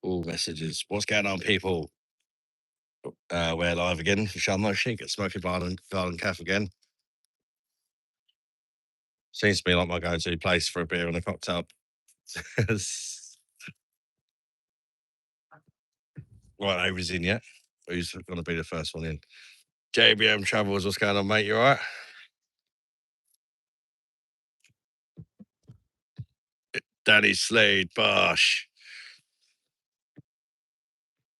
All messages. What's going on, people? We're live again for Sharm el Sheik at Smoky Garden Cafe again. Seems to be like my go-to place for a beer and a cocktail. Right, nobody's in yet. Who's going to be the first one in? JBM Travels, what's going on, mate? You all right? Danny Slade, Bosh.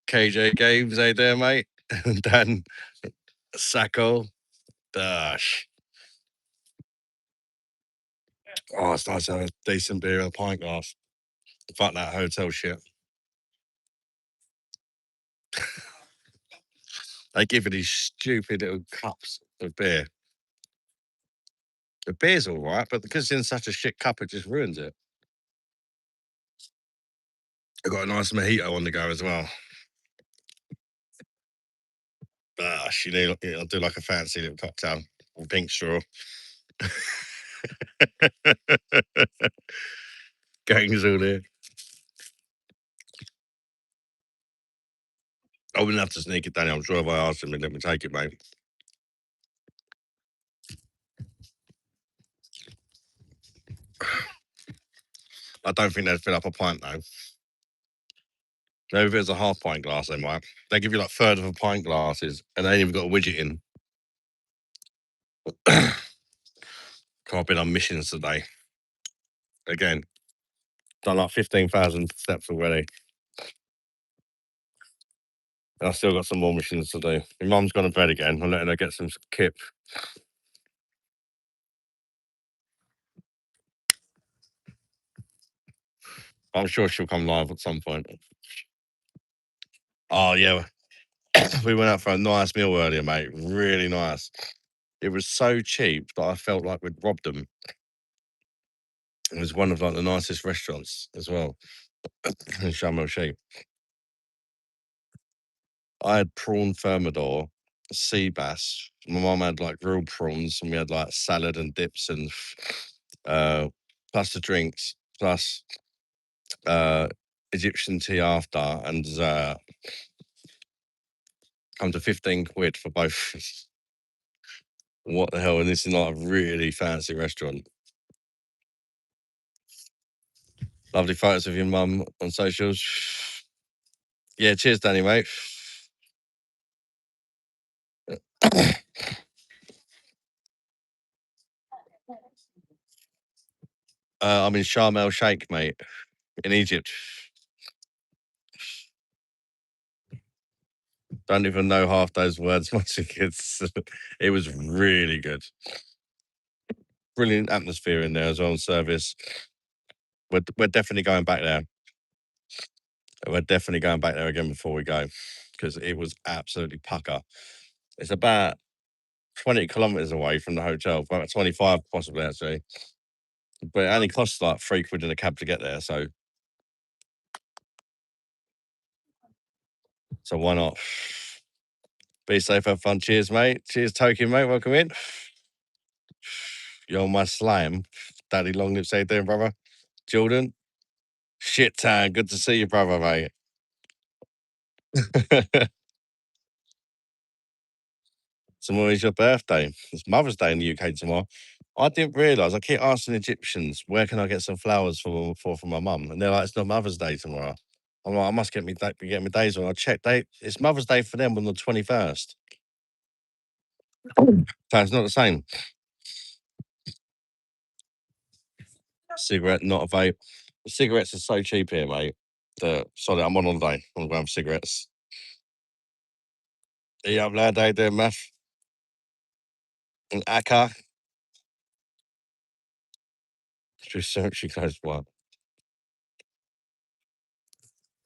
KJ Games, hey there, mate. Dan Sacco, Dash. Oh, it's nice to have a decent beer and a pint glass. Fuck that hotel shit. They give you these stupid little cups of beer. The beer's all right, but because it's in such a shit cup, it just ruins it. I've got a nice mojito on the go as well. You know, I'll do like a fancy little cocktail with pink straw. Gang's all there. I wouldn't have to sneak it down. I'm sure if I asked him, he'd let me take it, mate. I don't think they'd fill up a pint though. Maybe if it was a half pint glass, they might. They give you like third of a pint glasses, and they ain't even got a widget in. I've been on missions today. Again, done like 15,000 steps already. And I've still got some more missions to do. My mum's gone to bed again. I'm letting her get some kip. I'm sure she'll come live at some point. Oh, yeah. We went out for a nice meal earlier, mate. Really nice. It was so cheap that I felt like we'd robbed them. It was one of like the nicest restaurants as well in Sharm el Sheik. I had prawn thermidor, sea bass. My mum had like grilled prawns, and we had like salad and dips and plus the drinks, plus Egyptian tea after, and come to 15 quid for both. What the hell? And this is like a really fancy restaurant. Lovely photos of your mum on socials. Yeah, cheers, Danny, mate. I'm in Sharm el Sheik, mate, in Egypt. Don't even know half those words watching kids. It was really good. Brilliant atmosphere in there as well, service. We're definitely going back there. We're definitely going back there again before we go because it was absolutely pucker. It's about 20 kilometers away from the hotel, about 25 possibly actually. But it only costs like £3 in a cab to get there, so why not? Be safe, have fun. Cheers, mate. Cheers, Tokyo, mate. Welcome in. You're my slime. Daddy Long Lips, how you doing, brother? Jordan. Shit town. Good to see you, brother, mate. Tomorrow is your birthday. It's Mother's Day in the UK tomorrow. I didn't realise. I keep asking Egyptians, where can I get some flowers for my mum? And they're like, it's not Mother's Day tomorrow. I'm like, I must get me days on. I checked. It's Mother's Day for them on the 21st. So it's not the same. Cigarette, not a vape. The cigarettes are so cheap here, mate. Sorry, I'm on holiday. I'm going for cigarettes. Yeah, I'm glad they do math. And Akka. Just she close one.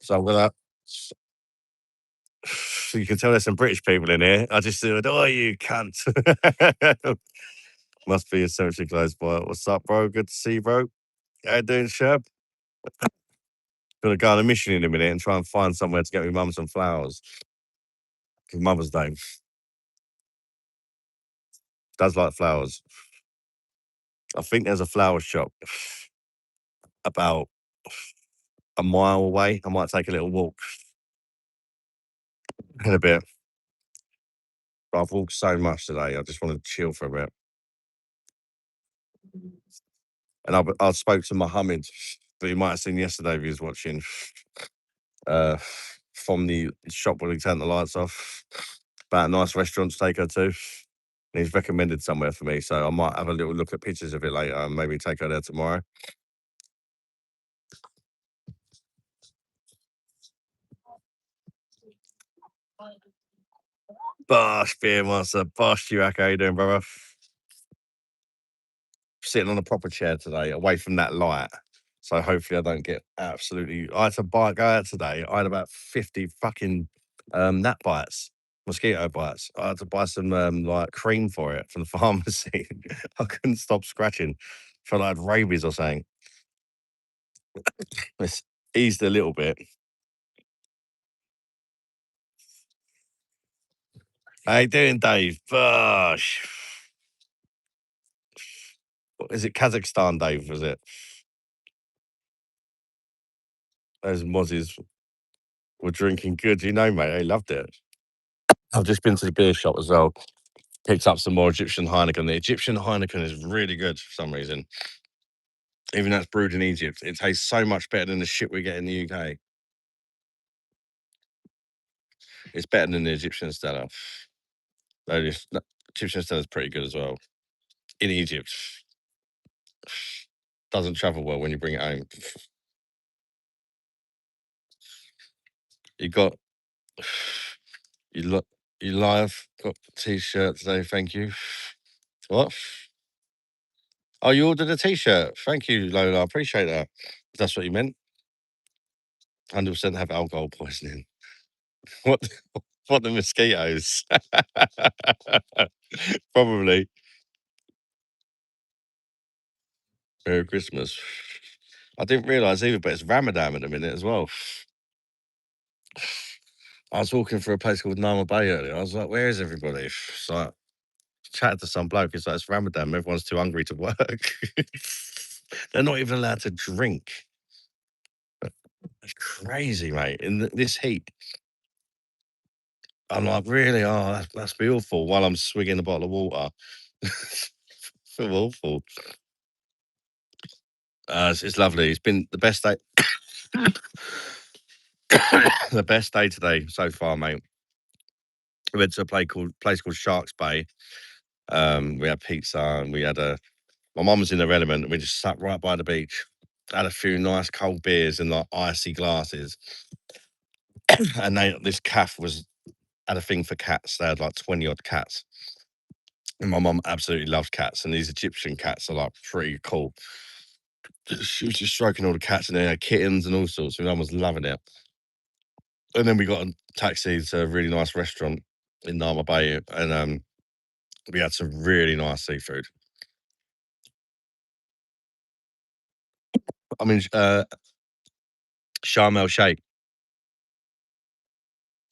So I'm gonna. You can tell there's some British people in here. I just said, "Oh, you cunt!" Must be essentially close by. What's up, bro? Good to see you, bro. How you doing, Sherb? Gonna go on a mission in a minute and try and find somewhere to get my mum some flowers for Mother's Day. Does like flowers. I think there's a flower shop about a mile away. I might take a little walk in a bit. But I've walked so much today. I just want to chill for a bit. And I spoke to Mohammed, that you might have seen yesterday if he was watching, uh, from the shop where he turned the lights off, about a nice restaurant to take her to. And he's recommended somewhere for me, so I might have a little look at pictures of it later and maybe take her there tomorrow. Bosh, beer monster. Bosh, you how you doing, brother? Sitting on a proper chair today, away from that light. So hopefully I don't get absolutely. I had to go out today. I had about 50 fucking gnat bites, mosquito bites. I had to buy some like cream for it from the pharmacy. I couldn't stop scratching. Felt like I had rabies or something. It's eased a little bit. How you doing, Dave? Bosh. What is it Kazakhstan, Dave? Was it? Those mozzies were drinking good. You know, mate, they loved it. I've just been to the beer shop as well. Picked up some more Egyptian Heineken. The Egyptian Heineken is really good for some reason. Even though it's brewed in Egypt, it tastes so much better than the shit we get in the UK. It's better than the Egyptian Stella. Egyptian Stella is pretty good as well. In Egypt, doesn't travel well when you bring it home. You got you look you live got t-shirt today. Thank you. What? Oh, you ordered a t-shirt. Thank you, Lola. I appreciate that. If that's what you meant. 100% have alcohol poisoning. What? What the mosquitoes? Probably. Merry Christmas. I didn't realise either, but it's Ramadan at the minute as well. I was walking through a place called Nama Bay earlier. I was like, where is everybody? It's like, chatted to some bloke. It's like, it's Ramadan. Everyone's too hungry to work. They're not even allowed to drink. It's crazy, mate. In this heat. I'm like, really? Oh, that must be awful while I'm swigging a bottle of water. Feel awful. It's lovely. It's been the best day. The best day today so far, mate. We went to a place called Sharks Bay. We had pizza and we had a. My mum was in her element. And we just sat right by the beach, had a few nice cold beers in like icy glasses, and this calf was had a thing for cats. They had like 20 odd cats, and my mum absolutely loves cats. And these Egyptian cats are like pretty cool. She was just stroking all the cats and they had kittens and all sorts. My mum was loving it. And then we got a taxi to a really nice restaurant in Nama Bay, and we had some really nice seafood. I mean, Sharm el Sheik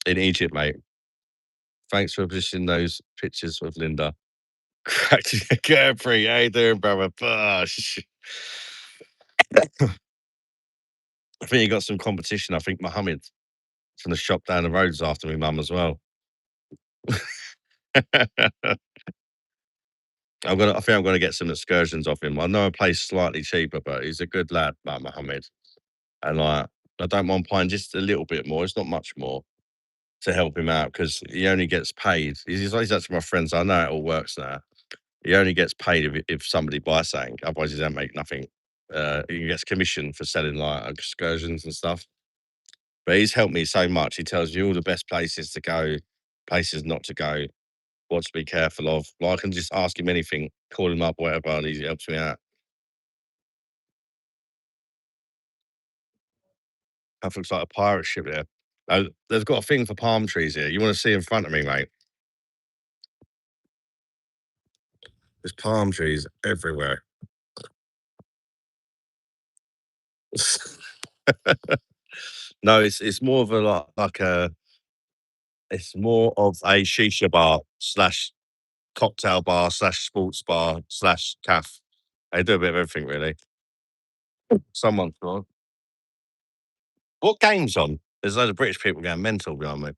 in Egypt, mate. Thanks for posting those pictures with Linda. Carefree, how you doing, brother? Bosh. I think you got some competition. I think Mohammed from the shop down the road's after me, mum, as well. I think I'm gonna get some excursions off him. I know a place slightly cheaper, but he's a good lad, like Mohammed. And like, I don't mind paying just a little bit more. It's not much more to help him out because he only gets paid. He's actually my friend, so I know it all works now. He only gets paid if somebody buys something. Otherwise, he don't make nothing. He gets commission for selling like excursions and stuff. But he's helped me so much. He tells you all the best places to go, places not to go, what to be careful of. Like, I can just ask him anything, call him up, whatever, and he helps me out. That looks like a pirate ship there. They've got a thing for palm trees here. You want to see in front of me, mate? There's palm trees everywhere. No, it's more of a like a it's more of a shisha bar slash cocktail bar slash sports bar slash cafe. They do a bit of everything, really. Someone's gone. What game's on? There's loads of British people going mental behind me.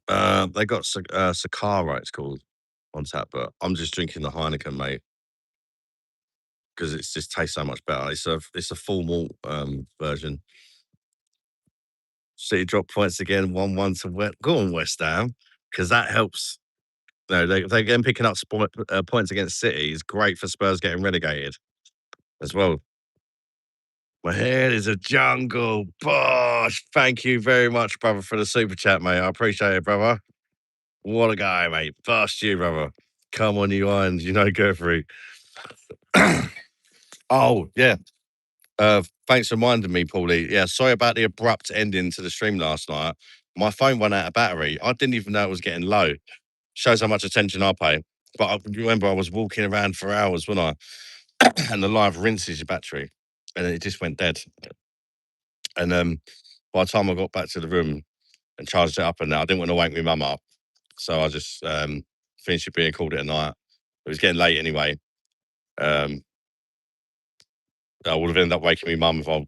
They got Sakara, it's called, on tap, but I'm just drinking the Heineken, mate, because it just tastes so much better. It's a full malt version. City drop points again, 1-1 to go on West Ham, because that helps. No, they again picking up points against City is great for Spurs getting relegated as well. My head is a jungle. Bosh. Thank you very much, brother, for the super chat, mate. I appreciate it, brother. What a guy, mate. Past you, brother. Come on, you irons. You know, go through. Oh, yeah. Thanks for reminding me, Paulie. Yeah, sorry about the abrupt ending to the stream last night. My phone went out of battery. I didn't even know it was getting low. Shows how much attention I pay. But I remember I was walking around for hours, wasn't I? And the live rinses your battery. And it just went dead. And by the time I got back to the room and charged it up and I didn't want to wake my mum up. So I just finished it being called it a night. It was getting late anyway. Um, I would have ended up waking my mum if I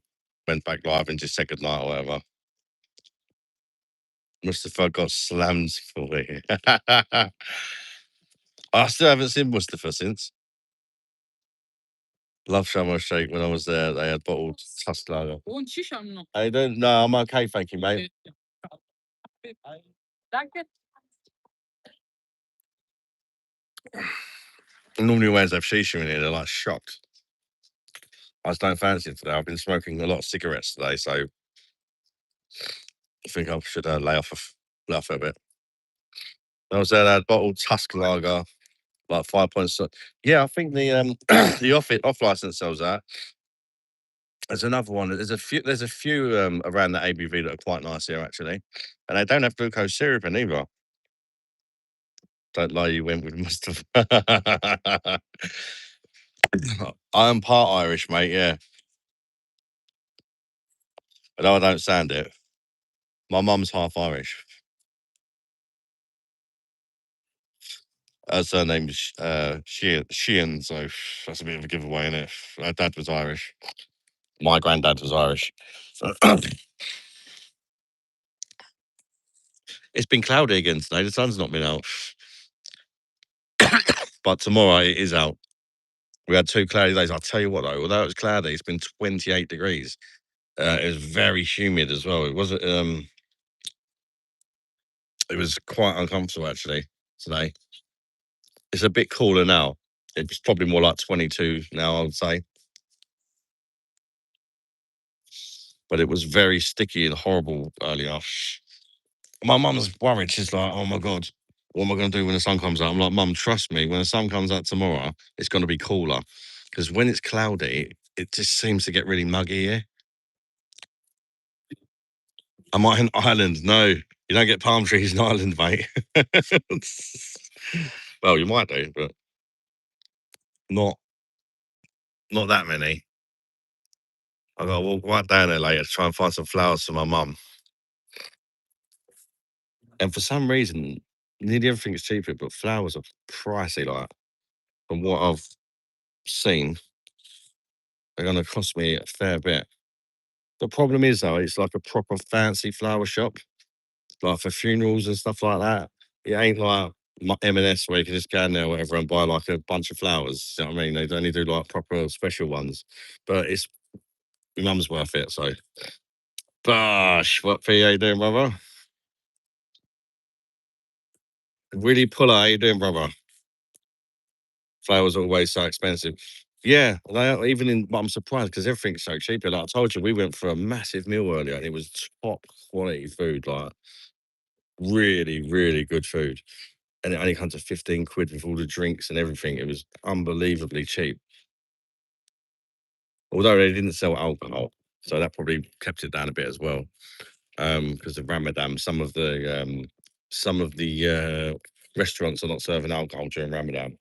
went back live and just said goodnight or whatever. Mustafa got slammed for me. I still haven't seen Mustafa since. Love Sharm el Sheik when I was there. They had bottled tusk lager. I don't know. I'm okay, thank you, mate. Normally always have shisha in here. They're like shocked. I just don't fancy it today. I've been smoking a lot of cigarettes today, so I think I should lay off a bit. I was there. They had bottled tusk lager, like 5 points. Yeah, I think the the off license sells that. There's another one. There's a few around the ABV that are quite nice here actually, and they don't have glucose syrup in either. Don't lie, you went with Mustafa. I'm part Irish, mate. Yeah, although I don't sound it. My mum's half Irish. Her surname's Sheehan, so that's a bit of a giveaway, isn't it? Her dad was Irish. My granddad was Irish. So it's been cloudy again today. The sun's not been out, but tomorrow it is out. We had 2 cloudy days. I'll tell you what, though, although it was cloudy, it's been 28 degrees. It was very humid as well. It wasn't. It was quite uncomfortable actually today. It's a bit cooler now. It's probably more like 22 now, I would say. But it was very sticky and horrible earlier. My mum's worried. She's like, "Oh my god, what am I going to do when the sun comes out?" I'm like, "Mum, trust me. When the sun comes out tomorrow, it's going to be cooler. Because when it's cloudy, it just seems to get really muggy here." Am I in Ireland? No, you don't get palm trees in Ireland, mate. Well, you might do, but not not that many. I got to walk right down there later to try and find some flowers for my mum. And for some reason, nearly everything is cheaper, but flowers are pricey. Like from what I've seen, they're going to cost me a fair bit. The problem is though, it's like a proper fancy flower shop, like for funerals and stuff like that. It ain't like M&S where you can just go in there or whatever and buy like a bunch of flowers. You know what I mean? They only do like proper special ones, but it's my mum's worth it. So, Bosh, what for you doing, brother? Really pull out, how you doing, brother? Flowers are always so expensive. Yeah, they are, even in, but I'm surprised because everything's so cheap. Like I told you, we went for a massive meal earlier and it was top quality food, like really, really good food. And it only comes to 15 quid with all the drinks and everything. It was unbelievably cheap. Although they didn't sell alcohol, so that probably kept it down a bit as well. Because of Ramadan, some of the restaurants are not serving alcohol during Ramadan.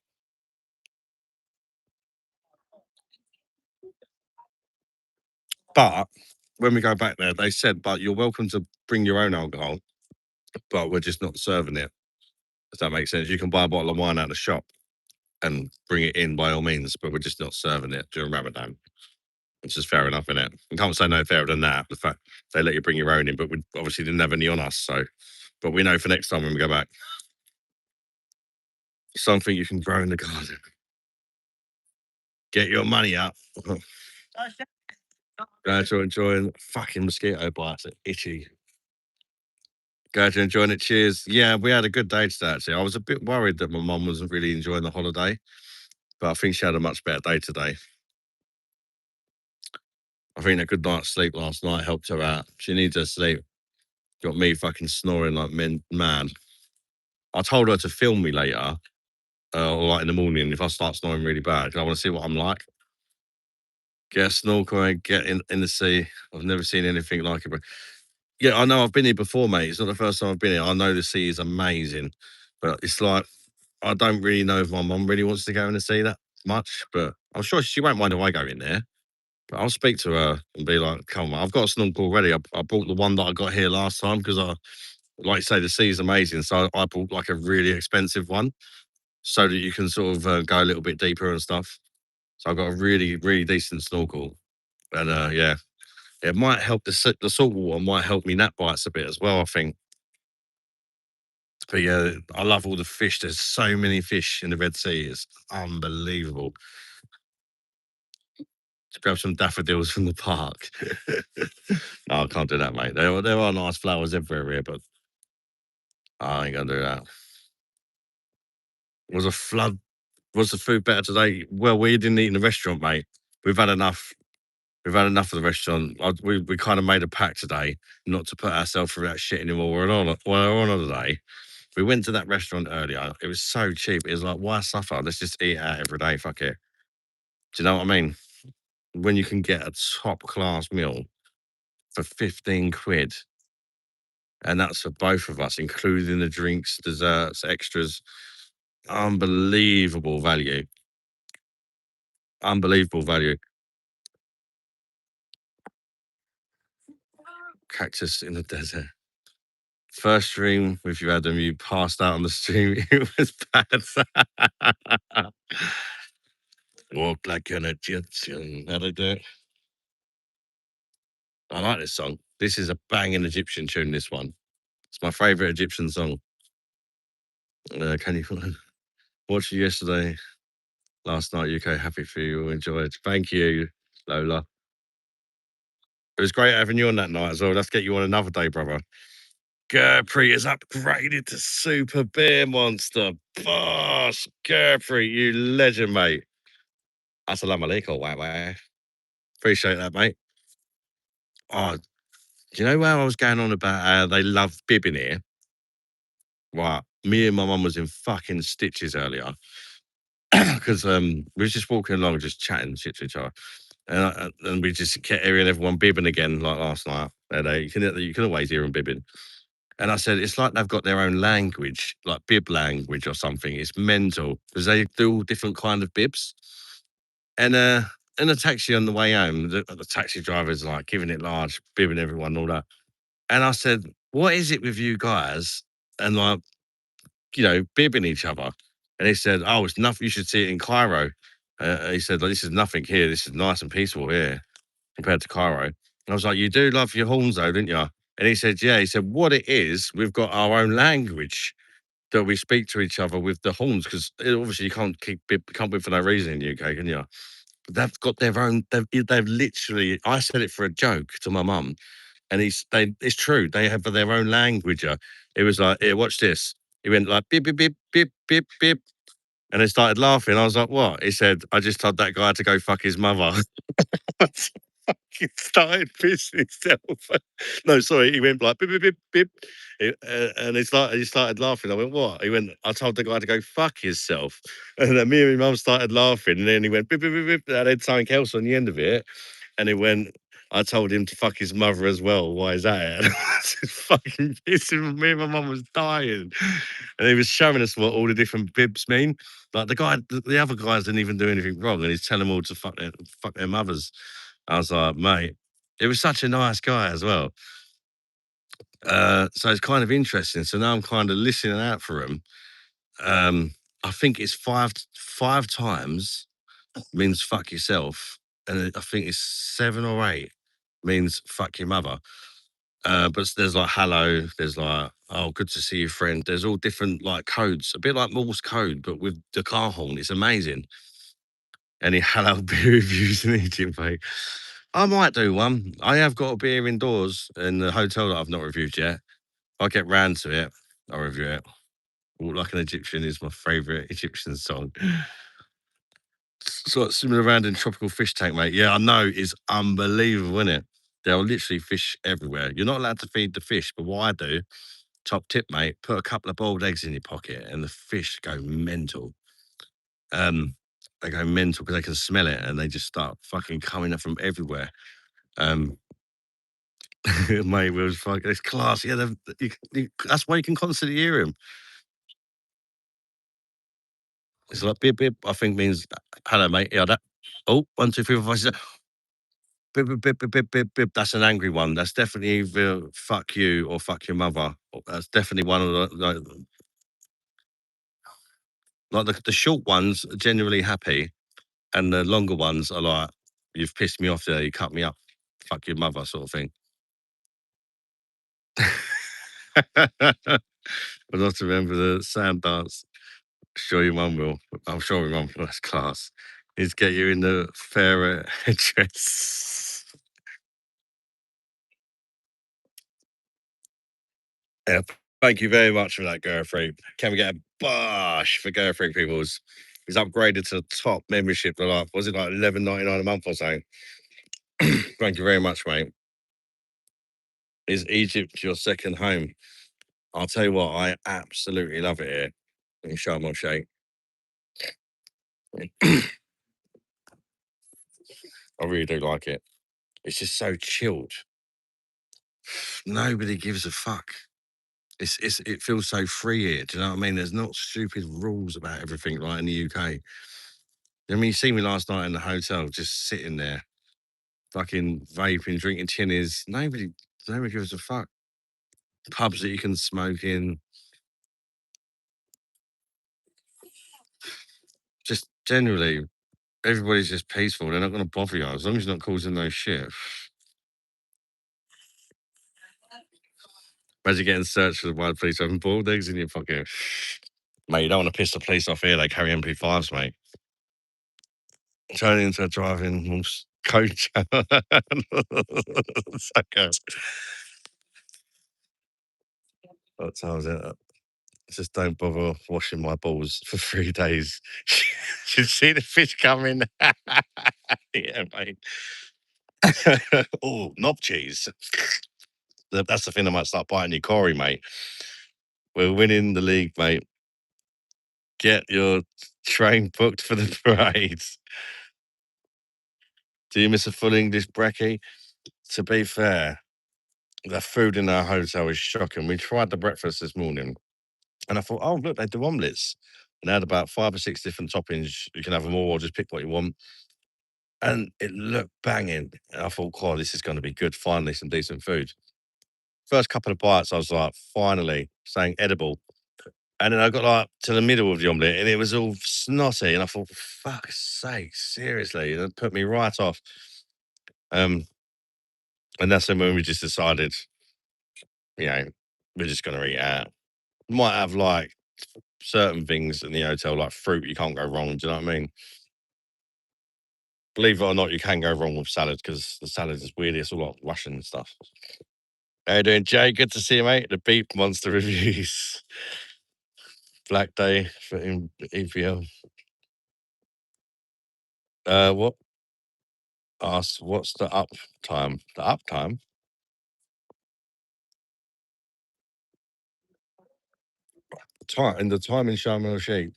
But when we go back there, they said, "But you're welcome to bring your own alcohol." but we're just not serving it. Does that make sense? You can buy a bottle of wine out of the shop and bring it in by all means, but we're just not serving it during Ramadan. Which is fair enough, innit? You can't say no fairer than that. The fact they let you bring your own in, but we obviously didn't have any on us. So, but we know for next time when we go back, something you can grow in the garden. Get your money up. Guys are enjoying fucking mosquito bites. Are itchy. Guys are enjoying it. Cheers. Yeah, we had a good day today, actually. I was a bit worried that my mum wasn't really enjoying the holiday, but I think she had a much better day today. I think a good night's sleep last night helped her out. She needs her sleep. Got me fucking snoring like mad. I told her to film me later, or like in the morning if I start snoring really bad, because I want to see what I'm like. Get snorkeling, get in the sea. I've never seen anything like it. But yeah, I know I've been here before, mate. It's not the first time I've been here. I know the sea is amazing, but it's like I don't really know if my mum really wants to go in the sea that much. But I'm sure she won't mind if I go in there. But I'll speak to her and be like, "Come on, I've got a snorkel already. I bought the one that I got here last time because like you say, the sea is amazing. So I bought like a really expensive one so that you can sort of go a little bit deeper and stuff. So I've got a really, really decent snorkel, and yeah, it might help the salt water might help me nap bites a bit as well. I think, but yeah, I love all the fish. There's so many fish in the Red Sea. It's unbelievable. Just grab some daffodils from the park. No, I can't do that, mate. There are nice flowers everywhere here, but I ain't gonna do that. Was a flood. Was the food better today? Well, we didn't eat in the restaurant, mate. We've had enough. We've had enough of the restaurant. We kind of made a pact today not to put ourselves through that shit anymore. We're on holiday. We went to that restaurant earlier. It was so cheap. It was like, why suffer? Let's just eat out every day. Fuck it. Do you know what I mean? When you can get a top class meal for 15 quid, and that's for both of us, including the drinks, desserts, extras. Unbelievable value. Unbelievable value. Cactus in the desert. First stream with you, Adam, you passed out on the stream. It was bad. Walk like an Egyptian. How they do it? I like this song. This is a banging Egyptian tune, this one. It's my favourite Egyptian song. Can you watch you yesterday, last night, UK? Happy for you. Enjoyed. Thank you, Lola. It was great having you on that night as well. Let's get you on another day, brother. Gurpree is upgraded to Super Beer Monster. Boss, Gurpree, you legend, mate. Assalamu alaikum, wow. Appreciate that, mate. Oh, do you know where I was going on about how they love bibbing here? Right. Me and my mum was in fucking stitches earlier because we was just walking along, just chatting shit to each other. And we just kept hearing everyone bibbing again, like last night. And you can always hear them bibbing. And I said, it's like they've got their own language, like bib language or something. It's mental because they do all different kind of bibs. And in a taxi on the way home, the taxi driver's like giving it large, bibbing everyone, and all that. And I said, what is it with you guys? And like, bibbing each other. And he said, oh, it's nothing. You should see it in Cairo. He said, this is nothing here. This is nice and peaceful here compared to Cairo. And I was like, you do love your horns though, didn't you? And he said, yeah. He said, what it is, we've got our own language that we speak to each other with the horns because obviously you can't can't bib for no reason in the UK, can you? But they've got their own. They've literally. I said it for a joke to my mum, and it's true. They have their own language. It was like, here, watch this. He went like bip bip bip bip bip bip, and they started laughing. I was like, what? He said, I just told that guy to go fuck his mother. He started pissing himself. No, sorry, he went like bip bip bip bip, and he started laughing. I went, what? He went, I told the guy to go fuck himself, and then me and my mum started laughing, and then he went bip bip bip bip, and had something else on the end of it, and he went. I told him to fuck his mother as well. Why is that? And I was just fucking pissing. Me and my mum was dying, and he was showing us what all the different bibs mean. Like the other guys didn't even do anything wrong, and he's telling them all to fuck their mothers. I was like, mate, it was such a nice guy as well. So it's kind of interesting. So now I'm kind of listening out for them. Um, I think it's five times means fuck yourself, and I think it's 7 or 8 means fuck your mother. But there's like hello, there's like oh good to see you friend. There's all different like codes, a bit like Morse code, but with the car horn. It's amazing. Any halal beer reviews in Egypt, mate? I might do one. I have got a beer indoors in the hotel that I've not reviewed yet. I'll get round to it. I'll review it. Walk Like an Egyptian is my favourite Egyptian song. So swimming around in tropical fish tank, mate. Yeah, I know. It's unbelievable, isn't it? There are literally fish everywhere. You're not allowed to feed the fish, but what I do, top tip, mate, put a couple of boiled eggs in your pocket and the fish go mental. Um, they go mental because they can smell it and they just start fucking coming up from everywhere. Um, mate, it was fucking, it's class. Yeah, that's why you can constantly hear him. It's like bib bib, I think means hello, mate. Yeah, that. Oh, 1, 2, 3, 4, 5, 6, 7. Bib bib bib bib bib bib bib. That's an angry one. That's definitely either fuck you or fuck your mother. That's definitely one of the like the short ones are generally happy, and the longer ones are like you've pissed me off there. You cut me up. Fuck your mother, sort of thing. I'd love to remember the sound dance. Sure, your mum will. I'm sure your mum will. That's class. Is get you in the fairer dress. Yeah. Thank you very much for that, Go Free. Can we get a bosh for Go Free peoples? He's upgraded to top membership for like, was it like 11.99 a month or so? Thank you very much, mate. Is Egypt your second home? I'll tell you what, I absolutely love it here in Sharm el Sheik. I really do like it. It's just so chilled. Nobody gives a fuck. It feels so free here. Do you know what I mean? There's not stupid rules about everything like in the UK. I mean, you see me last night in the hotel, just sitting there, fucking vaping, drinking tinnies. Nobody gives a fuck. Pubs that you can smoke in. Just generally, everybody's just peaceful. They're not going to bother you as long as you're not causing no shit. Imagine getting searched for the wild police having boiled eggs in your pocket. Mate, you don't want to piss the police off here. They carry MP5s, mate. Turn into a driving coach. Sucker. What time is it? Just don't bother washing my balls for 3 days. Should see the fish coming. Yeah, mate. Oh, knob cheese. That's the thing I might start biting your Corey, mate. We're winning the league, mate. Get your train booked for the parade. Do you miss a full English brekkie? To be fair, the food in our hotel is shocking. We tried the breakfast this morning and I thought, oh, look, they do omelettes. And they had about 5 or 6 different toppings. You can have them all or just pick what you want. And it looked banging. And I thought, God, this is going to be good. Finally, some decent food. First couple of bites, I was like, finally, saying edible. And then I got like to the middle of the omelette and it was all snotty. And I thought, for fuck's sake, seriously. And it put me right off. Um, and that's when we just decided, you know, we're just going to eat out. Might have like certain things in the hotel, like fruit, you can't go wrong. Do you know what I mean? Believe it or not, you can go wrong with salad because the salad is weird. It's all like Russian stuff. How you doing, Jay? Good to see you, mate. The Beep Monster reviews. Black Day for EPL. What? Ask what's the up time? The up time? Time and the time in Sharm el Sheikh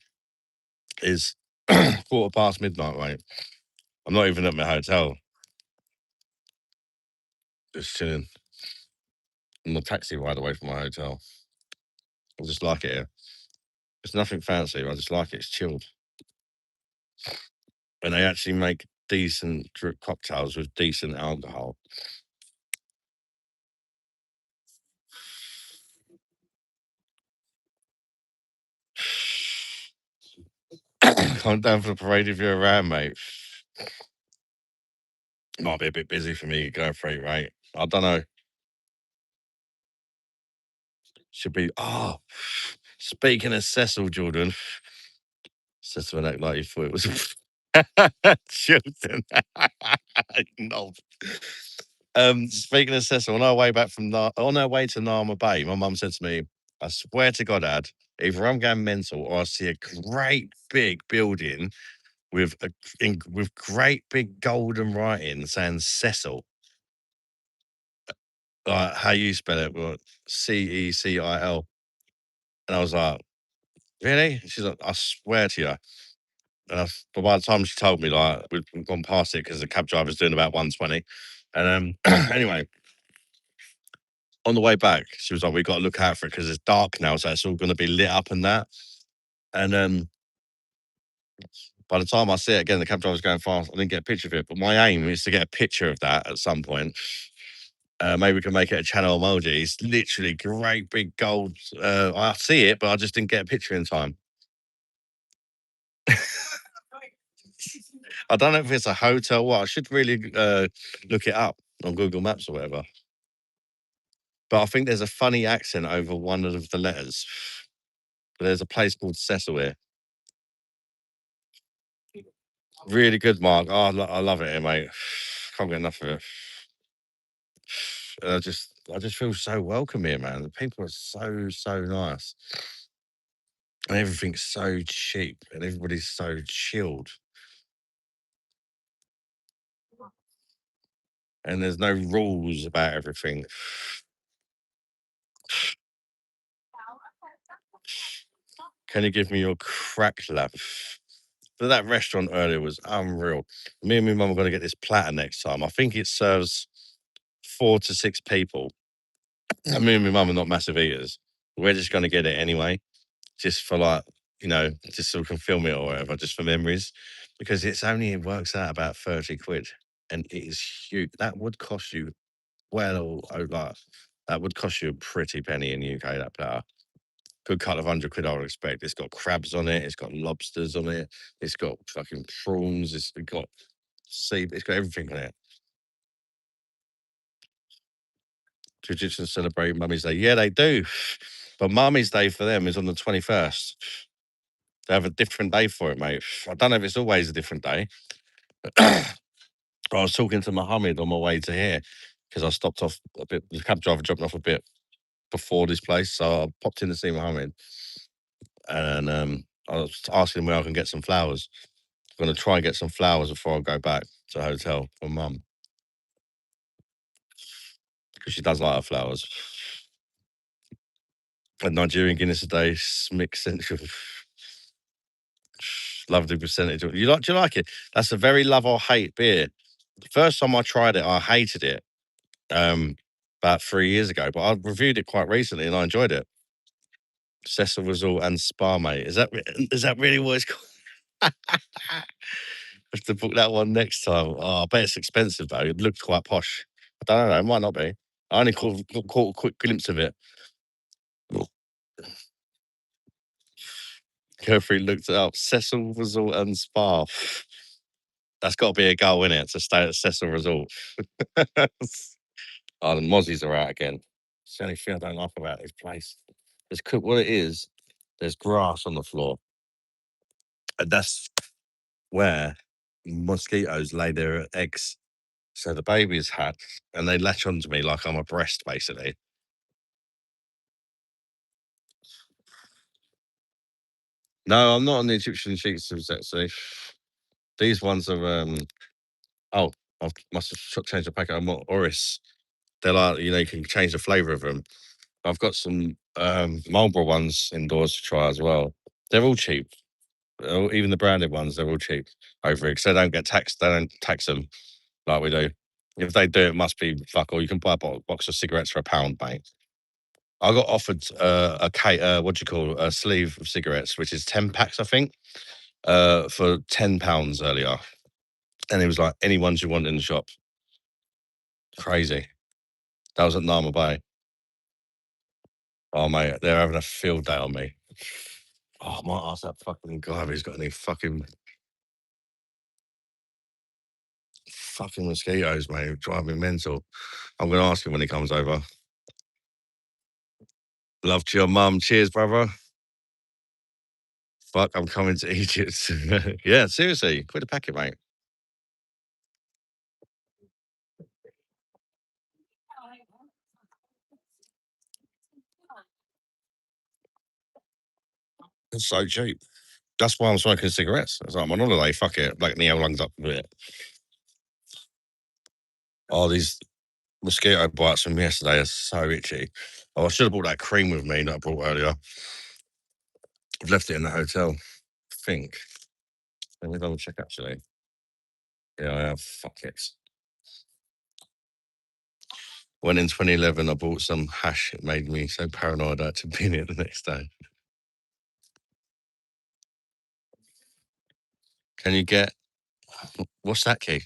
is 1/4 past midnight, mate. I'm not even at my hotel. Just chilling. I'm a taxi ride away from my hotel. I just like it here. It's nothing fancy. I just like it. It's chilled. And they actually make decent drip cocktails with decent alcohol. come down for the parade if you're around, mate. Might be a bit busy for me going free, right? I don't know. Should be. Oh, speaking of Cecil, Jordan, Cecil and act like you thought it was children. No. Speaking of Cecil, on our way back from on our way to Narma Bay, my mum said to me, "I swear to God, Dad, either I'm going mental or I see a great big building with with great big golden writing saying Cecil, like how you spell it, well, Cecil." And I was like, "Really?" She's like, "I swear to you." But by the time she told me, like, we'd gone past it because the cab driver's doing about 120. And anyway, on the way back, she was like, "We've got to look out for it because it's dark now, so it's all going to be lit up and that." And by the time I see it again, the cab driver's going fast. I didn't get a picture of it, but my aim is to get a picture of that at some point. Maybe we can make it a channel emoji. It's literally great big gold. I see it, but I just didn't get a picture in time. I don't know if it's a hotel or what. I should really look it up on Google Maps or whatever. But I think there's a funny accent over one of the letters. But there's a place called Cecil here. Really good, Mark. Oh, I love it here, mate. Can't get enough of it. I just feel so welcome here, man. The people are so nice, and everything's so cheap, and everybody's so chilled, and there's no rules about everything. Can you give me your crack lap? But that restaurant earlier was unreal. Me and my mum are going to get this platter next time. I think it serves 4 to 6 people. And me and my mum are not massive eaters. We're just going to get it anyway, just for like, just so we can film it or whatever, just for memories. Because it works out about 30 quid and it is huge. That would cost you like, that would cost you a pretty penny in the UK, that platter. Good couple of 100 quid, I would expect. It's got crabs on it, it's got lobsters on it, it's got fucking prawns, it's got it's got everything on it. Do Egyptians celebrate Mummy's Day? Yeah, they do. But Mummy's Day for them is on the 21st. They have a different day for it, mate. I don't know if it's always a different day. But I was talking to Mohammed on my way to here because I stopped off a bit. The cab driver dropped me off a bit before this place, so I popped in to see Mohammed, and I was asking him where I can get some flowers. I'm gonna try and get some flowers before I go back to the hotel for Mum because she does like her flowers. A Nigerian Guinness a day, mixed central. Lovely percentage. Do you like it? That's a very love or hate beer. The first time I tried it, I hated it. About 3 years ago, but I reviewed it quite recently and I enjoyed it. Cecil Resort and Spa, mate. Is that really what it's called? I have to book that one next time. Oh, I bet it's expensive though. It looked quite posh. I don't know. It might not be. I only caught a quick glimpse of it. Carefree looked it up. Cecil Resort and Spa. That's got to be a goal in it to stay at Cecil Resort. Oh, the mozzies are out again. It's the only thing I don't like about this place. It's cooked. What it is, there's grass on the floor, and that's where mosquitoes lay their eggs. So the babies hatch, and they latch onto me like I'm a breast, basically. No, I'm not on the Egyptian sheets actually. These ones are oh, I must have changed the packet. I'm not Oris. They're like, you can change the flavour of them. I've got some Marlboro ones indoors to try as well. They're all cheap. Even the branded ones, they're all cheap over here because they don't get taxed. They don't tax them like we do. If they do, it must be fuck all. You can buy a box of cigarettes for £1, mate. I got offered what do you call a sleeve of cigarettes, which is 10 packs, I think, for £10 earlier, and it was like any ones you want in the shop. Crazy. That was at Nama Bay. Oh mate, they're having a field day on me. Oh, I might ask that fucking guy if he's got any fucking mosquitoes, mate. It'll drive me mental. I'm gonna ask him when he comes over. Love to your mum. Cheers, brother. Fuck, I'm coming to Egypt. Yeah, seriously. Quit the packet, mate. It's so cheap. That's why I'm smoking cigarettes. It's like I'm on holiday. Fuck it. Black Neo lungs up with it. Oh, these mosquito bites from yesterday are so itchy. Oh, I should have brought that cream with me that I brought earlier. I've left it in the hotel. I think. Let me double check actually. Yeah, I have. Fuck it. When in 2011, I bought some hash. It made me so paranoid I had to bin it the next day. Can you get what's that key?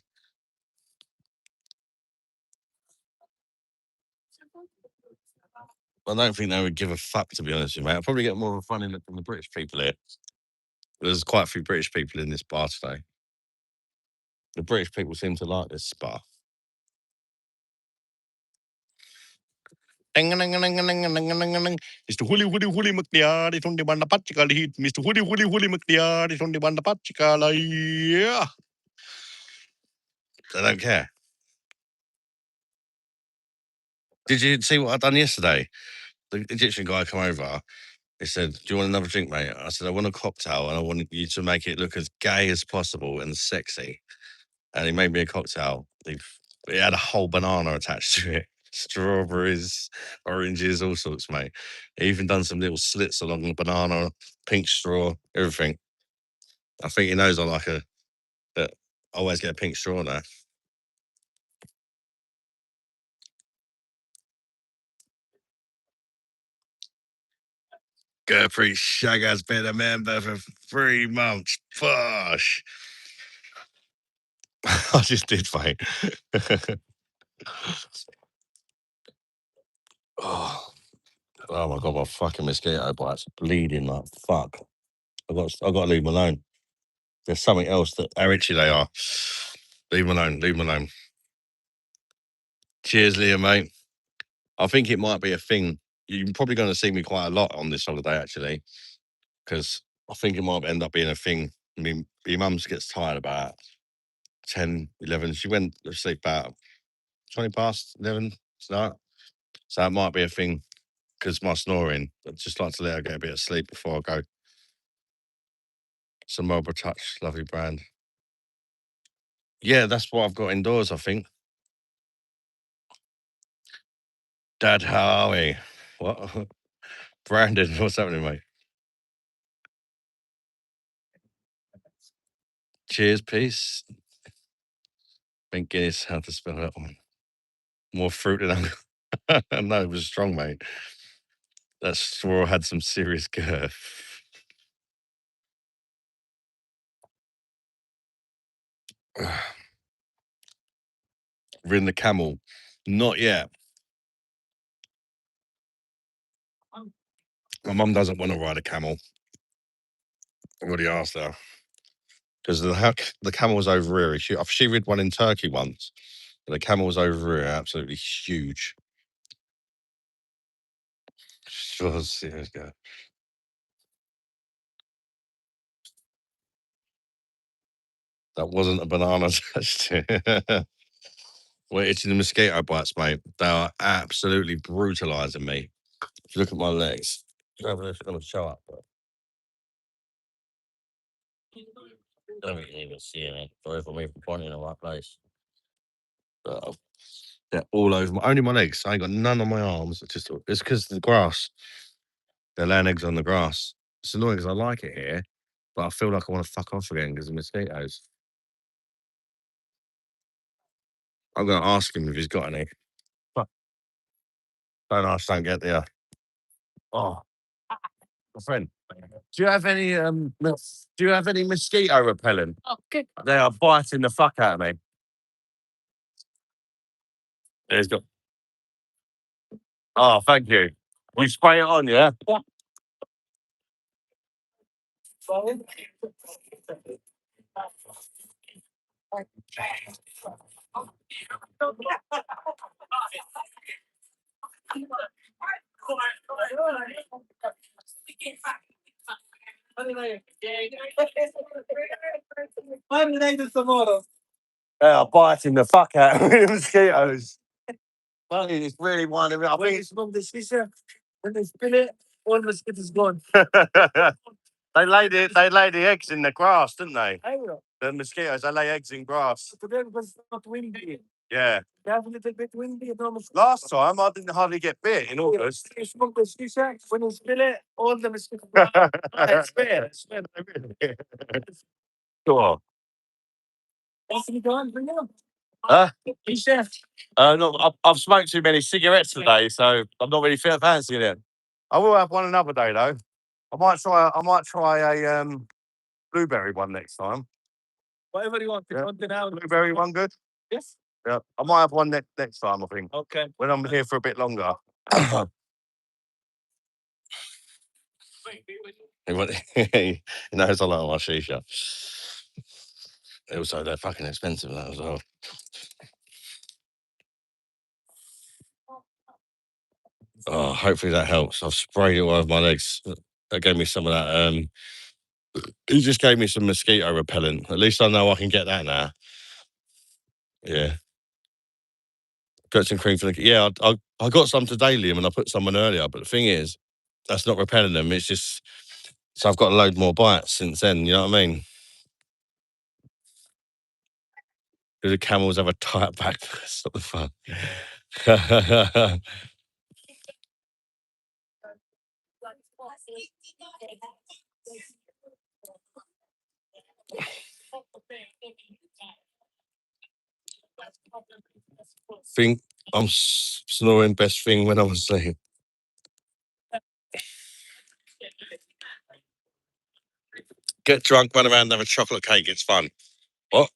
I don't think they would give a fuck, to be honest with you, mate. I'll probably get more of a funny look from the British people here. There's quite a few British people in this bar today. The British people seem to like this bar. Ding, ding, ding, ding, ding, ding, ding, ding, ding. Mr. Huli McNear, it's on the banda Pachikala heat. Mr. Huli McNear, it's on the banda Pachikala. Yeah. They don't care. Did you see what I done yesterday? The Egyptian guy come over. He said, "Do you want another drink, mate?" I said, "I want a cocktail, and I want you to make it look as gay as possible and sexy." And he made me a cocktail. He had a whole banana attached to it, strawberries, oranges, all sorts, mate. He even done some little slits along the banana, pink straw, everything. I think he knows I like that. I always get a pink straw now. Gurpreet Shaggar's been a member for 3 months. Bosh. I just did, mate. oh. Oh my god, my fucking mosquito bites bleeding like fuck. I got to leave them alone. There's something else that how itchy they are. Leave them alone. Leave them alone. Cheers, Liam, mate. I think it might be a thing. You're probably going to see me quite a lot on this holiday, actually, because I think it might end up being a thing. I mean, your mum gets tired about 10, 11. She went to sleep about 20 past 11 tonight. So it might be a thing because my snoring. I'd just like to let her get a bit of sleep before I go. Some Marlboro Touch, lovely brand. Yeah, that's what I've got indoors, I think. Dad, how are we? What? Brandon, what's happening, mate? Cheers, peace. Thank Guinness, how to spell that one. More fruit than alcohol. No, it was strong, mate. That straw had some serious girth. Ridden the camel. Not yet. My mum doesn't want to ride a camel. I've already asked her. Because the camel was over here. She rid one in Turkey once. And the camel was over here, absolutely huge. Sure, serious girl. That wasn't a banana attached to it. We're itching the mosquito bites, mate. They are absolutely brutalising me. If you look at my legs, I'm going to show up. But don't even see it. Sorry for me for pointing in the right place. But they're all over only my legs. I ain't got none on my arms. It's because the grass. They're laying eggs on the grass. It's annoying because I like it here, but I feel like I want to fuck off again because of mosquitoes. I'm going to ask him if he's got any. Fuck, don't ask, don't get there. Oh, my friend. Do you have any do you have any mosquito repellent? They are biting the fuck out of me. There's got oh, thank you. You spray it on, yeah? They are biting the fuck out of me, the mosquitoes. Well, it's really winding me up. When you smoke the shisha, when they spin it, all the mosquitoes gone. They laid the eggs in the grass, didn't they? The mosquitoes, they lay eggs in grass. Today was not windy. Yeah. You have a little bit windy. Last time I didn't hardly get bit in August. You smoke the shisha, when you spill it, all the mosquitoes gone. I swear. Sure. Huh? No, I've smoked too many cigarettes today, so I'm not really fancying it. I will have one another day though. I might try a blueberry one next time. Whatever you want. Yeah. Blueberry one good? Yes. Yeah. I might have one next time, I think. Okay. When I'm here for a bit longer. He knows I like my shisha. Also, they're fucking expensive now as well. Oh, hopefully that helps. I've sprayed it all over my legs. That gave me some of that. He just gave me some mosquito repellent. At least I know I can get that now. Yeah. Got some cream for the. Yeah, I got some today, Liam, and I put some on earlier. But the thing is, that's not repelling them. It's just. So I've got a load more bites since then. You know what I mean? Because the camels have a tight back. That's not the fun. Think I'm snoring best thing when I'm asleep. Get drunk, run around, have a chocolate cake. It's fun. What?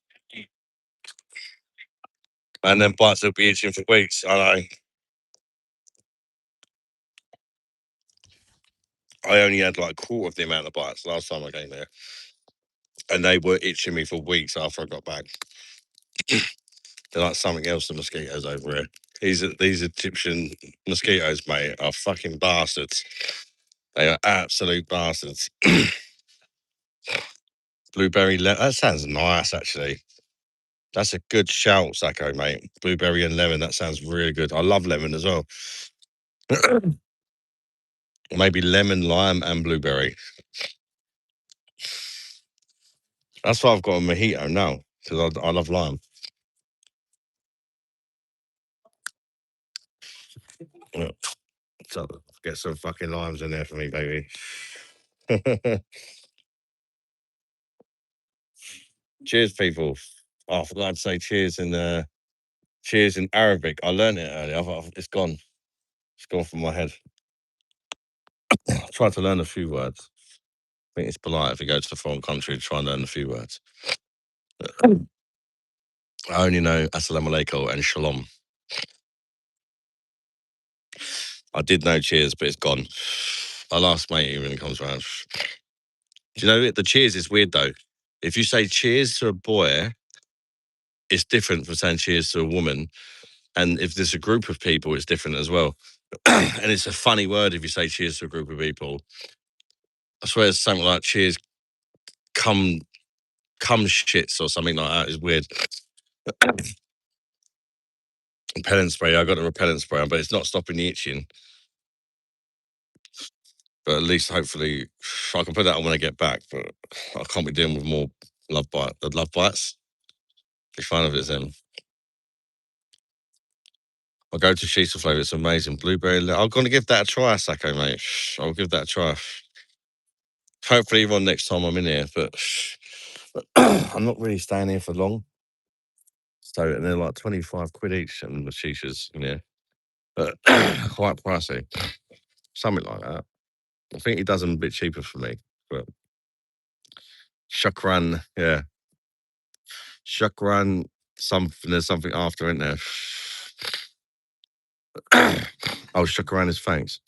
And then bites will be itching for weeks. I know. I only had like a quarter of the amount of bites last time I came there. And they were itching me for weeks after I got back. They're like something else, the mosquitoes over here. These Egyptian mosquitoes, mate, are fucking bastards. They are absolute bastards. Blueberry, that sounds nice, actually. That's a good shout, Sacco, mate. Blueberry and lemon, that sounds really good. I love lemon as well. Maybe lemon, lime, and blueberry. That's why I've got a mojito now, because I love lime. Yeah. So get some fucking limes in there for me, baby. Cheers, people. Oh, I forgot to say cheers in Arabic. I learned it earlier. It's gone. It's gone from my head. I tried to learn a few words. I think it's polite if you go to a foreign country to try and learn a few words. I only know assalamu alaikum and shalom. I did know cheers, but it's gone. I'll ask matey when he comes around. Do you know the cheers is weird though? If you say cheers to a boy, it's different from saying cheers to a woman. And if there's a group of people, it's different as well. And it's a funny word if you say cheers to a group of people. I swear it's something like cheers, come shits or something like that. It's weird. Repellent spray, I got a repellent spray on, but it's not stopping the itching. But at least hopefully I can put that on when I get back. But I can't be dealing with more love bites. Be fun if it's them. I'll go to Sheets of Flavour. It's amazing. Blueberry. I'm going to give that a try, Sacco, mate. I'll give that a try. Hopefully, one next time I'm in here. But I'm not really staying here for long. So, and they're like 25 quid each, and the shishas in here. But quite pricey. Something like that. I think he does them a bit cheaper for me. But Shukran, yeah. Shukran, there's something after, isn't there? Oh, Shukran is thanks.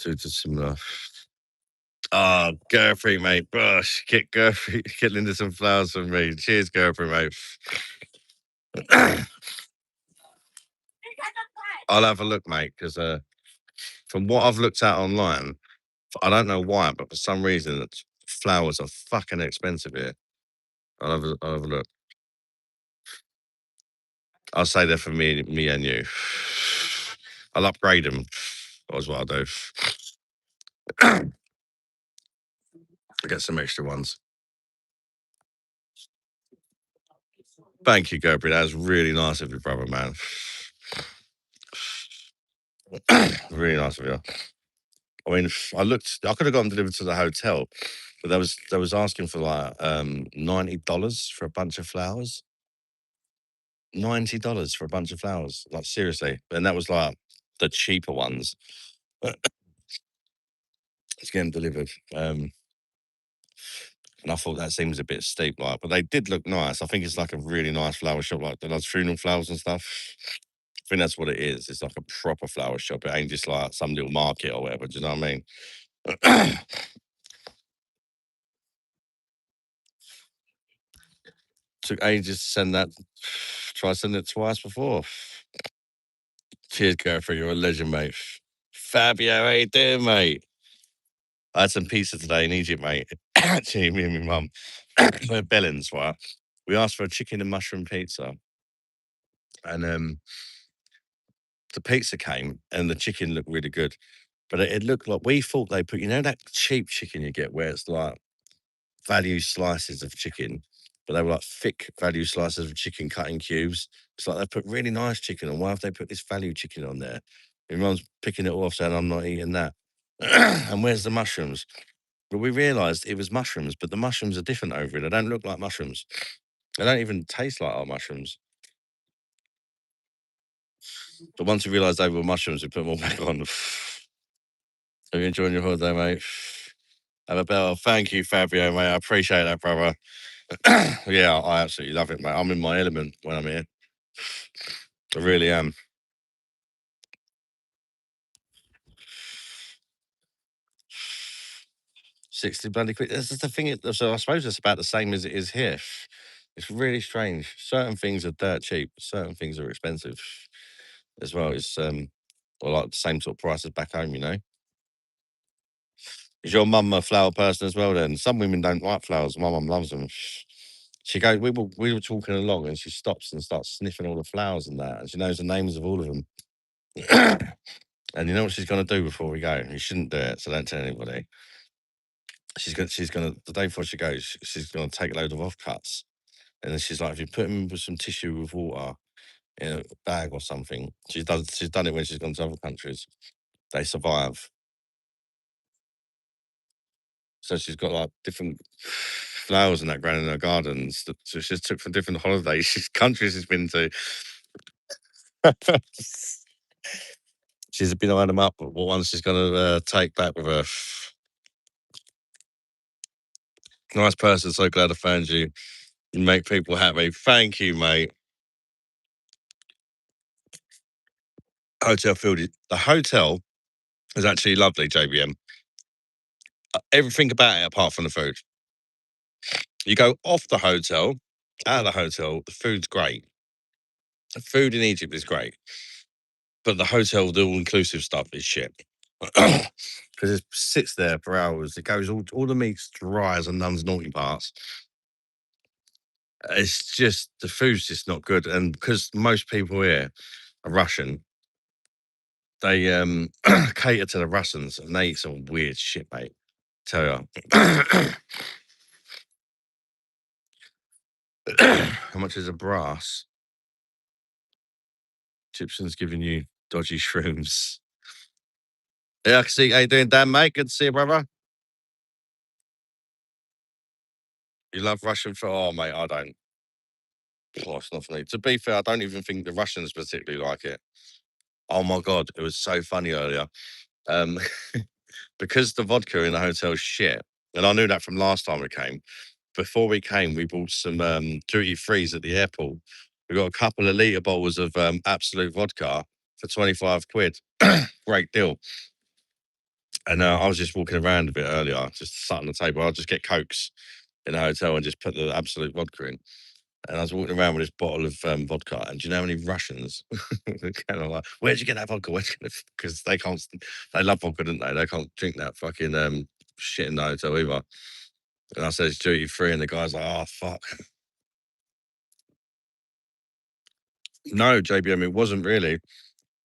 Too similar. Oh, Gerfrey, mate. Gosh, get Gerfrey, get Linda some flowers from me. Cheers, Gerfrey, mate. I'll have a look, mate, because from what I've looked at online, I don't know why, but for some reason, flowers are fucking expensive here. I'll have a look. I'll say they're for me and you. I'll upgrade them. That's what I'll do. I'll get some extra ones. Thank you, Gabriel. That was really nice of you, brother, man. Really nice of you. I mean, I could have got them delivered to the hotel, but they was asking for like $90 for a bunch of flowers. $90 for a bunch of flowers. Like seriously. And that was like the cheaper ones. It's getting delivered. And I thought that seems a bit steep, like, but they did look nice. I think it's like a really nice flower shop, like those funeral flowers and stuff. I think that's what it is. It's like a proper flower shop. It ain't just like some little market or whatever. Do you know what I mean? Took ages to send that. Try sending it twice before. Cheers, Gertrude. You're a legend, mate. Fabio, how you doing, mate? I had some pizza today in Egypt, mate. Actually, me and my mum. We're Bellins, right? We asked for a chicken and mushroom pizza. And the pizza came and the chicken looked really good. But it looked like we thought they put, you know, that cheap chicken you get where it's like value slices of chicken, but they were like thick value slices of chicken cut in cubes. It's like they put really nice chicken on. Why have they put this value chicken on there? Everyone's picking it off saying, I'm not eating that. And where's the mushrooms? But we realised it was mushrooms, but the mushrooms are different over it. They don't look like mushrooms. They don't even taste like our mushrooms. But once we realised they were mushrooms, we put them all back on. Are you enjoying your holiday, mate? Have a bell. Thank you, Fabio, mate. I appreciate that, brother. Yeah, I absolutely love it, mate. I'm in my element when I'm here. I really am. 60 bloody quid. This is the thing. So I suppose it's about the same as it is here. It's really strange. Certain things are dirt cheap. Certain things are expensive as well. It's or like the same sort of price as back home, you know. Is your mum a flower person as well then? Some women don't like flowers. My mum loves them. She goes, we were talking along and she stops and starts sniffing all the flowers and that. And she knows the names of all of them. And you know what she's gonna do before we go? You shouldn't do it, so don't tell anybody. She's gonna the day before she goes, she's gonna take a load of offcuts. And then she's like, if you put them with some tissue with water in a bag or something, she's done it when she's gone to other countries. They survive. So she's got like different flowers and that growing in her gardens. So she's took from different holidays, countries she's been to. She's been eyeing them up, but what ones she's going to take back with her. Nice person. So glad I found you. You make people happy. Thank you, mate. Hotel Field. The hotel is actually lovely, JBM. Everything about it apart from the food. You go off the hotel, out of the hotel, the food's great. The food in Egypt is great. But the hotel, the all-inclusive stuff is shit. Because it sits there for hours. It goes all the meat's dry as a nun's naughty parts. It's just the food's just not good. And because most people here are Russian, they cater to the Russians and they eat some weird shit, mate. Tell you. How much is a brass? Egyptian's giving you dodgy shrooms. Yeah, I can see how you doing, Dan, mate. Good to see you, brother. You love Russian food? Oh, mate, I don't. Oh, it's not for me. To be fair, I don't even think the Russians particularly like it. Oh my god, it was so funny earlier. Um, because the vodka in the hotel's shit, and I knew that from last time we came. Before we came, we bought some duty frees at the airport. We got a couple of litre bottles of absolute vodka for 25 quid. Great deal. And I was just walking around a bit earlier, just sat on the table. I'll just get Cokes in a hotel and just put the absolute vodka in. And I was walking around with this bottle of vodka. And do you know how many Russians were kind of like, where'd you get that vodka? Where'd you get it? Because they can't, they love vodka, don't they? They can't drink that fucking shit in the hotel either. And I said, it's duty free. And the guy's like, oh, fuck. No, JBM, it wasn't really.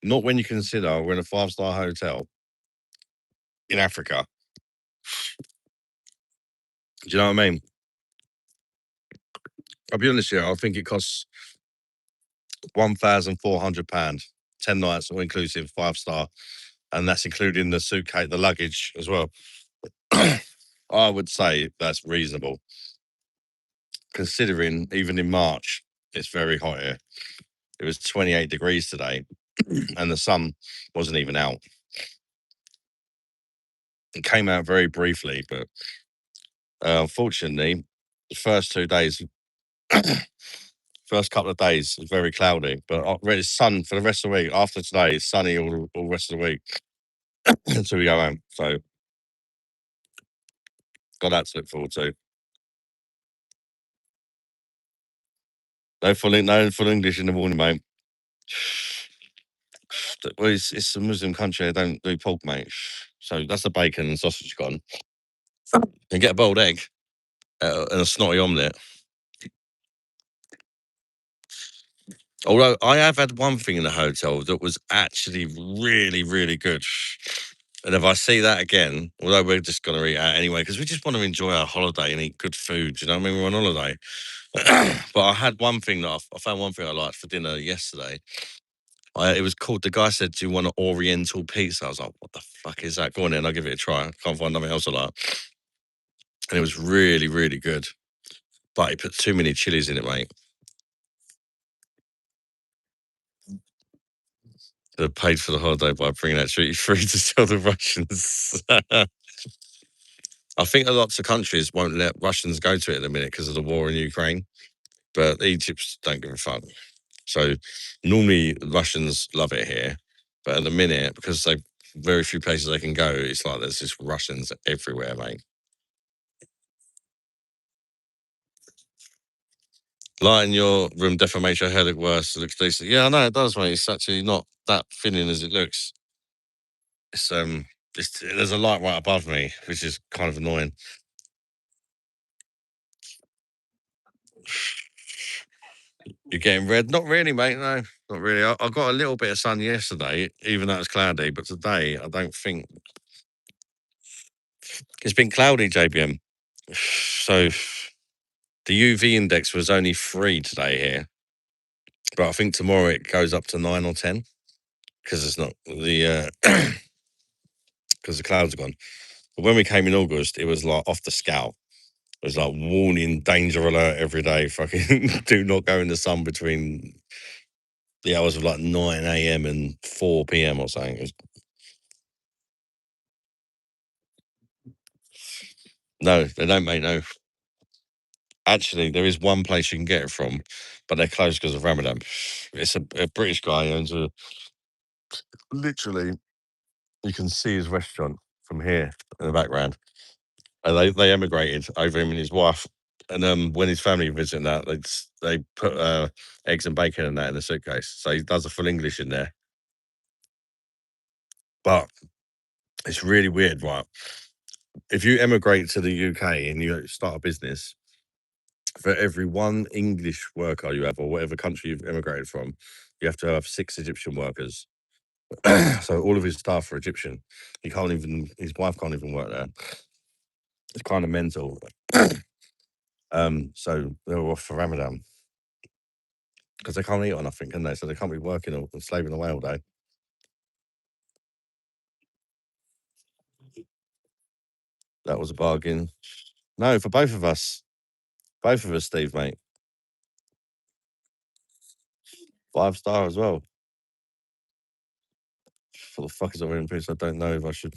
Not when you consider we're in a 5-star hotel in Africa. Do you know what I mean? I'll be honest here, I think it costs £1,400, 10 nights, all inclusive, 5-star. And that's including the suitcase, the luggage as well. I would say that's reasonable, considering even in March, it's very hot here. It was 28 degrees today, and the sun wasn't even out. It came out very briefly, but unfortunately, the first 2 days, first couple of days, was very cloudy. But it's sun for the rest of the week. After today, it's sunny all the rest of the week until we go home. So, got that to look forward to. No full English in the morning, mate. Well, it's a Muslim country. They don't do pork, mate. So that's the bacon and sausage gone. And get a boiled egg and a snotty omelette. Although I have had one thing in the hotel that was actually really, really good. And if I see that again, although we're just going to eat out anyway, because we just want to enjoy our holiday and eat good food. You know what I mean? We're on holiday. But I had one thing that I found one thing I liked for dinner yesterday. It was called, the guy said, do you want an Oriental pizza? I was like, what the fuck is that? Go on in, I'll give it a try. I can't find nothing else I like. And it was really, really good. But he put too many chilies in it, mate. They paid for the holiday by bringing that treaty free to tell the Russians. I think lots of countries won't let Russians go to it at the minute because of the war in Ukraine, but Egypt don't give a fuck. So normally Russians love it here, but at the minute, because they very few places they can go, it's like there's just Russians everywhere, mate. Light in your room definitely makes your hair look worse. It looks decent. Yeah, I know it does, mate. It's actually not that thinning as it looks. It's there's a light right above me, which is kind of annoying. You're getting red? Not really, mate. No, not really. I got a little bit of sun yesterday, even though it was cloudy. But today, I don't think it's been cloudy. JBM. So the UV index was only 3 today here, but I think tomorrow it goes up to 9 or 10 because it's not the because the clouds are gone. But when we came in August, it was like off the scale. It was like warning, danger alert every day. Fucking do not go in the sun between the hours of like 9 a.m. and 4 p.m. or something. No, they don't, mate. No, actually, there is one place you can get it from, but they're closed because of Ramadan. It's a British guy who owns a, literally, you can see his restaurant from here in the background. And they emigrated over him and his wife. And when his family visiting that, they put eggs and bacon and that in a suitcase. So he does a full English in there. But it's really weird, right? If you emigrate to the UK and you start a business, for every one English worker you have, or whatever country you've emigrated from, you have to have 6 Egyptian workers. So all of his staff are Egyptian. He can't even, his wife can't even work there. It's kind of mental. So they were off for Ramadan because they can't eat on nothing, can they? So they can't be working or slaving away all day. That was a bargain. No, for both of us, Steve, mate. 5-star as well. What the fuck is over in peace? I don't know if I should.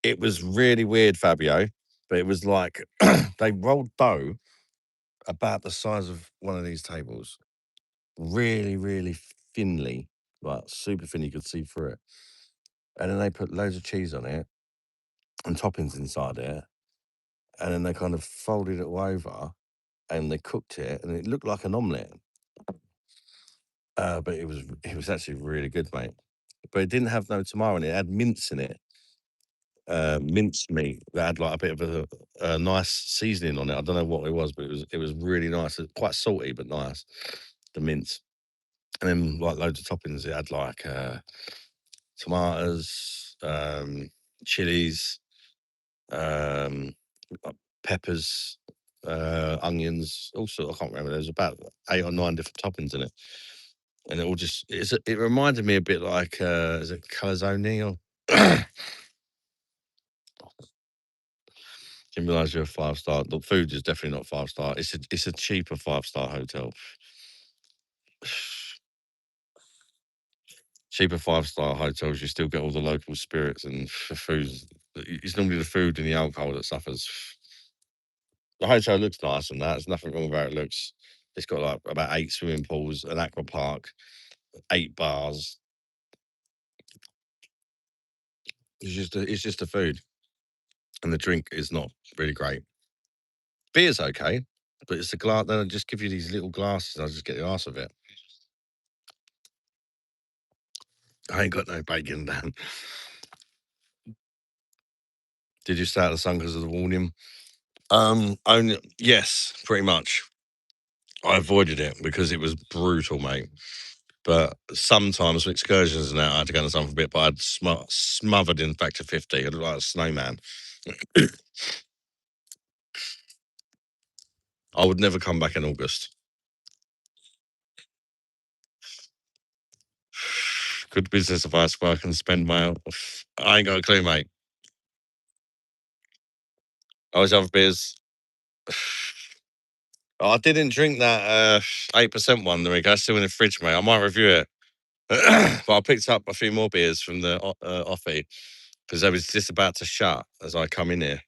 It was really weird, Fabio, but it was like they rolled dough about the size of one of these tables, really, really thinly, like super thin. You could see through it, and then they put loads of cheese on it, and toppings inside it, and then they kind of folded it all over and they cooked it, and it looked like an omelette. But it was actually really good, mate. But it didn't have no tomato in it. It had mince in it, minced meat that had like a bit of a nice seasoning on it. I don't know what it was, but it was really nice. It's quite salty but nice. The mince, and then like loads of toppings. It had like tomatoes, chilies, um, peppers, onions, all sort. I can't remember. There's about 8 or 9 different toppings in it, and it all just it reminded me a bit like is it calzone or didn't realise you're a 5 star. The food is definitely not 5 star. It's a cheaper 5 star hotel. Cheaper 5 star hotels, you still get all the local spirits and food. It's normally the food and the alcohol that suffers. The hotel looks nice and that. There's nothing wrong with how it looks. It's got like about 8 swimming pools, an aqua park, 8 bars. It's just the food, and the drink is not really great. Beer's okay, but it's a glass. They'll just give you these little glasses. And I'll just get the arse of it. I ain't got no bacon, Dan. Did you stay out of the sun because of the warning? Only yes, pretty much. I avoided it because it was brutal, mate. But sometimes for excursions and that, I had to go in the sun for a bit, but I'd smothered in factor 50. I looked like a snowman. I would never come back in August. Good business advice where I can spend my. I ain't got a clue, mate. I always have beers. I didn't drink that 8% one the week. That's still in the fridge, mate. I might review it. But I picked up a few more beers from the offie because I was just about to shut as I come in here.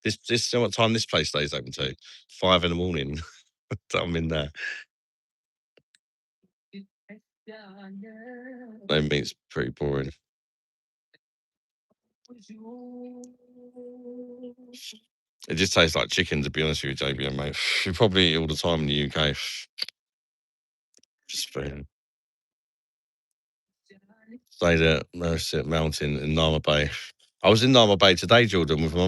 This what time this place stays open to? 5 in the morning. I'm in there. No meat's pretty boring. It just tastes like chicken, to be honest with you, JBM, mate. You probably eat it all the time in the UK. Just saying. Stayed at Merset Mountain in Nama Bay. I was in Nama Bay today, Jordan, with my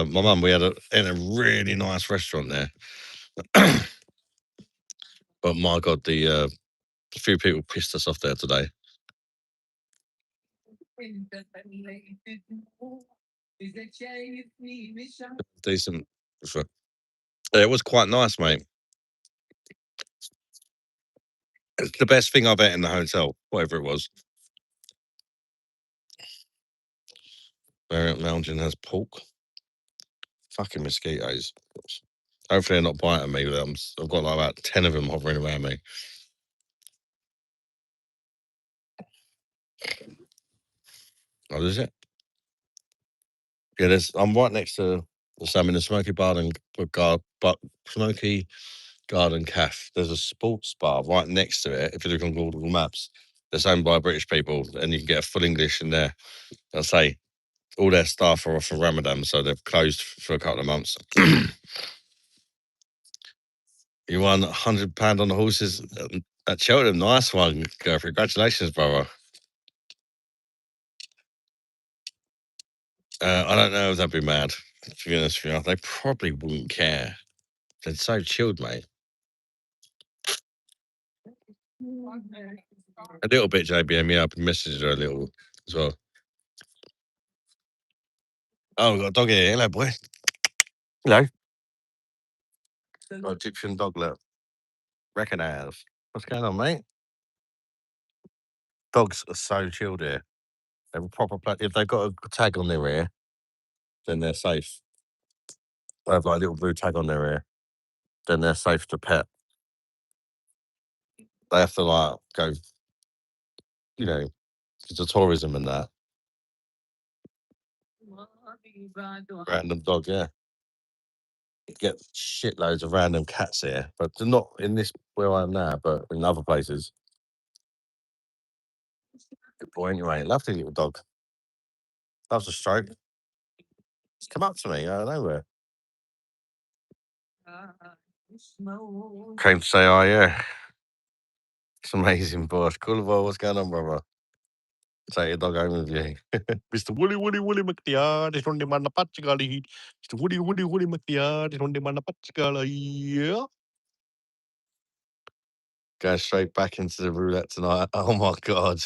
mum. We had in a really nice restaurant there. But my God, a few people pissed us off there today. Decent. It was quite nice, mate. It's the best thing I've ate in the hotel, whatever it was. Marriott Mountain has pork. Fucking mosquitoes. Hopefully they're not biting me. I've got like about 10 of them hovering around me. Oh, is it? Yeah, I'm right next to I'm in the Smoky Garden Cafe. There's a sports bar right next to it. If you look on Google Maps, it's owned by British people, and you can get a full English in there. I say all their staff are off for Ramadan, so they've closed for a couple of months. You won £100 on the horses at Cheltenham. Nice one, girl. Congratulations, brother. I don't know if they'd be mad. To be honest with you, they probably wouldn't care. They're so chilled, mate. A little bit, JBM. Yeah, I've messaged her a little as well. Oh, we've got a dog here. Hello, boy. Hello. Got Egyptian dog, look. Recognise. What's going on, mate? Dogs are so chilled here. They're a proper if they've got a tag on their ear, then they're safe. They have like a little blue tag on their ear, then they're safe to pet. They have to like go, you know, to tourism and that. Random dog, yeah. You get shitloads of random cats here, but they're not in this where I am now, but in other places. Good boy, anyway. Lovely little dog. Loves a stroke. It's come up to me out of nowhere. Came to say, oh, yeah. It's amazing, boss. Cool, what's going on, brother? Take your dog home with you. Mr. Woody McDeard is on the man Mr. Woody McDeard is on the man yeah. Going straight back into the roulette tonight. Oh my God.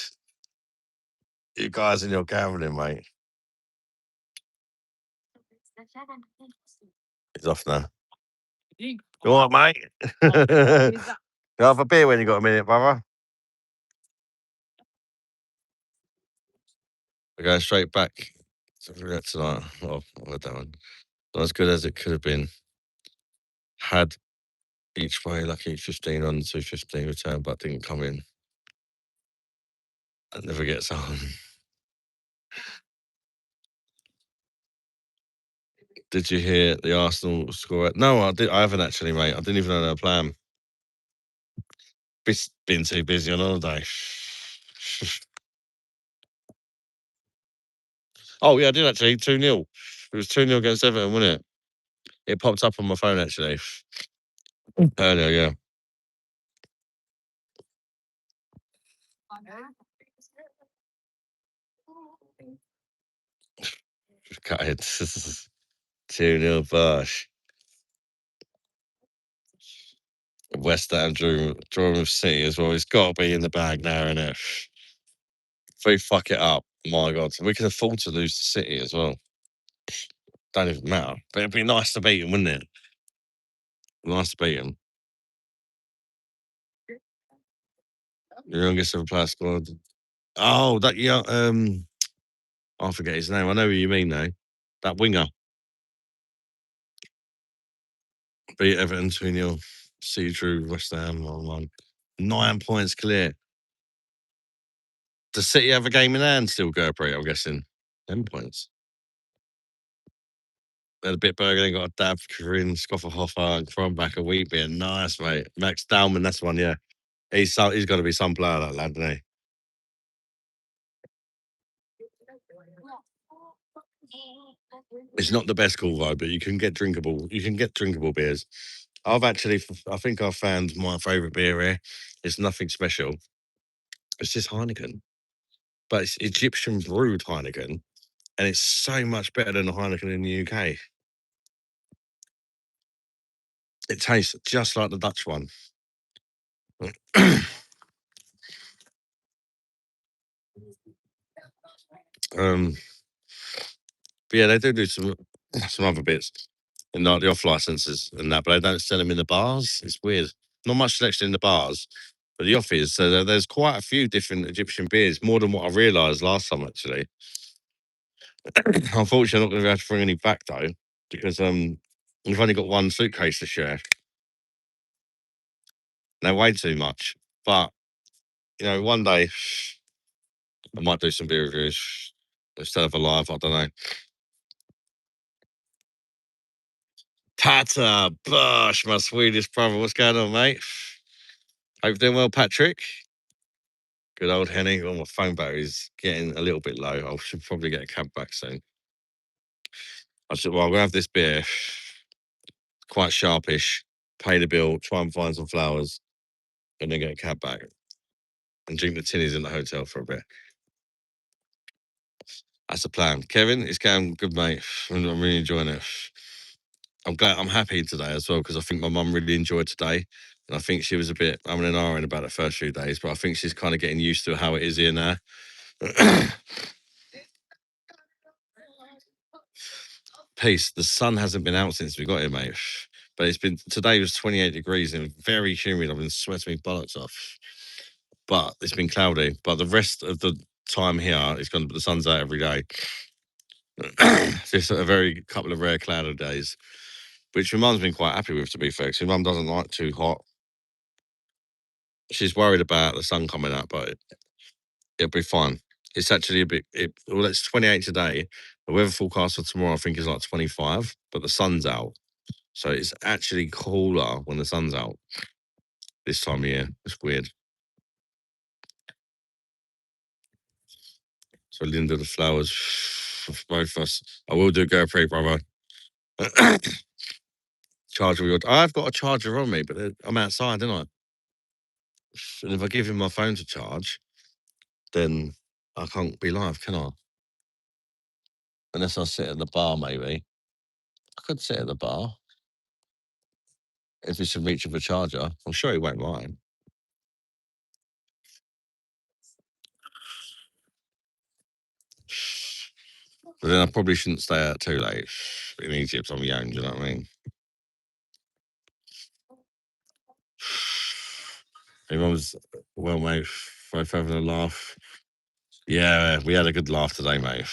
You guys in your gambling, mate. He's off now. Go on, mate. You have a beer when you got a minute, brother. We're going straight back to the roulette tonight. Oh, well done. Not as good as it could have been. Had each way lucky 15 on 215 return, but didn't come in. It never gets on. Did you hear the Arsenal score? No, I haven't actually, mate. I didn't even know they were playing. Been too busy on holiday. Oh, yeah, I did actually. 2-0. It was 2-0 against Everton, wasn't it? It popped up on my phone, actually. Earlier, yeah. Cut it. 2-0 Bosh. West Ham drawing with City as well. It's got to be in the bag now, innit? If we fuck it up, my God, we can afford to lose to City as well. Don't even matter. But it'd be nice to beat them, wouldn't it? Nice to beat them. The youngest ever player squad. Oh, that young. I forget his name. I know who you mean though. That winger beat Everton 2-0. See through West Ham 1-1. 9 points clear. Does City have a game in hand still, Gerprey? I'm guessing 10 points. They had a bit burger, then got a dab, Corinne, Scofferhofer, and Cronbach, a wee bit. Nice, mate. Max Dalman, that's one, yeah. He's got to be some player, that lad, isn't he? It's not the best cool vibe, but you can get drinkable. You can get drinkable beers. I think I've found my favourite beer here. It's nothing special. It's just Heineken, but it's Egyptian brewed Heineken, and it's so much better than the Heineken in the UK. It tastes just like the Dutch one. But yeah, they do some other bits and like the off licenses and that, but they don't sell them in the bars. It's weird. Not much selection in the bars, but the off is. So there's quite a few different Egyptian beers, more than what I realised last time actually. Unfortunately, I'm not going to be able to bring any back though, because we've only got one suitcase to share. They weigh too much, but one day I might do some beer reviews instead of a live. I don't know. Tata Bosh, my Swedish brother. What's going on, mate? Hope you're doing well, Patrick. Good old Henny. Oh, my phone battery's getting a little bit low. I should probably get a cab back soon. I'm going to have this beer, quite sharpish, pay the bill, try and find some flowers, and then get a cab back and drink the tinnies in the hotel for a bit. That's the plan. Kevin, it's going good, mate. I'm really enjoying it. I'm happy today as well because I think my mum really enjoyed today. And I think she was a bit and ahhing about the first few days, but I think she's kind of getting used to how it is here now. Peace. The sun hasn't been out since we got here, mate. But today was 28 degrees and very humid. I've been sweating my bollocks off. But it's been cloudy. But the rest of the time here, the sun's out every day. Just a very couple of rare cloudy days, which my mum's been quite happy with, to be fair, because my mum doesn't like too hot. She's worried about the sun coming out, but it'll be fine. It's actually it's 28 today. The weather forecast for tomorrow, I think, is like 25, but the sun's out. So it's actually cooler when the sun's out this time of year. It's weird. So Linda the flowers. for both of us. I will do GoPro, brother. Charger with your. I've got a charger on me, but I'm outside, don't I? And if I give him my phone to charge, then I can't be live, can I? Unless I sit at the bar, maybe. I could sit at the bar if it's in reach of a charger. I'm sure he won't mind. But then I probably shouldn't stay out too late in Egypt on my own. Do you know what I mean? My mum's well, mate. Both having a laugh. Yeah, we had a good laugh today, mate.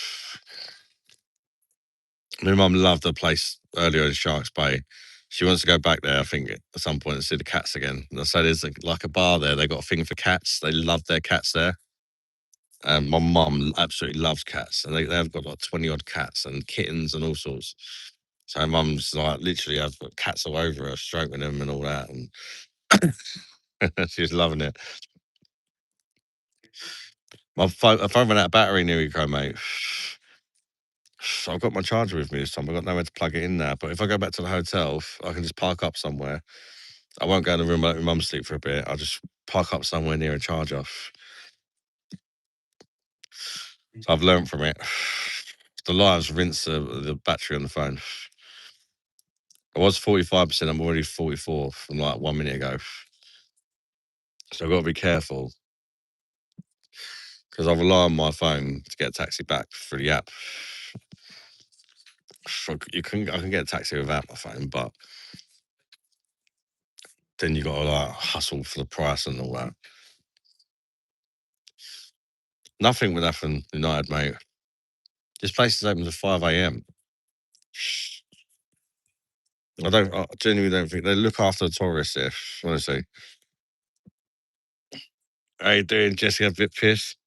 My mum loved the place earlier in Sharks Bay. She wants to go back there, I think, at some point and see the cats again. And I say there's like a bar there. They got a thing for cats. They love their cats there. And my mum absolutely loves cats. And they've got like 20 odd cats and kittens and all sorts. So mum's like literally, I've got cats all over her, stroking them and all that. And she's loving it. My phone ran out of battery near you, mate. So I've got my charger with me this time. I've got nowhere to plug it in now. But if I go back to the hotel, I can just park up somewhere. I won't go in the room and let my mum sleep for a bit. I'll just park up somewhere near a charger. So I've learned from it. The lives rinse the battery on the phone. I was 45%. I'm already 44 from like 1 minute ago. So I've got to be careful because I rely on my phone to get a taxi back through the app. I can get a taxi without my phone, but then you got to like hustle for the price and all that. Nothing would happen United, mate. This place is open to 5 a.m. I genuinely don't think they look after the tourists here, honestly. How you doing, Jesse? A bit pissed.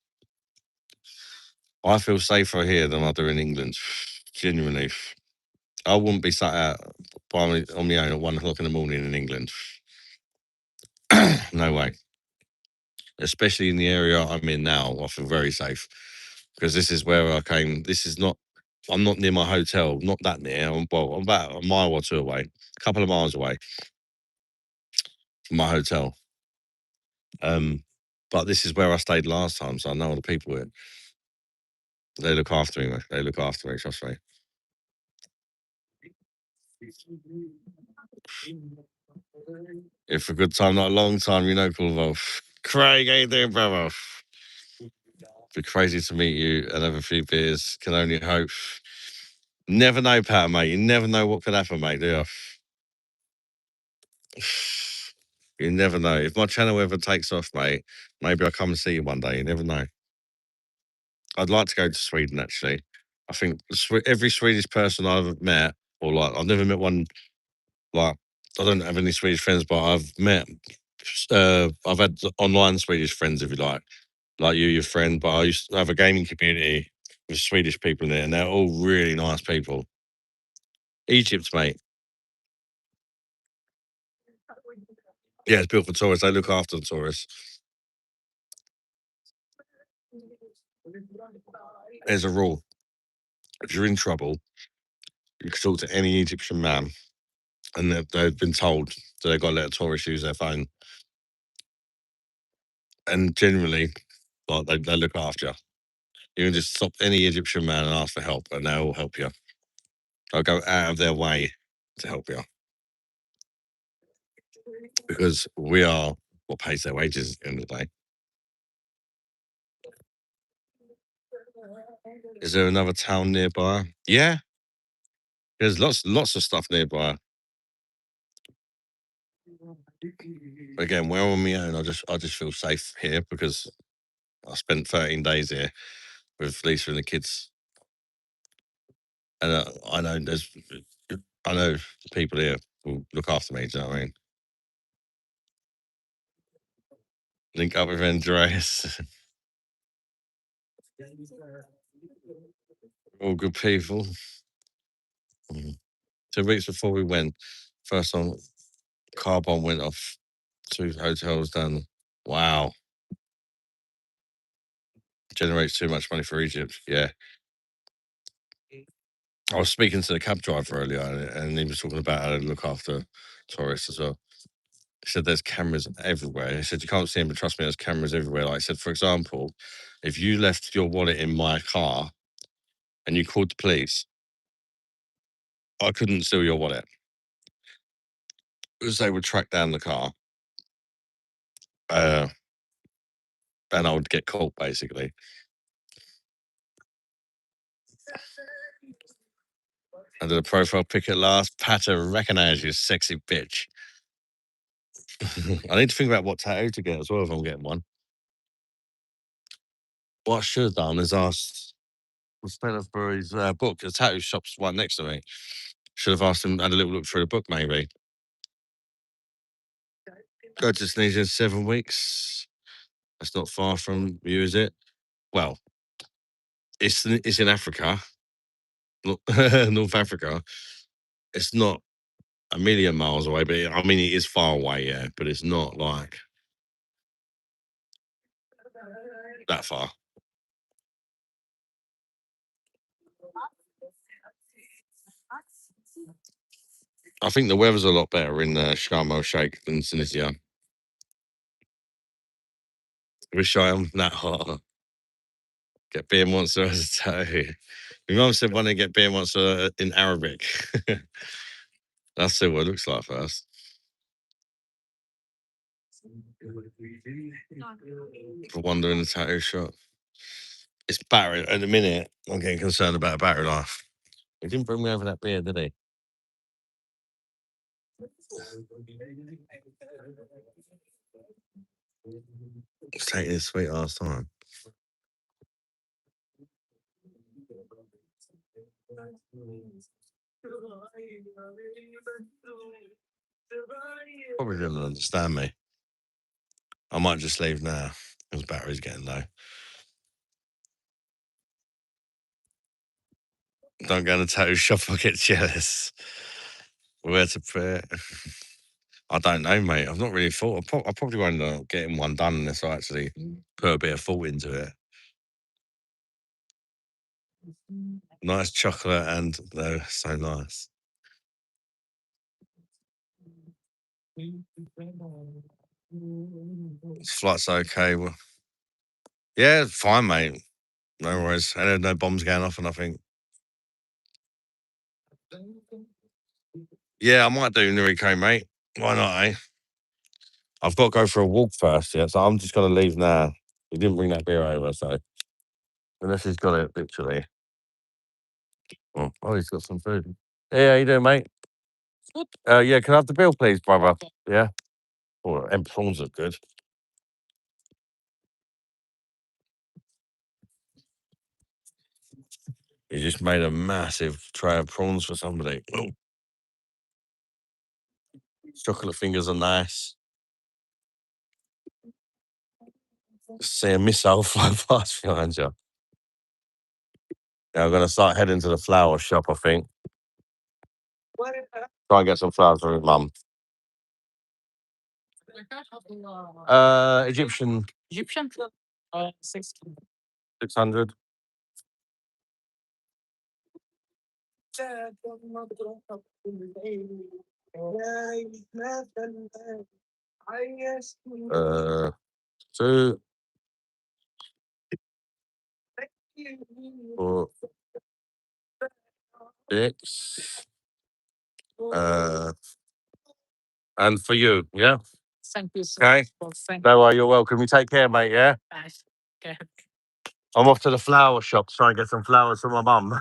I feel safer here than I do in England. Genuinely. I wouldn't be sat out on my own at 1 o'clock in the morning in England. No way. Especially in the area I'm in now, I feel very safe because this is where I came. I'm not near my hotel, not that near. I'm about a mile or two away, a couple of miles away from my hotel. But this is where I stayed last time, so I know all the people here. They look after me, mate. They look after me, trust me. If a good time, not a long time, you know, cool Wolf. Craig, how you doing, brother? Be crazy to meet you and have a few beers. Can only hope. Never know, Pat, mate. You never know what could happen, mate, do you? You never know. If my channel ever takes off, mate, maybe I'll come and see you one day. You never know. I'd like to go to Sweden, actually. I think every Swedish person I've met, or like, I've never met one, like, I don't have any Swedish friends, but I've had online Swedish friends, if you like you, your friend, but I used to have a gaming community with Swedish people in it, and they're all really nice people. Egypt, mate. Yeah, it's built for tourists. They look after the tourists. There's a rule. If you're in trouble, you can talk to any Egyptian man, and they've been told that they've got to let a tourist use their phone. And generally, like they look after you. You can just stop any Egyptian man and ask for help, and they'll help you. They'll go out of their way to help you because we are what pays their wages at the end of the day. Is there another town nearby? Yeah, there's lots of stuff nearby. Again, we're on my own. I just feel safe here because I spent 13 days here with Lisa and the kids, and I know the people here will look after me. Do you know what I mean? Link up with Andreas. All good people. 2 weeks before we went, first time car bomb went off. 2 hotels done. Wow, generates too much money for Egypt. Yeah, I was speaking to the cab driver earlier, and he was talking about how to look after tourists as well. He said there's cameras everywhere. He said you can't see them, but trust me, there's cameras everywhere. Like I said, for example, if you left your wallet in my car and you called the police, I couldn't steal your wallet because they would track down the car, uh, and I would get caught basically. I did a profile pic at last. Patter, recognize you, sexy bitch. I need to think about what tattoo to get as well if I'm getting one. What I should have done is asked Spencerbury's book. The tattoo shop's right next to me. Should have asked him, had a little look through the book, maybe. Go to Tunisia in 7 weeks. That's not far from you, is it? Well, it's in Africa, North Africa. It's not a million miles away, but I mean, it is far away, yeah, but it's not like that far. I think the weather's a lot better in Sharm el Sheik than Tunisia. Wish I am that hot. Get beer monster as a tattoo. My mum said, "Why don't you get beer monster in Arabic?" Let's see what it looks like first. For wonder in the tattoo shop. It's battery at the minute. I'm getting concerned about a battery life. He didn't bring me over that beer, did he? It's taking his sweet ass time. Probably didn't understand me. I might just leave now because battery's getting low. Don't go in the tattoo shop, I'll get jealous. Where to put it? I don't know, mate. I've not really thought. I probably won't end up getting one done unless I actually put a bit of thought into it. Nice chocolate and no, so nice. Flight's okay. Well, yeah, fine, mate. No worries. And there's no bombs going off or nothing. Yeah, I might do Noriko, mate. Why not, eh? I've got to go for a walk first, yeah. So I'm just gonna leave now. He didn't bring that beer over, so unless he's got it literally. Oh, he's got some food. Hey, how you doing, mate? Yeah, can I have the bill, please, brother? Yeah. Oh, and prawns are good. He just made a massive tray of prawns for somebody. Oh, chocolate fingers are nice. See a missile fly past behind you. Yeah, I'm gonna start heading to the flower shop, I think. Try and get some flowers for his mum. Egyptian. 600. Uh, 2, 4, 6. And for you, yeah? Okay. No worry, you're welcome. You take care, mate, yeah? I'm off to the flower shop to try and get some flowers for my mum.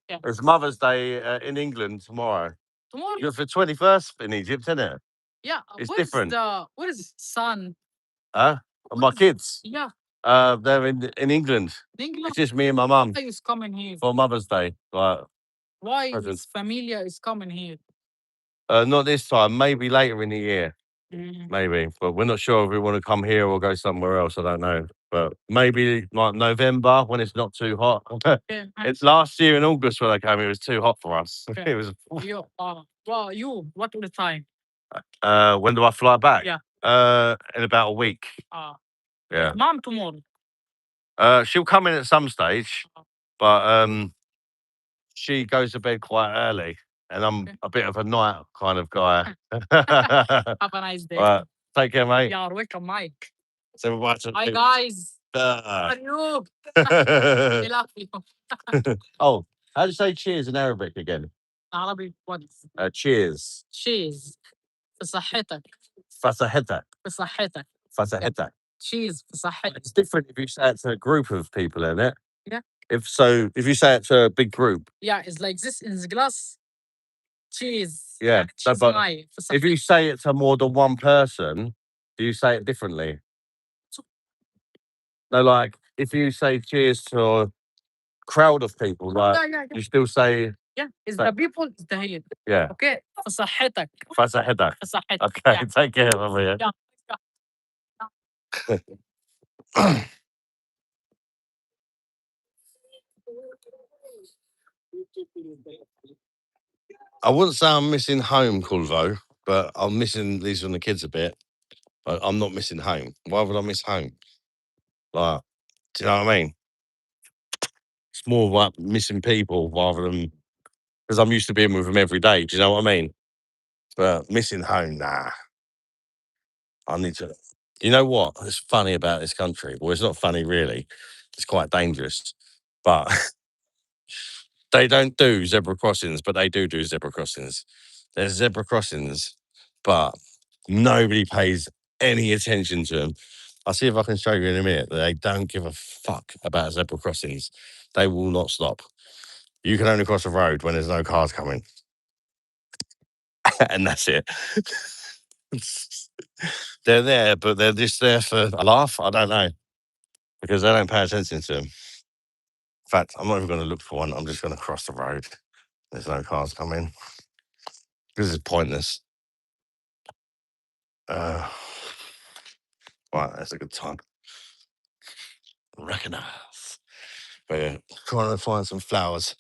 It's Mother's Day in England tomorrow. You're for 21st in Egypt, isn't it? It's different. Huh? My kids? They're in England. It's just me and my mum for Mother's Day. Like, presents. Not this time. Maybe later in the year. Maybe, but we're not sure if we want to come here or go somewhere else. I don't know, but maybe like November when it's not too hot. It's last year in August when I came. It was too hot for us. It was. When do I fly back? In about a week. Yeah. She'll come in at some stage, but she goes to bed quite early, and I'm a bit of a night kind of guy. Have a nice day. Right, take care, mate. Yeah, welcome, Mike. So we're watching. Hi, guys. How Ah. are you? I love you. Oh, how do you say cheers in Arabic again? عربي what? Cheers. Cheese. في صحتك. Fasahetak. في صحتك. Fasahetak. Cheese في صحتك. It's different if you say it to a group of people, isn't it? Yeah. If you say it to a big group. Yeah, it's like this in the glass. Cheese. Yeah. Cheese but معي في if صحتك. you say it to more than one person, do you say it differently? No, like if you say cheers to a crowd of people, like yeah. you still say Yeah, it's the people, it's the head. yeah. Okay. في صحتك. Fasahetak. في صحتك. Okay, Yeah. take care of you. Yeah. I wouldn't say I'm missing home, Culvo, but I'm missing these from the kids a bit. I'm not missing home. Why would I miss home? Like, do you know what I mean? It's more like missing people rather than because I'm used to being with them every day. Do you know what I mean? But missing home, nah. I need to. You know what? It's funny about this country. Well, it's not funny really. It's quite dangerous. But they don't do zebra crossings, but they do zebra crossings. There's zebra crossings, but nobody pays any attention to them. I'll see if I can show you in a minute that they don't give a fuck about zebra crossings. They will not stop. You can only cross a road when there's no cars coming. And that's it. They're there, but they're just there for a laugh. I don't know. Because they don't pay attention to them. In fact, I'm not even going to look for one. I'm just going to cross the road. There's no cars coming. This is pointless. Right, that's a good time. Recognize. But yeah, trying to find some flowers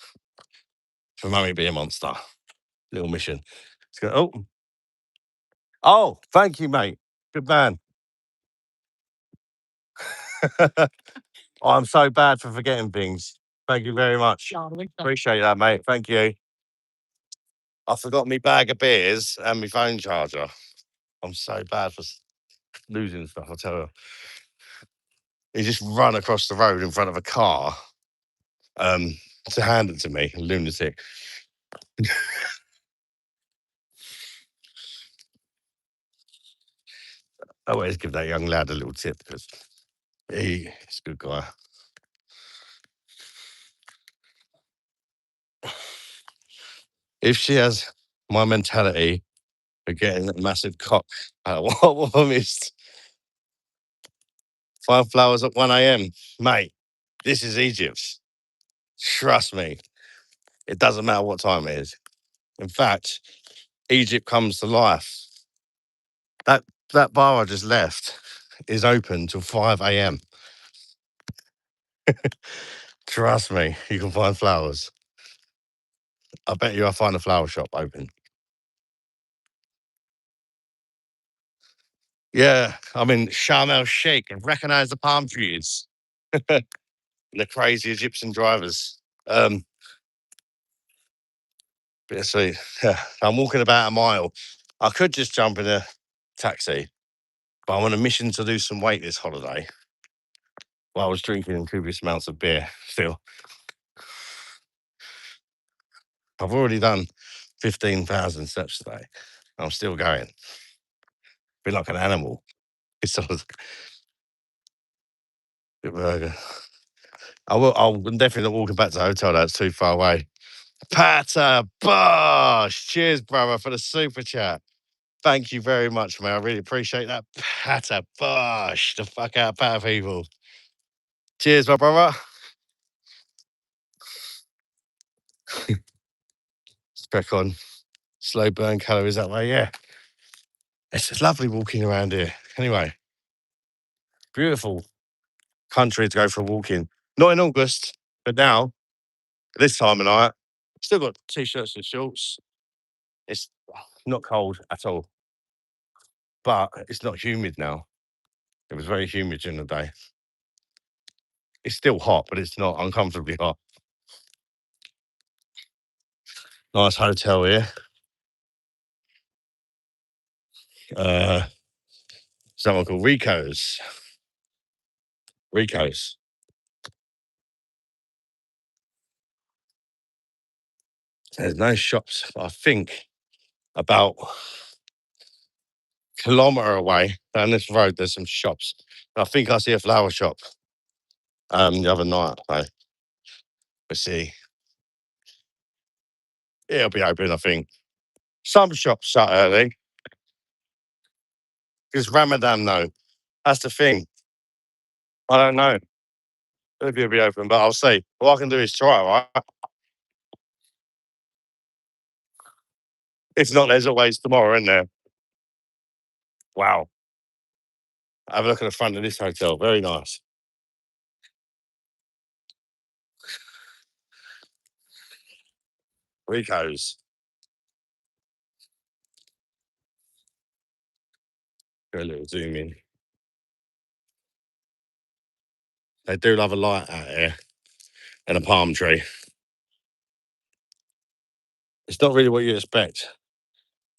for Mummy Be a Monster. Little mission. Let's go. Oh, thank you, mate. Good man. I'm so bad for forgetting things. Thank you very much. Yeah, welcome. Appreciate that, mate. Thank you. I forgot my bag of beers and my phone charger. I'm so bad for losing stuff, I tell you. He just run across the road in front of a car to hand it to me, lunatic. I always give that young lad a little tip because he's a good guy. If she has my mentality of getting a massive cock at what I missed, 5 flowers at 1 a.m. Mate, this is Egypt. Trust me. It doesn't matter what time it is. In fact, Egypt comes to life. That bar I just left is open till 5 a.m. Trust me, you can find flowers. I bet you I'll find a flower shop open. Yeah, I'm in Sharm el Sheik and recognize the palm trees. The crazy Egyptian drivers. But yeah, I'm walking about a mile. I could just jump in a taxi, but I'm on a mission to lose some weight this holiday. Well, I was drinking copious amounts of beer still. I've already done 15,000 steps today. I'm still going. Feel like an animal. It's sort of burger. I'm definitely not walking back to the hotel. That's too far away. Pata Bosh. Cheers, brother, for the super chat. Thank you very much, man. I really appreciate that. Pata Bosh. The fuck out, Pata people. Cheers, my brother. Let's crack on. Slow burn calories that way. Yeah. It's just lovely walking around here. Anyway, beautiful country to go for a walk in. Not in August, but now, this time of night, still got t-shirts and shorts. It's not cold at all, but it's not humid now. It was very humid during the day. It's still hot, but it's not uncomfortably hot. Nice hotel here. Someone called Rico's. Rico's. There's no shops. I think about a kilometre away down this road, there's some shops. I think I see a flower shop the other night. So we'll see. It'll be open, I think. Some shops shut early. It's Ramadan, though. That's the thing. I don't know if it'll be open, but I'll see. All I can do is try, right? If not, there's always tomorrow, isn't there? Wow. Have a look at the front of this hotel. Very nice. Rico's. Do a little zoom in. They do love a light out here and a palm tree. It's not really what you expect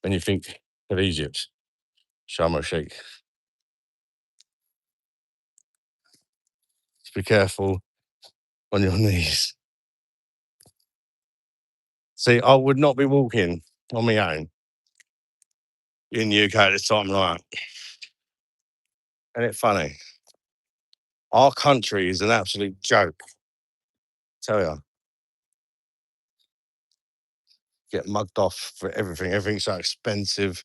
when you think of Egypt. Sharm el Sheik. Just be careful on your knees. See, I would not be walking on my own in the UK at this time of night. Isn't it funny? Our country is an absolute joke. Tell you, get mugged off for everything. Everything's so expensive.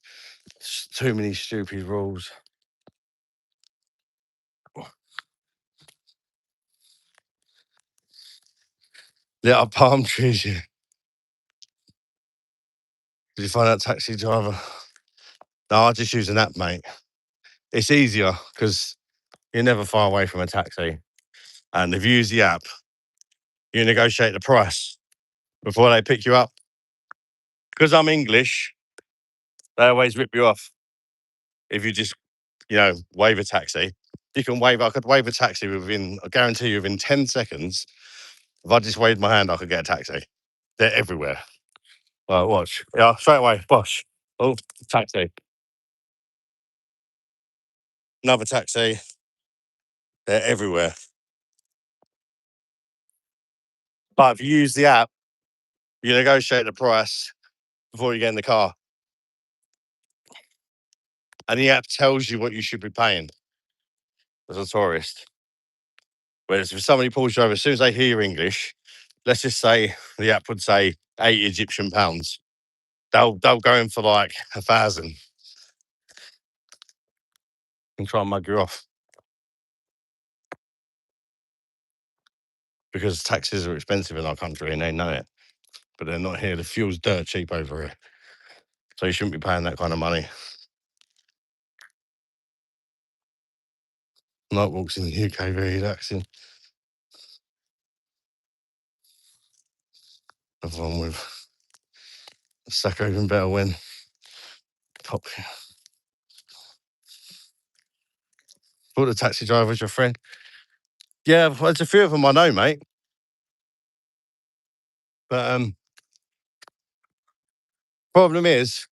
Too many stupid rules. Little palm trees here. Did you find that taxi driver? No, I just use an app, mate. It's easier because you're never far away from a taxi. And if you use the app, you negotiate the price before they pick you up. Because I'm English, they always rip you off. If you just, wave a taxi, you can wave. I could wave a taxi I guarantee you, within 10 seconds, if I just waved my hand, I could get a taxi. They're everywhere. Watch. Yeah, straight away. Bosh. Oh, taxi. Another taxi. They're everywhere. But if you use the app, you negotiate the price before you get in the car. And the app tells you what you should be paying as a tourist. Whereas if somebody pulls you over, as soon as they hear English, let's just say the app would say 80 Egyptian pounds. They'll go in for like 1,000 and try and mug you off. Because taxes are expensive in our country and they know it. But they're not here. The fuel's dirt cheap over here. So you shouldn't be paying that kind of money. Night walks in the UK, very relaxing. Everyone with a sack even better when pop. Thought the taxi driver's your friend. Yeah, there's a few of them I know, mate. But problem is,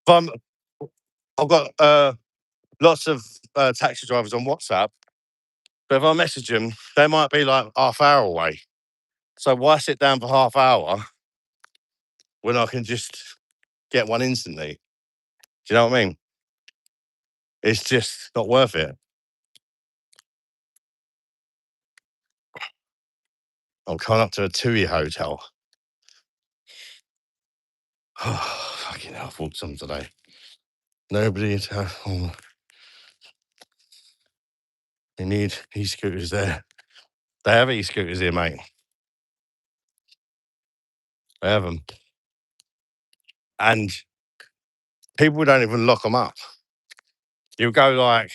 if I've got lots of taxi drivers on WhatsApp, but if I message them, they might be like half hour away. So why sit down for half hour when I can just get one instantly? Do you know what I mean? It's just not worth it. I'm coming up to a two-year hotel. Fucking hell, I've walked some today. Nobody at home. They need e-scooters there. They have e-scooters here, mate. They have them. And people don't even lock them up. You go like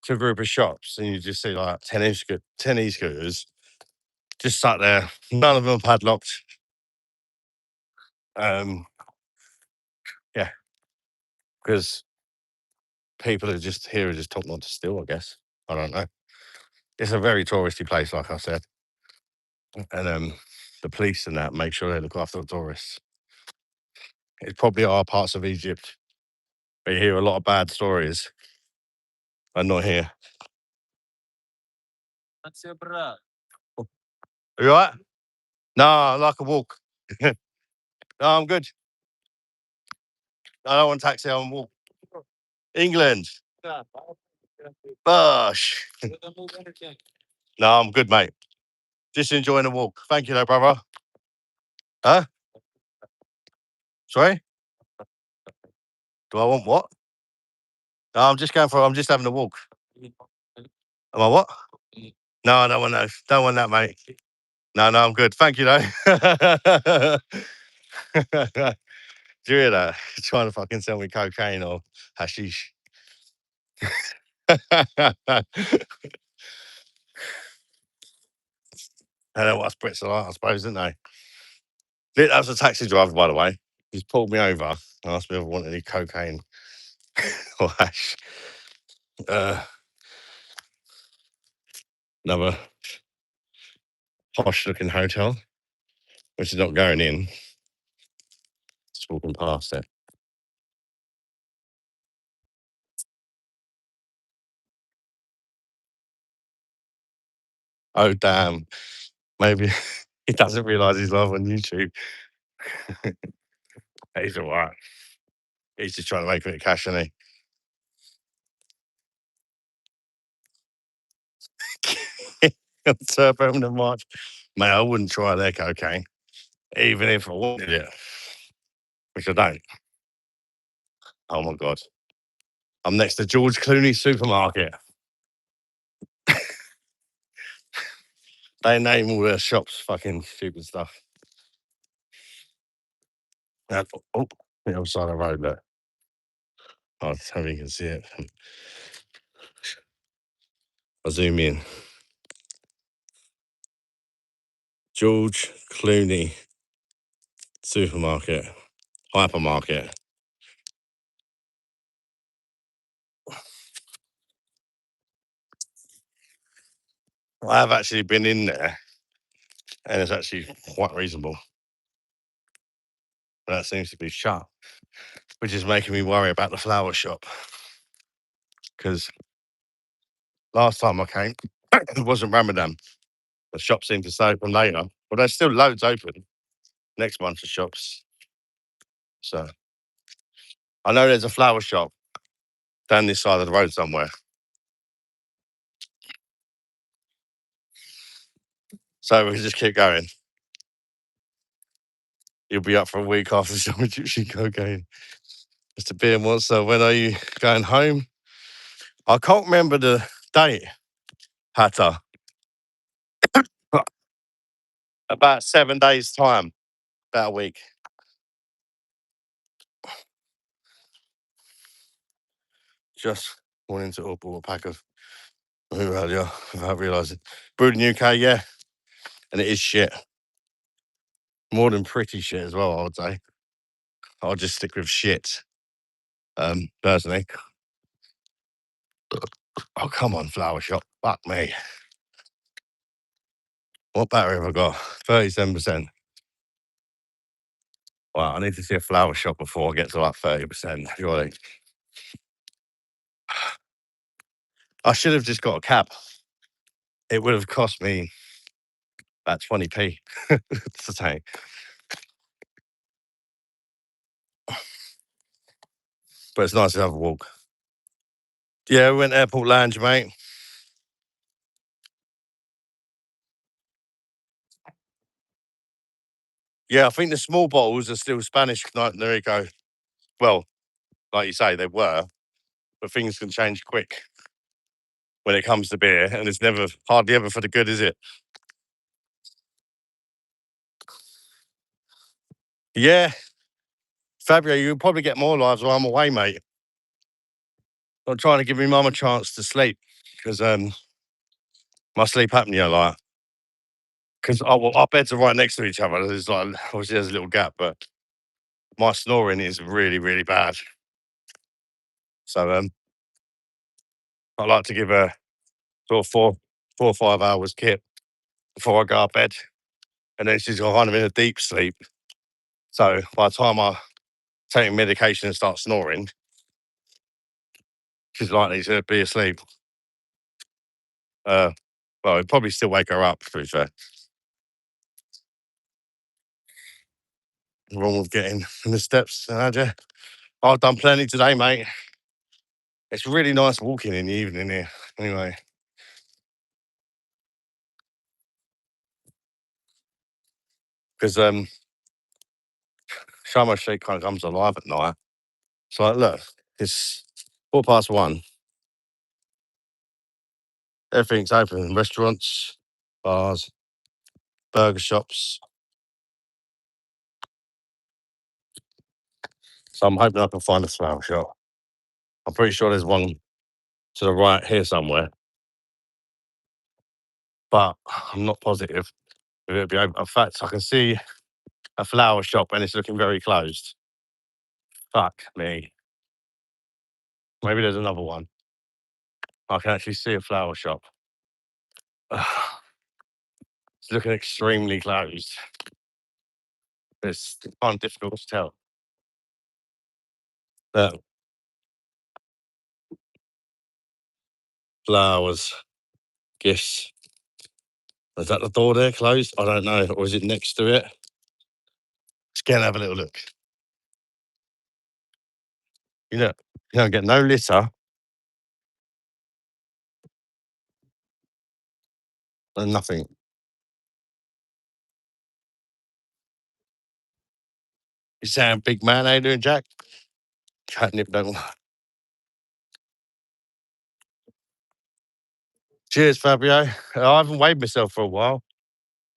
to a group of shops and you just see like 10 e-scooters just sat there. None of them are padlocked. Yeah, because people are just here are just told not to steal, I guess. I don't know. It's a very touristy place, like I said. And the police and that make sure they look after the tourists. It probably are parts of Egypt. But you hear a lot of bad stories. And not here. Are you all right? No, I like a walk. No, I'm good. I don't want taxi, I want walk. England. Bush. No, I'm good, mate. Just enjoying the walk. Thank you, though, brother. Huh? Sorry? Do I want what? No, I'm just having a walk. Am I what? No, I don't want that. Don't want that, mate. No, I'm good. Thank you, though. Do you hear that? Trying to fucking sell me cocaine or hashish. I know what us Brits are like, I suppose, didn't they? That was a taxi driver, by the way. He's pulled me over and asked me if I wanted any cocaine or hash. Another posh-looking hotel, which is not going in. Just walking past it. Oh, damn. Maybe he doesn't realise he's live on YouTube. He's all right. He's just trying to make a bit of cash, isn't he? Turbo in the March. Mate, I wouldn't try their cocaine, even if I wanted it, which I don't. Oh, my God. I'm next to George Clooney supermarket. They name all their shops fucking stupid stuff. Oh, the other side of the road, look. I hope you can see it. I'll zoom in. George Clooney supermarket, hypermarket. I have actually been in there, and it's actually quite reasonable. But that seems to be shut, which is making me worry about the flower shop. Because last time I came, it wasn't Ramadan. The shop seemed to stay open later, but there's still loads open. Next bunch of shops. So I know there's a flower shop down this side of the road somewhere. So we can just keep going. You'll be up for a week after some Egyptian cocaine. Mr. Beer Monster, when are you going home? I can't remember the date, Hatter. About 7 days' time, about a week. Just wanting to open a pack of who earlier without realising. Brewed in UK, yeah. And it is shit. More than pretty shit as well, I would say. I'll just stick with shit. Personally. Oh, come on, flower shop. Fuck me. What battery have I got? 37%. Wow, I need to see a flower shop before I get to like 30%, surely. I should have just got a cab. It would have cost me about 20p to say. But it's nice to have a walk. Yeah, we went airport lounge, mate. Yeah, I think the small bottles are still Spanish. There you go. Well, like you say, they were, but things can change quick when it comes to beer, and it's never hardly ever for the good, is it? Yeah, Fabio, you'll probably get more lives while I'm away, mate. I'm trying to give my mum a chance to sleep because my sleep apnea, like, because our beds are right next to each other. There's like obviously there's a little gap, but my snoring is really, really bad. So I like to give her sort of 4 or 5 hours kip before I go to bed. and then she's kind of in a deep sleep. So by the time I take medication and start snoring, she's likely to be asleep. Well, it'd probably still wake her up, to be fair. Wrong with getting in the steps, Nadia. I've done plenty today, mate. It's really nice walking in the evening here. Anyway, because Sharm el Sheik kind of comes alive at night. So like, look, it's 1:15. Everything's open: restaurants, bars, burger shops. So I'm hoping I can find a flower shop. I'm pretty sure there's one to the right here somewhere, but I'm not positive if it'll be open. In fact, I can see a flower shop and it's looking very closed. Fuck me. Maybe there's another one. I can actually see a flower shop. It's looking extremely closed. It's kind of difficult to tell. But flowers, gifts. Is that the door there closed? I don't know. Or is it next to it? Let's go and have a little look. You don't get no litter and nothing. You sound big man, how you doing, Jack? Catnip don't. Cheers, Fabio. I haven't weighed myself for a while.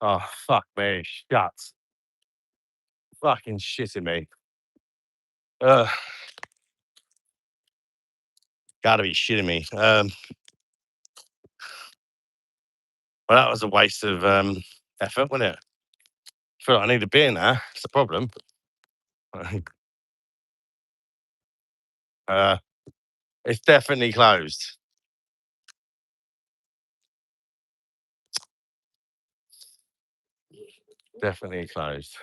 Oh, fuck me. Shut. Fucking shitting me. Gotta be shitting me. Well, that was a waste of effort, wasn't it? I feel like I need a beer now. It's the problem. uh, it's definitely closed. Definitely closed.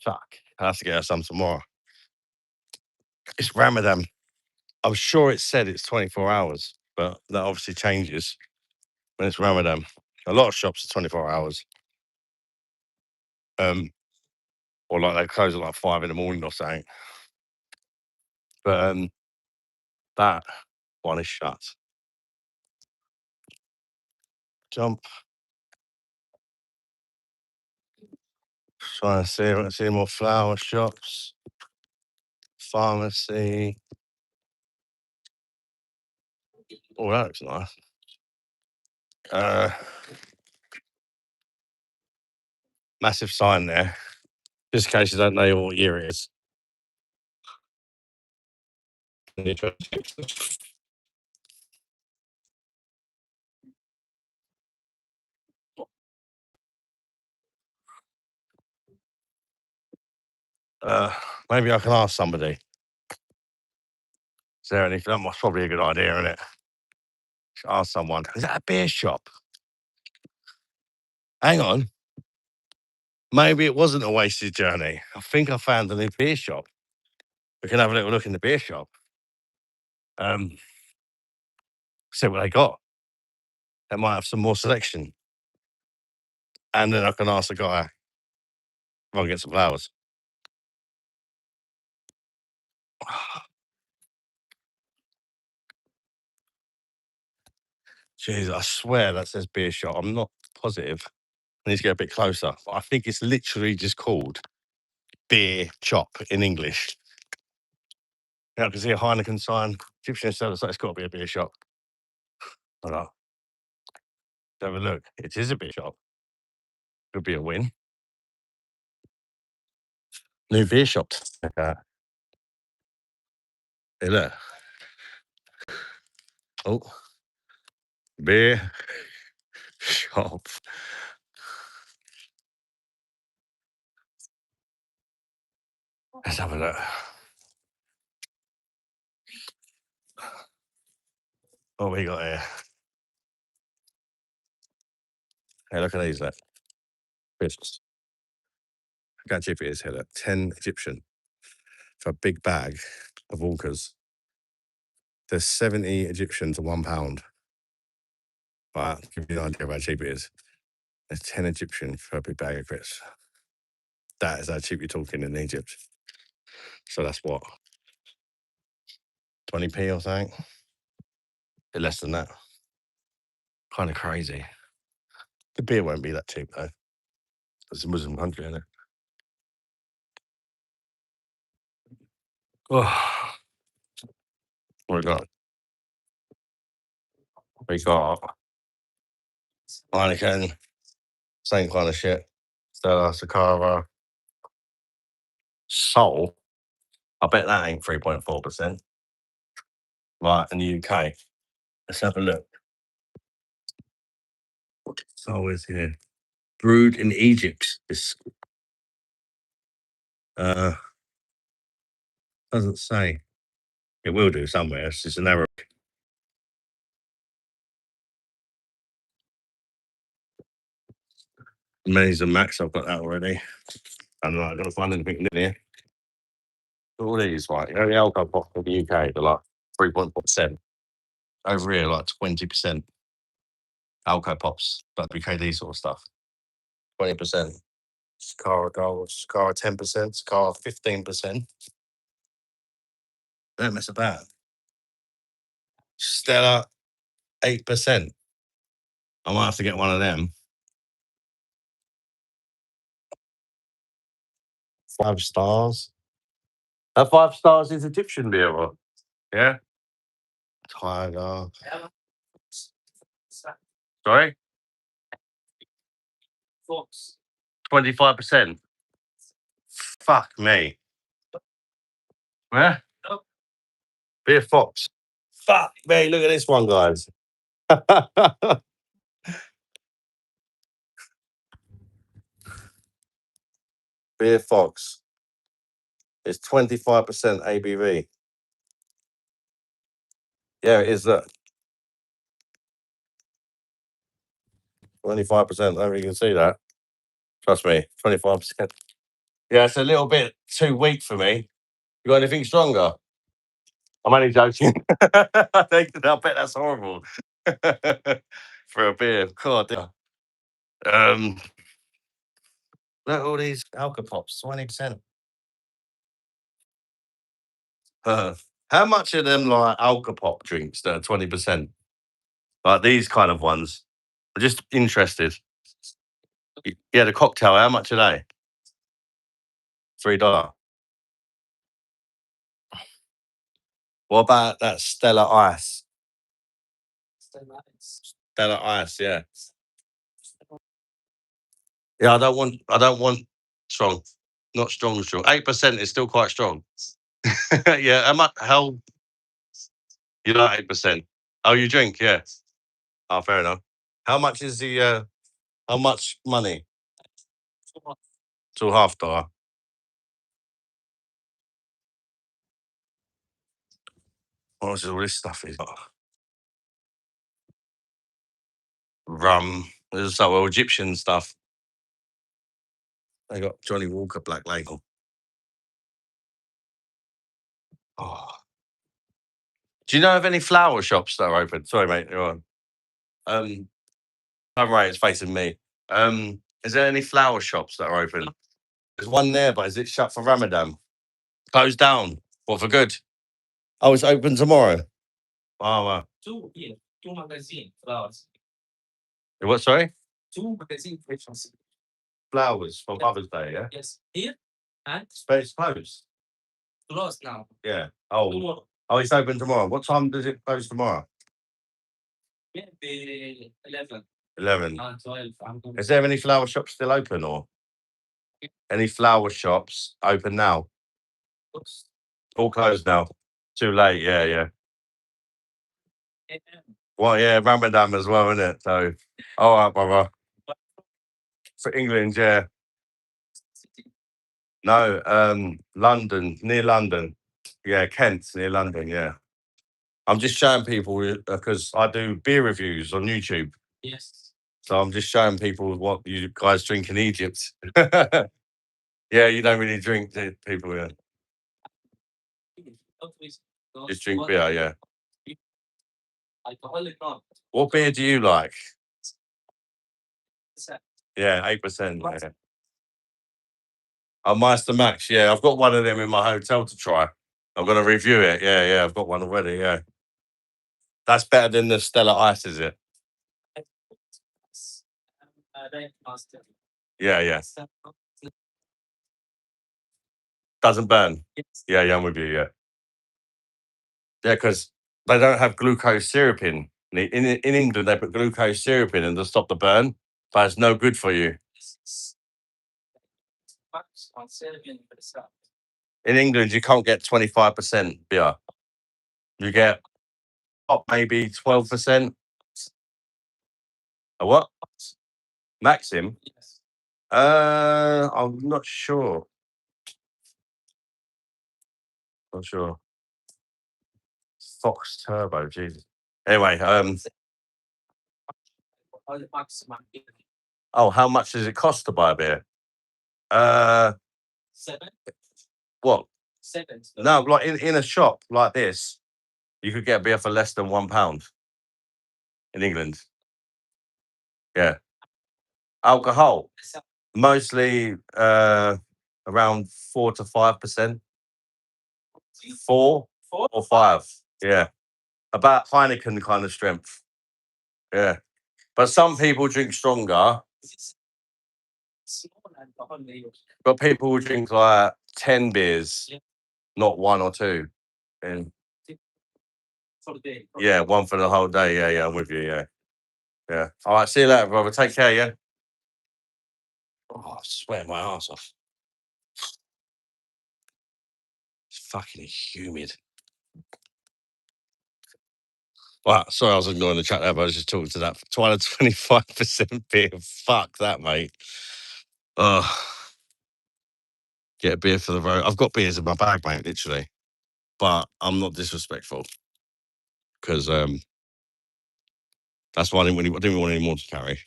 Fuck. I have to get her some tomorrow. It's Ramadan. I'm sure it said it's 24 hours, but that obviously changes when it's Ramadan. A lot of shops are 24 hours. Or like they close at like 5 in the morning or something. But that one is shut. Jump. Trying to see more flower shops, pharmacy. Oh, that looks nice. Massive sign there. Just in case you don't know what year it is. Maybe I can ask somebody. Is there anything? That's probably a good idea, isn't it? Ask someone. Is that a beer shop? Hang on. Maybe it wasn't a wasted journey. I think I found a new beer shop. We can have a little look in the beer shop. See what they got. They might have some more selection. And then I can ask the guy if I can get some flowers. Jeez, I swear that says beer shop. I'm not positive. I need to get a bit closer. But I think it's literally just called beer shop in English. Yeah, I can see a Heineken sign. Egyptian seller, so it's got to be a beer shop. Hold on. Have a look. It is a beer shop. Could be a win. New beer shop. Hey, look. Oh, beer shop. Let's have a look. What we got here? Hey, look at these, look. Crisps. Look how cheap it is here, look. 10 Egyptian for a big bag of Walkers. There's 70 Egyptian to £1. Right, give you an idea of how cheap it is. There's 10 Egyptian for a big bag of crisps. That is how cheap you're talking in Egypt. So that's what? 20p or something? A bit less than that. Kind of crazy. The beer won't be that cheap though. It's a Muslim country, isn't it? Oh, what we got? We got Heineken, same kind of shit. Stella, Sakara, Sol. I bet that ain't 3.4%. Right, in the UK. Let's have a look. Sol is here. Brewed in Egypt. It's doesn't say. It will do somewhere. It's just an error. Minis and Max, I've got that already. And I've got to find anything in here. All these, right? The alcohol pop in the UK, they're like 3.4%. Over here, like 20%. Alco pops, like BKD sort of stuff. 20%. Sakara Gold, Sakara 10%, Sakara 15%. Don't mess about. Stella 8%. I might have to get one of them. 5 stars. 5 stars is Egyptian beer, or? Yeah. Tiger. Sorry? 25%. Fuck me. Where? Beer Fox. Fuck me. Look at this one, guys. Beer Fox. It's 25% ABV. Yeah, it is that. 25%. I don't know if you can see that. Trust me, 25%. Yeah, it's a little bit too weak for me. You got anything stronger? I'm only joking. I bet that's horrible. For a beer. God, yeah. Look at all these alcohol pops, 20%. How much are them like alcohol pop drinks that are 20%? Like these kind of ones. I'm just interested. Yeah, the cocktail, how much are they? $3. What about that Stella Ice? Stella Ice, yeah. Yeah, I don't want strong. Not strong. 8% is still quite strong. Yeah, how you like 8%? Oh, you drink, yeah. Oh, fair enough. How much is the how much money? $2.50. What is all this stuff is? Rum. There's some Egyptian stuff. They got Johnny Walker Black Label. Oh. Do you know of any flower shops that are open? Sorry, mate. You're on. Oh, right, it's facing me. Is there any flower shops that are open? There's one there, but is it shut for Ramadan? Closed down. What, for good? Oh, it's open tomorrow. Oh, wow. Two magazine flowers. What, sorry? Two magazine collections. Flowers for Mother's Day, yeah? Yes. Here and But it's closed. closed now. Yeah. Oh, Tomorrow. it's open tomorrow. What time does it close tomorrow? Maybe 11 11. and 12. Is there any flower shops still open, or any flower shops open now? All closed now. Too late. Yeah, yeah. Well, yeah, Ramadan as well, isn't it? So, all right, brother. For England, yeah. No, London, near London. Yeah, Kent, near London, yeah. I'm just showing people because I do beer reviews on YouTube. Yes. So I'm just showing people what you guys drink in Egypt. Yeah, you don't really drink, people. Yeah. Just drink beer. Yeah. What beer do you like? Yeah, 8%. Yeah. Oh, Meister Max. Yeah, I've got one of them in my hotel to try. I'm gonna review it. Yeah, I've got one already. Yeah, that's better than the Stella Ice, is it? Yeah. Doesn't burn. Yeah, I'm with you. Yeah, because they don't have glucose syrup in England. They put glucose syrup in and to stop the burn, but it's no good for you. In England, you can't get 25% beer. You get maybe 12%. A what? Maxim? I'm not sure. Not sure. Fox Turbo, Jesus. Anyway, oh, how much does it cost to buy a beer? Uh, what? No, like in a shop like this, you could get a beer for less than £1 in England. Yeah. Alcohol, mostly around 4 to 5%. 4 or 5. Yeah. About Heineken kind of strength. Yeah. But some people drink stronger. But people will drink like 10 beers, not one or two. And yeah, one for the whole day. Yeah, I'm with you. Yeah. All right, see you later, brother. Take care, yeah. Oh, I sweat my ass off. It's fucking humid. Well, sorry, I was ignoring the chat there, but I was just talking to that 25% beer. Fuck that, mate. Get a beer for the road. I've got beers in my bag, mate, literally. But I'm not disrespectful because that's why I didn't want any more to carry.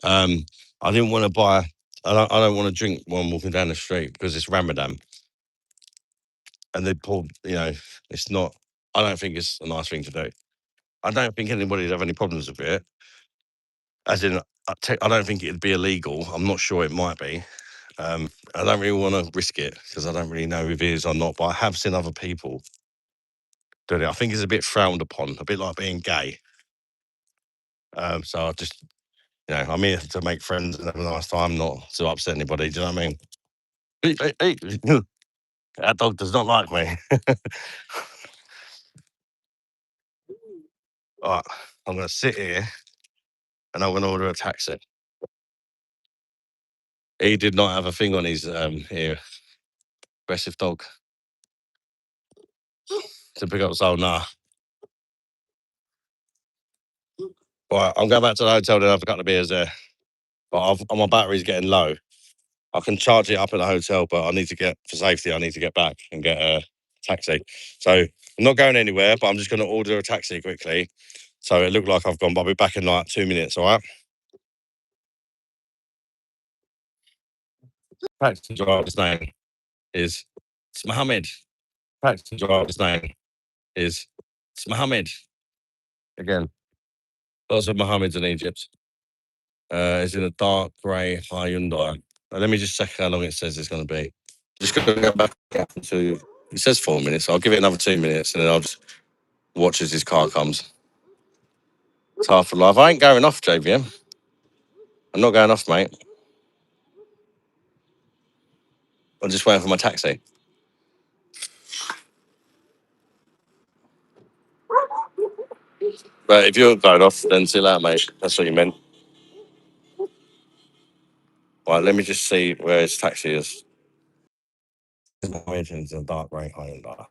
I didn't want to buy. I don't want to drink while I'm walking down the street because it's Ramadan, and they pull. It's not. I don't think it's a nice thing to do. I don't think anybody'd have any problems with it. As in, I don't think it'd be illegal. I'm not sure it might be. I don't really want to risk it because I don't really know if it is or not. But I have seen other people doing it. I think it's a bit frowned upon, a bit like being gay. So I just, I'm here to make friends and have a nice time, not to upset anybody. Do you know what I mean? Hey. That dog does not like me. All right, I'm going to sit here and I'm going to order a taxi. He did not have a thing on his ear. Aggressive dog. To pick up soul, nah. Right, I'm going back to the hotel to have a couple of beers there. But my battery's getting low. I can charge it up at the hotel, but I need to for safety, I need to get back and get a taxi. So I'm not going anywhere, but I'm just going to order a taxi quickly. So it looked like I've gone, but I'll be back in like 2 minutes, all right? Taxi driver's name is it's Mohammed. Taxi driver's name is it's Mohammed. Again, lots of Mohammeds in Egypt. It's in a dark grey Hyundai. Let me just check how long it says it's going to be. Just going to go back to, it says 4 minutes. I'll give it another 2 minutes and then I'll just watch as his car comes. It's half for life. I ain't going off, JVM. I'm not going off, mate. I'm just waiting for my taxi. But if you're going off, then see you later, mate. That's what you meant. Right, let me just see where his taxi is. It's a dark grey Hyundai.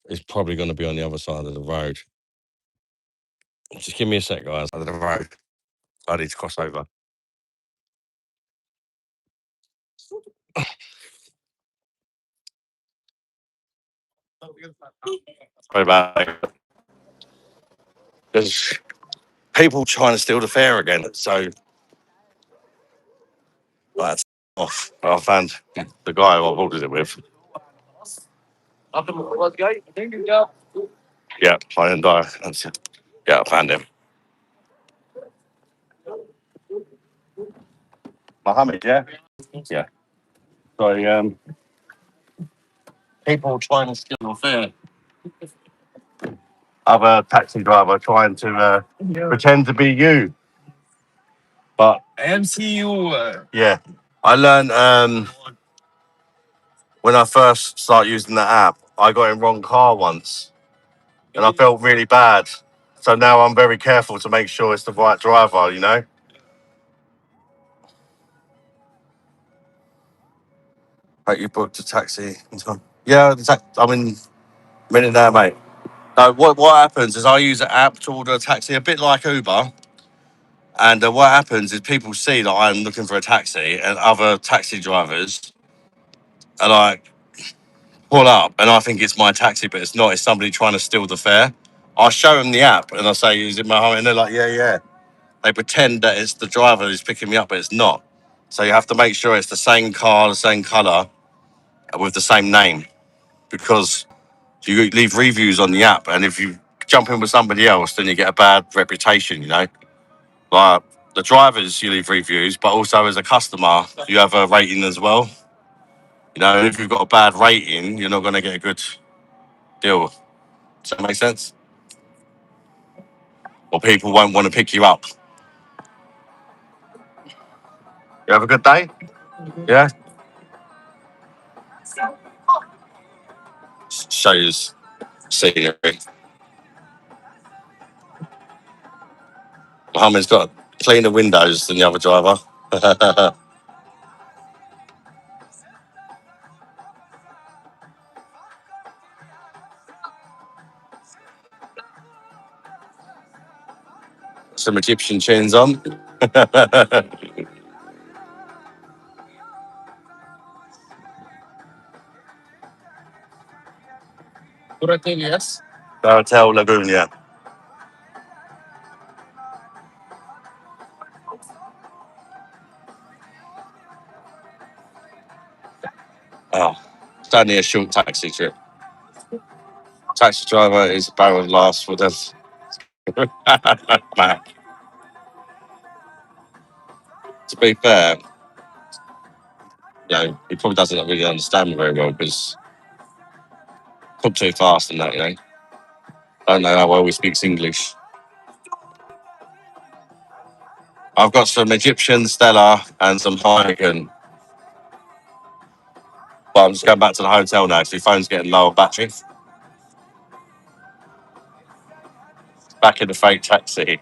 It's probably going to be on the other side of the road. Just give me a sec, guys. Side of the road. I need to cross over. Sorry about that. There's people trying to steal the fare again. So that's off. I found the guy who I've ordered it with. Yeah, I didn't die. Yeah, I found him. Mohammed, yeah? Yeah. So, people trying to steal the fare. Other taxi driver trying to pretend to be you. But MCU. Yeah. I learned when I first started using the app, I got in wrong car once and I felt really bad. So now I'm very careful to make sure it's the right driver, you know? Like you booked a taxi. Yeah, I'm in a minute there, mate. No, what happens is I use an app to order a taxi, a bit like Uber. And what happens is people see that I'm looking for a taxi and other taxi drivers are like, pull up. And I think it's my taxi, but it's not. It's somebody trying to steal the fare. I show them the app and I say, is it my home? And they're like, yeah, yeah. They pretend that it's the driver who's picking me up, but it's not. So you have to make sure it's the same car, the same colour, with the same name. Because you leave reviews on the app. And if you jump in with somebody else, then you get a bad reputation, you know? Like the drivers, you leave reviews, but also as a customer, you have a rating as well. You know, if you've got a bad rating, you're not going to get a good deal. Does that make sense? Or people won't want to pick you up. You have a good day? Yeah? Shows scenery. Mohammed's got cleaner windows than the other driver. Some Egyptian chains on. Yes. Hotel Lagoon, yeah. Oh, it's only a short taxi trip. Taxi driver is a barrel of laughs for death. Man, to be fair, you know, he probably doesn't really understand me very well because come too fast and that, you know. Don't know how well he speaks English. I've got some Egyptian Stella and some Heineken, but I'm just going back to the hotel now because my phone's getting low on battery. Back in the fake taxi.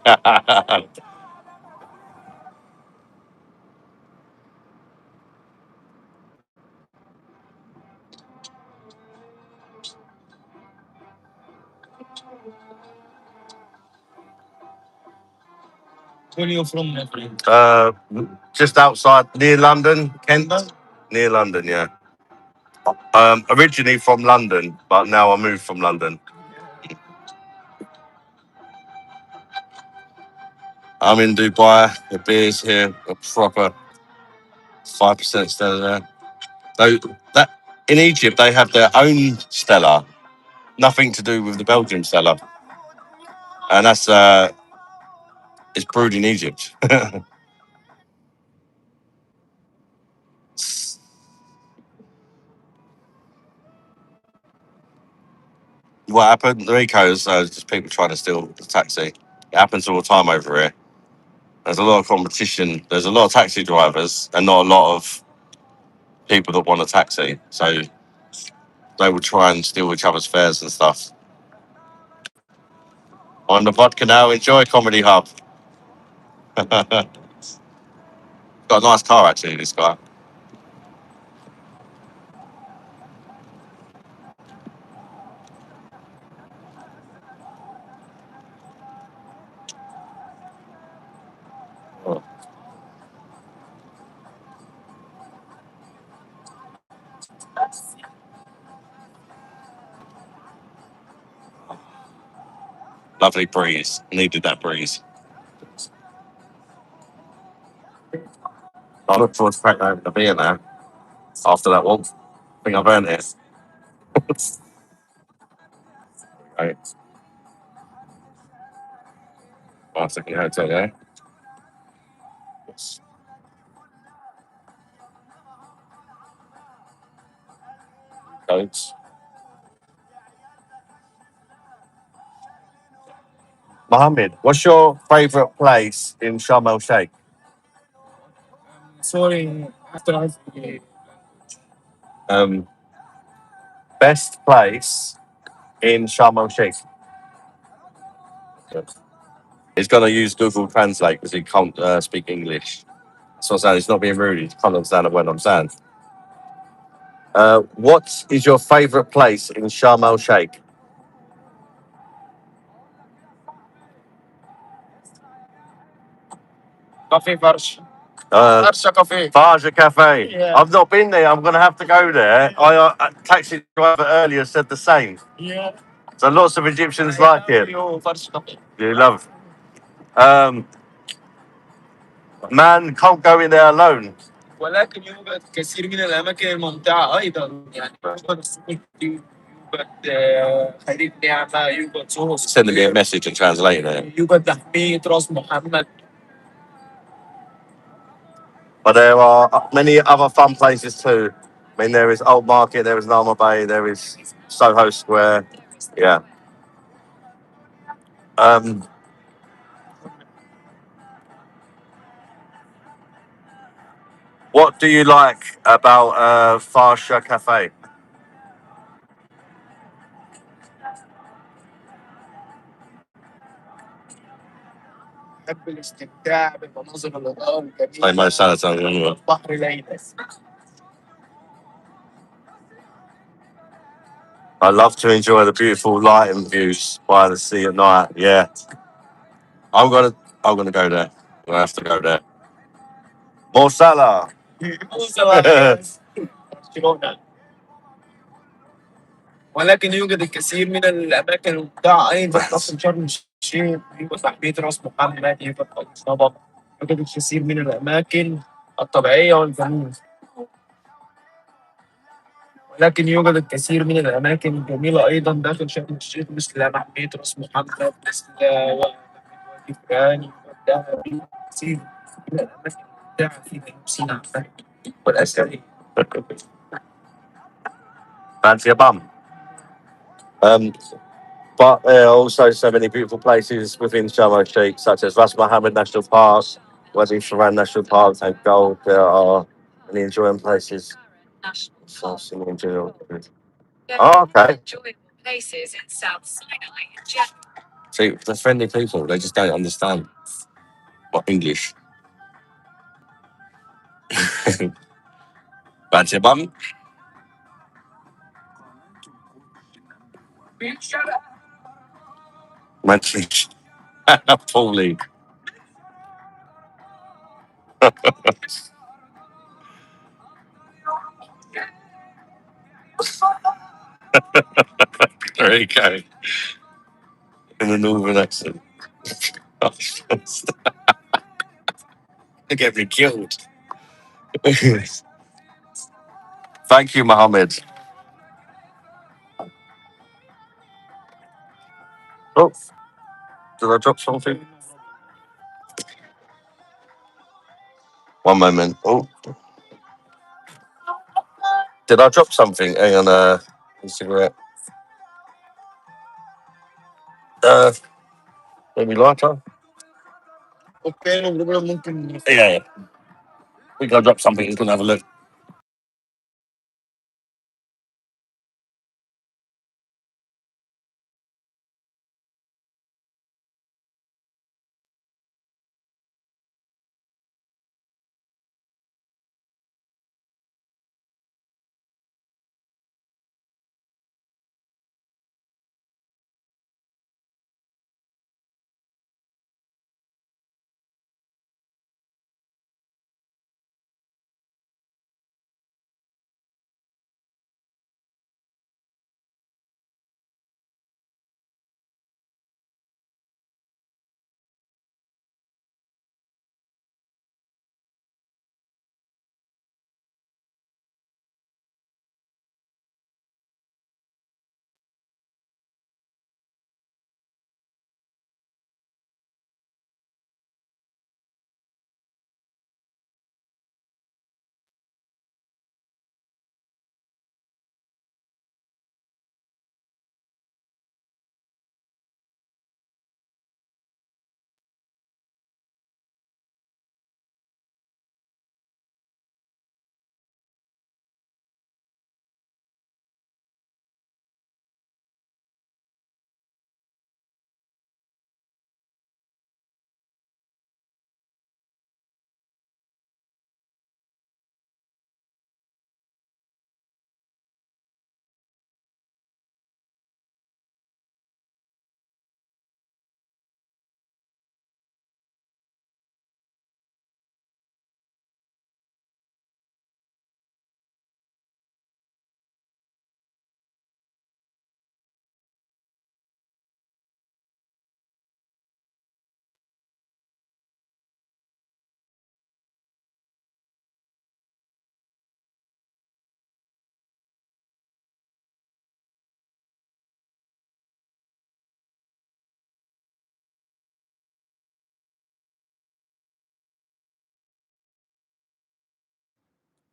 Where are you from, my friend? Just outside, near London, Kent. Near London, yeah. Originally from London, but now I moved from London. I'm in Dubai. The beers here are proper 5% Stella there. Though that in Egypt they have their own Stella, nothing to do with the Belgian Stella, and that's it's brewed in Egypt. What happened? The Rico's just people trying to steal the taxi. It happens all the time over here. There's a lot of competition. There's a lot of taxi drivers and not a lot of people that want a taxi. So they will try and steal each other's fares and stuff. On the vodka now, enjoy Comedy Hub. Got a nice car actually, this guy. Lovely breeze. Needed that breeze. I look forward to cracking open the beer now. After that one, I think I've earned it. Right. I'll take your hotel there. Coats. Mohammed, what's your favourite place in Sharm el Sheik? Sorry, after Um, best place in Sharm el Sheik. He's going to use Google Translate because he can't speak English. So I'm saying it's not being rude. He can't understand a word I'm saying. What is your favourite place in Sharm el Sheik? coffee first. Arsha Cafe. Farja Cafe. Yeah. I've not been there. I'm going to have to go there. A taxi driver earlier said the same. Yeah. So lots of Egyptians like it. You love. Man can't go in there alone. ولكن يوجد كثير من الأماكن الممتعة أيضا يعني يوجد السوق يوجد خليج نعمة يوجد سوق Sending me a message and translating it. يوجد محمية راس محمد. But there are many other fun places too. I mean, there is Old Market, there is Nama Bay, there is Soho Square. Yeah. Um, what do you like about Farsha Cafe? أحب الاستمتاع بالمناظر الإضاءة Hey, Mo الجميلة Salah, والبحر ليلا. I love to enjoy the beautiful light and views by the sea at night. Yeah, I'm gonna, I'm gonna go there. I have to go there. Mo Salah. برشلونة. ولكن يوجد الكثير من الأماكن الممتعة أيضا مثل شرم الشيخ يوجد محمية راس محمد يوجد الصبا يوجد الكثير من الأماكن الطبيعية والجميلة. ولكن يوجد الكثير من الأماكن الجميلة أيضا داخل شرم الشيخ مثل محمية راس محمد مثل وادي فراني والدهب كثير من الأماكن الممتعة في جنوب سيناء والأثرية. Fancy a bum. But there are also so many beautiful places within Sharm el Sheikh, such as Ras Mohammed National Park, Wadi Farran National Park, and Gold. There are many enjoying places. So, oh, okay. Places in South Sinai. See, the friendly people, they just don't understand what English. Fancy a bum? Fancy Paul League. There you go. In the northern accent. They get me killed. Thank you, Mohammed. Oh, did I drop something? One moment. Oh, did I drop something? Hang on, cigarette. Maybe lighter? اوكي ممكن Yeah. We can drop something. You can have a look.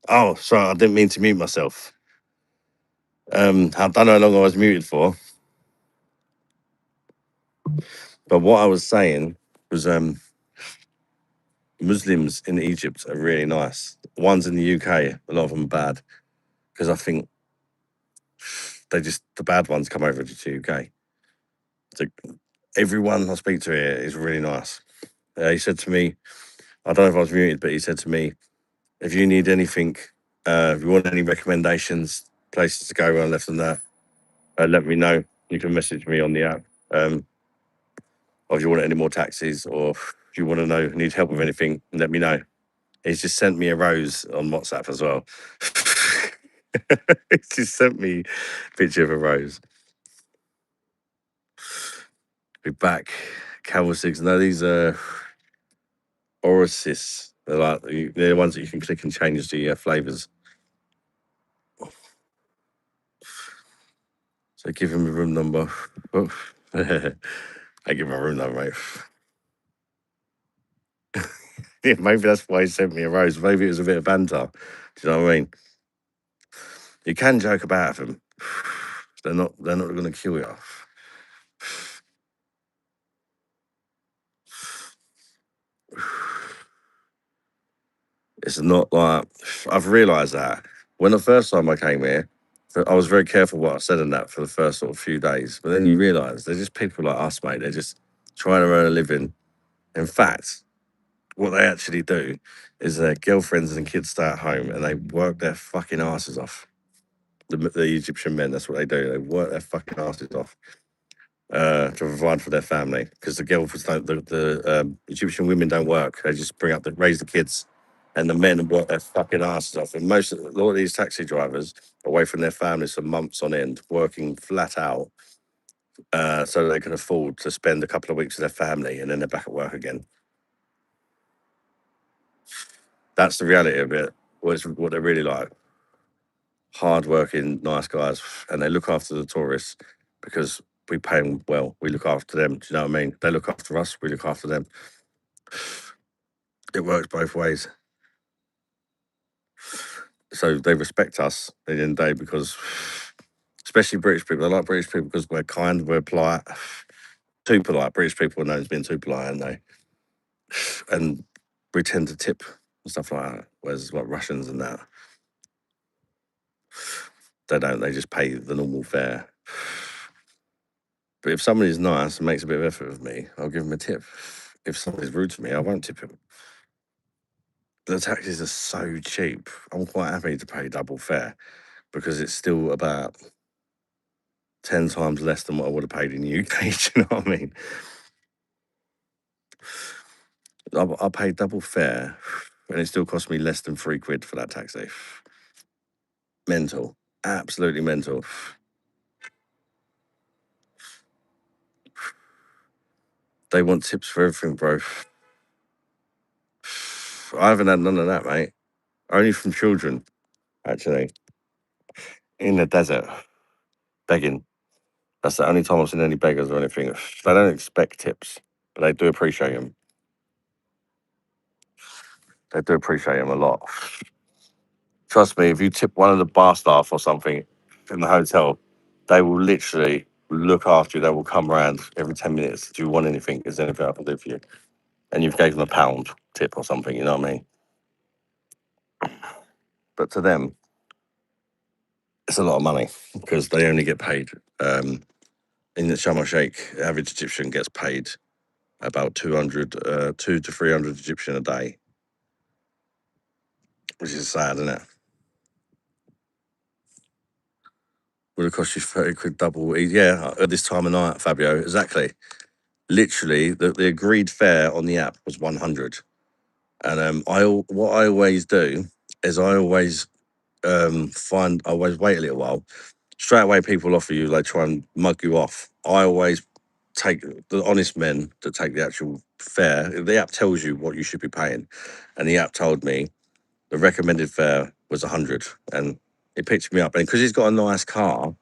Oh, sorry, I didn't mean to mute myself. I don't know how long I was muted for, but what I was saying was Muslims in Egypt are really nice. The ones in the UK, a lot of them are bad because I think the bad ones come over to the UK. So everyone I speak to here is really nice. He said to me, I don't know if I was muted, but he said to me, if you need anything, if you want any recommendations, places to go, and left and that, let me know. You can message me on the app. Or if you want any more taxis, or if you want to know, need help with anything, let me know. He's just sent me a rose on WhatsApp as well. He's just sent me a picture of a rose. Be back. Camel sticks. No, these are Orisis. They're the ones that you can click and change the flavors. So give him a room number. Oh. I give him a room number, mate. Yeah, maybe that's why he sent me a rose. Maybe it was a bit of banter. Do you know what I mean? You can joke about them. They're not gonna kill you. It's not like I've realised that when the first time I came here, I was very careful what I said in that for the first sort of few days. But then you realise they're just people like us, mate. They're just trying to earn a living. In fact, what they actually do is their girlfriends and kids stay at home and they work their fucking asses off. The Egyptian men, that's what they do. They work their fucking asses off to provide for their family because the girls don't. The Egyptian women don't work. They just raise the kids, and the men work their fucking asses off. And a lot of these taxi drivers are away from their families for months on end, working flat out, so they can afford to spend a couple of weeks with their family, and then they're back at work again. That's the reality of it. What they're really like. Hard-working, nice guys, and they look after the tourists because we pay them well. We look after them. Do you know what I mean? They look after us. We look after them. It works both ways. So they respect us at the end of the day because, especially British people, they like British people because we're kind, we're polite, too polite. British people are known as being too polite, aren't they? And we tend to tip and stuff like that. Whereas like Russians and that, they don't. They just pay the normal fare. But if somebody's nice and makes a bit of effort with me, I'll give them a tip. If somebody's rude to me, I won't tip him. The taxis are so cheap. I'm quite happy to pay double fare because it's still about 10 times less than what I would have paid in the UK. Do you know what I mean? I paid double fare and it still cost me less than £3 for that taxi. Mental. Absolutely mental. They want tips for everything, bro. I haven't had none of that, mate. Only from children, actually, in the desert, begging. That's the only time I've seen any beggars or anything. They don't expect tips, but they do appreciate them. They do appreciate them a lot. Trust me, if you tip one of the bar staff or something in the hotel, they will literally look after you. They will come around every 10 minutes. Do you want anything? Is there anything I can do for you? And you've gave them £1 tip or something, you know what I mean? But to them, it's a lot of money because they only get paid. In the Sharm el Sheik, the average Egyptian gets paid about 2 to 300 Egyptian a day, which is sad, isn't it? Would have cost you £30 double. Yeah, at this time of night, Fabio, exactly. Literally, the agreed fare on the app was 100. And what I always do is I always I always wait a little while. Straight away, people offer you, they try and mug you off. I always take the honest men to take the actual fare. The app tells you what you should be paying. And the app told me the recommended fare was 100. And it picked me up. And because he's got a nice car,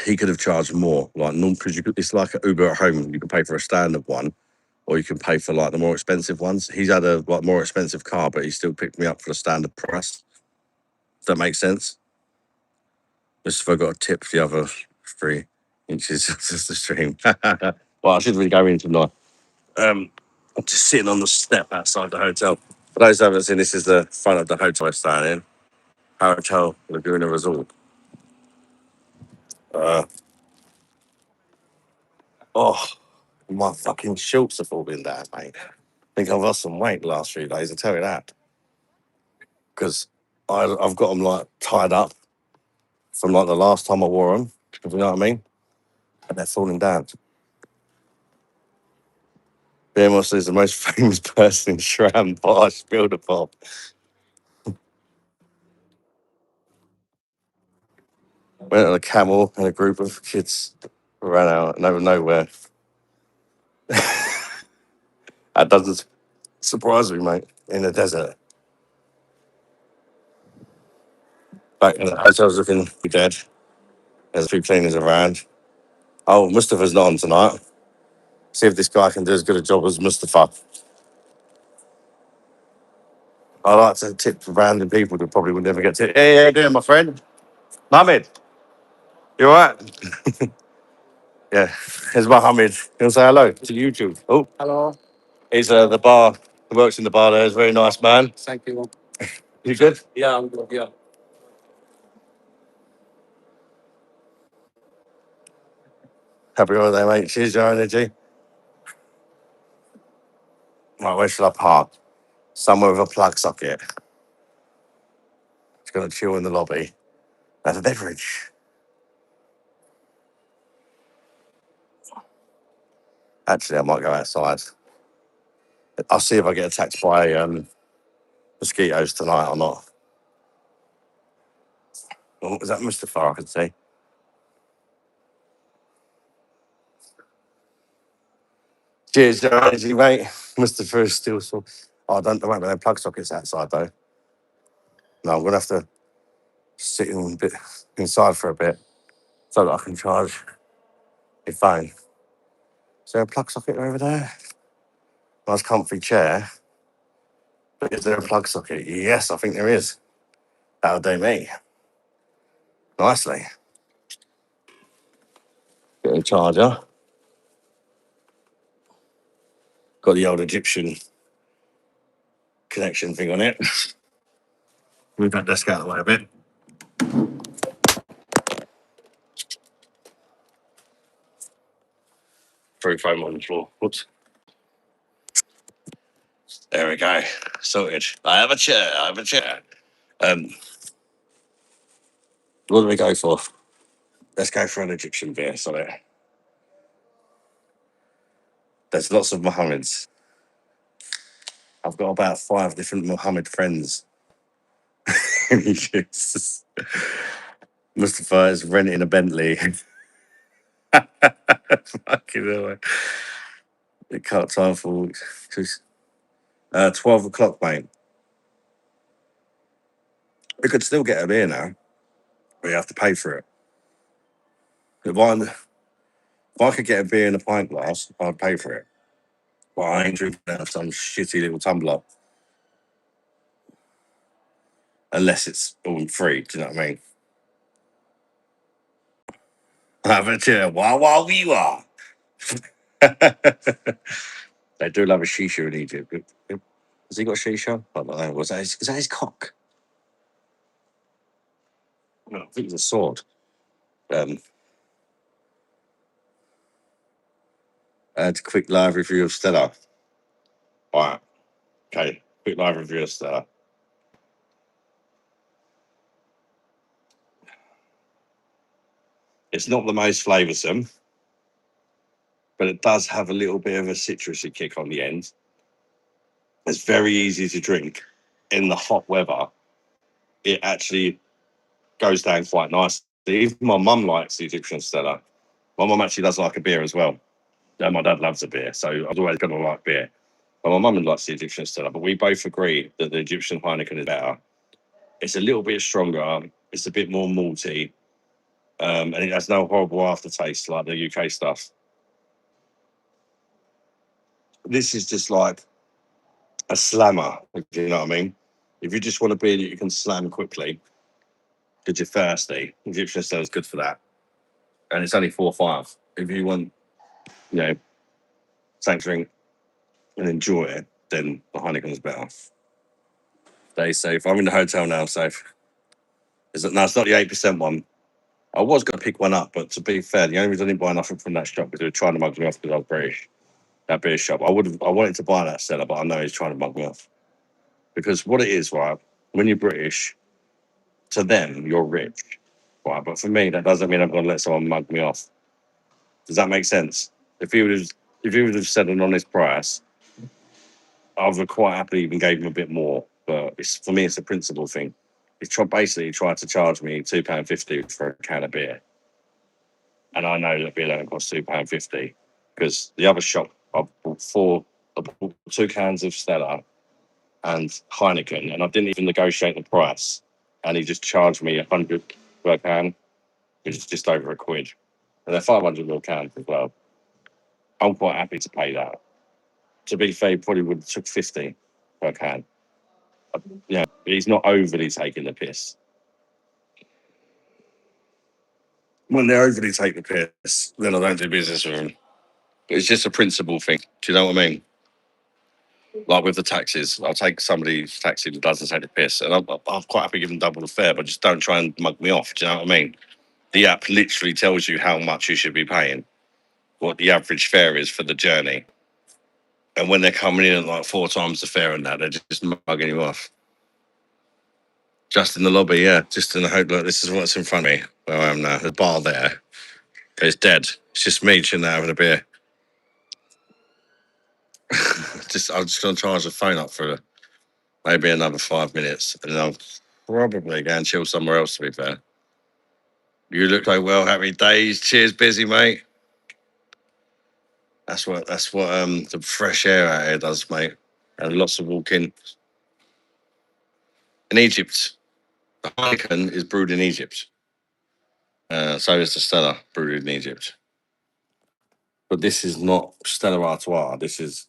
he could have charged more. Like, because it's like an Uber at home. You can pay for a standard one, or you can pay for like the more expensive ones. He's had a more expensive car, but he still picked me up for the standard price. If that makes sense. Just if I got to tip the other 3 inches just the stream. Well, I should really go in tonight. I'm just sitting on the step outside the hotel. For those who haven't seen, this is the front of the hotel I'm staying in. Hotel Laguna Resort. Oh, my fucking shorts are falling down, mate. I think I've lost some weight the last few days, I'll tell you that. Because I've got them like tied up from like the last time I wore them, if you know what I mean? And they're falling down. Ben Mosley is the most famous person in Shram, but I spilled a pop. Went on a camel and a group of kids ran out and over nowhere. That doesn't surprise me, mate, in the desert. Back in the hotel's looking dead. There's a few cleaners around. Oh, Mustafa's not on tonight. See if this guy can do as good a job as Mustafa. I like to tip random people that probably would never get tipped. Hey, how you doing, my friend? Mohammed, you all right? Yeah, here's Mohammed. He'll say hello to YouTube. Oh, Hello. he's the bar. He works in the bar there. He's a very nice man. Thank you. You good? Yeah, I'm good. Yeah. Happy holiday, mate. Cheers, your energy. Right, where should I park? Somewhere with a plug socket. Just gonna chill in the lobby. Have a beverage. Actually, I might go outside. I'll see if I get attacked by mosquitoes tonight or not. Oh, is that Mustafa I can see? Cheers, your energy, mate. Mustafa is still so. Oh, there won't be no plug sockets outside though. No, I'm gonna have to sit in a bit inside for a bit so that I can charge my phone. Is there a plug socket over there? Nice comfy chair. But is there a plug socket? Yes, I think there is. That'll do me. Nicely. Get a charger. Got the old Egyptian connection thing on it. Move that desk out of the way a bit. Throw foam on the floor. Whoops. There we go. Sorted. I have a chair. I have a chair. Um, what do we go for? Let's go for an Egyptian beer. Sorry. There's lots of Mohammeds. I've got about 5 different Mohammed friends in Egypt. Mustafa is renting a Bentley. Fucking hell. It cut time for 12 o'clock, mate. We could still get a beer now, but you have to pay for it. If I could get a beer in a pint glass, I'd pay for it. But I ain't drinking out of some shitty little tumbler. Unless it's all free, do you know what I mean? Have a chair. Wah wah wee wah. They do love a shisha in Egypt. Has he got shisha? I don't know. Is that his cock? No, I think it's a sword. Um, a quick live review of Stella. All right. Okay. Quick live review of Stella. It's not the most flavoursome, but it does have a little bit of a citrusy kick on the end. It's very easy to drink in the hot weather. It actually goes down quite nicely. Even my mum likes the Egyptian Stella. My mum actually does like a beer as well. And my dad loves a beer, so I was always going to like beer. But my mum likes the Egyptian Stella. But we both agree that the Egyptian Heineken is better. It's a little bit stronger. It's a bit more malty. And it has no horrible aftertaste like the UK stuff. This is just like a slammer, if you know what I mean. If you just want a beer that you can slam quickly because you're thirsty, Egyptian Stella is good for that. And it's only 4.5. If you want, you know, something to drink and enjoy it, then the Heineken's better. Stay safe. I'm in the hotel now, safe. No, it's not the 8% one. I was going to pick one up, but to be fair, the only reason I didn't buy nothing from that shop was they were trying to mug me off because I was British. That beer shop. I wanted to buy that seller, but I know he's trying to mug me off. Because what it is, right, when you're British, to them, you're rich. Right? But for me, that doesn't mean I'm going to let someone mug me off. Does that make sense? If he would have said an honest price, I would have quite happily even gave him a bit more. But for me, it's a principle thing. Basically tried to charge me £2.50 for a can of beer. And I know that beer don't cost £2.50 because the other shop, I bought 2 cans of Stella and Heineken, and I didn't even negotiate the price. And he just charged me 100 per can, which is just over £1. And they're 500ml cans as well. I'm quite happy to pay that. To be fair, he probably would have took 50 per can. Yeah, he's not overly taking the piss. When they overly take the piss, then I don't do business with them. It's just a principle thing. Do you know what I mean? Like with the taxes, I'll take somebody's taxi that doesn't take the piss, and I'm quite happy giving double the fare, but just don't try and mug me off. Do you know what I mean? The app literally tells you how much you should be paying, what the average fare is for the journey. And when they're coming in at like 4 times the fare and that, they're just mugging you off. Just in the lobby, yeah. Just in the hope, look, this is what's in front of me, where I am now. The bar there. It's dead. It's just me chilling there having a beer. I'm just going to charge the phone up for maybe another 5 minutes, and then I'll probably go and chill somewhere else, to be fair. You look like well, happy days. Cheers, busy, mate. That's what the fresh air out here does, mate. And lots of walking. In Egypt, the Heineken is brewed in Egypt. So is the Stella brewed in Egypt. But this is not Stella Artois. This is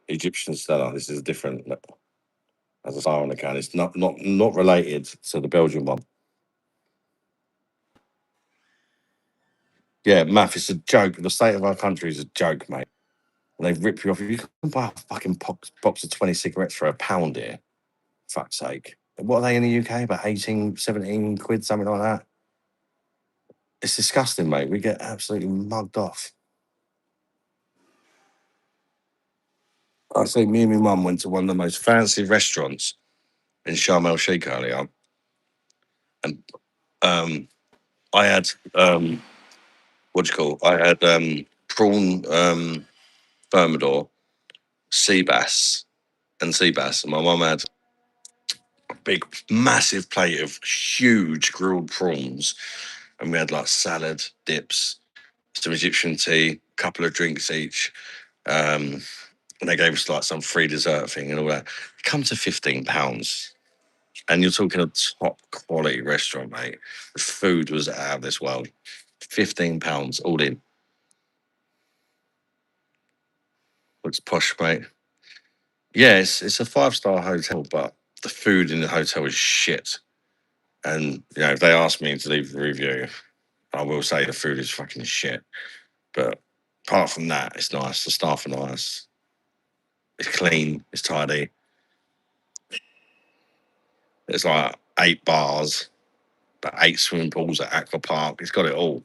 Egyptian Stella. This is different. As a star on the can, it's not related to the Belgian one. Yeah, math. It's a joke. The state of our country is a joke, mate. And they rip you off. If you can buy a fucking box of 20 cigarettes for £1 here, fuck's sake. What are they in the UK? About 18, 17 quid, something like that. It's disgusting, mate. We get absolutely mugged off. I say me and my mum went to one of the most fancy restaurants in Sharm el Sheik earlier. And I had I had prawn thermidor, sea bass, and sea bass. And my mum had a big, massive plate of huge grilled prawns. And we had like salad, dips, some Egyptian tea, a couple of drinks each. And they gave us like some free dessert thing and all that. It comes to £15. And you're talking a top quality restaurant, mate. The food was out of this world. £15 all in. Looks posh, mate. Yeah, it's a 5-star hotel, but the food in the hotel is shit. And if they ask me to leave a review, I will say the food is fucking shit. But apart from that, it's nice. The staff are nice. It's clean. It's tidy. There's like 8 bars, but 8 swimming pools at Aqua Park. It's got it all.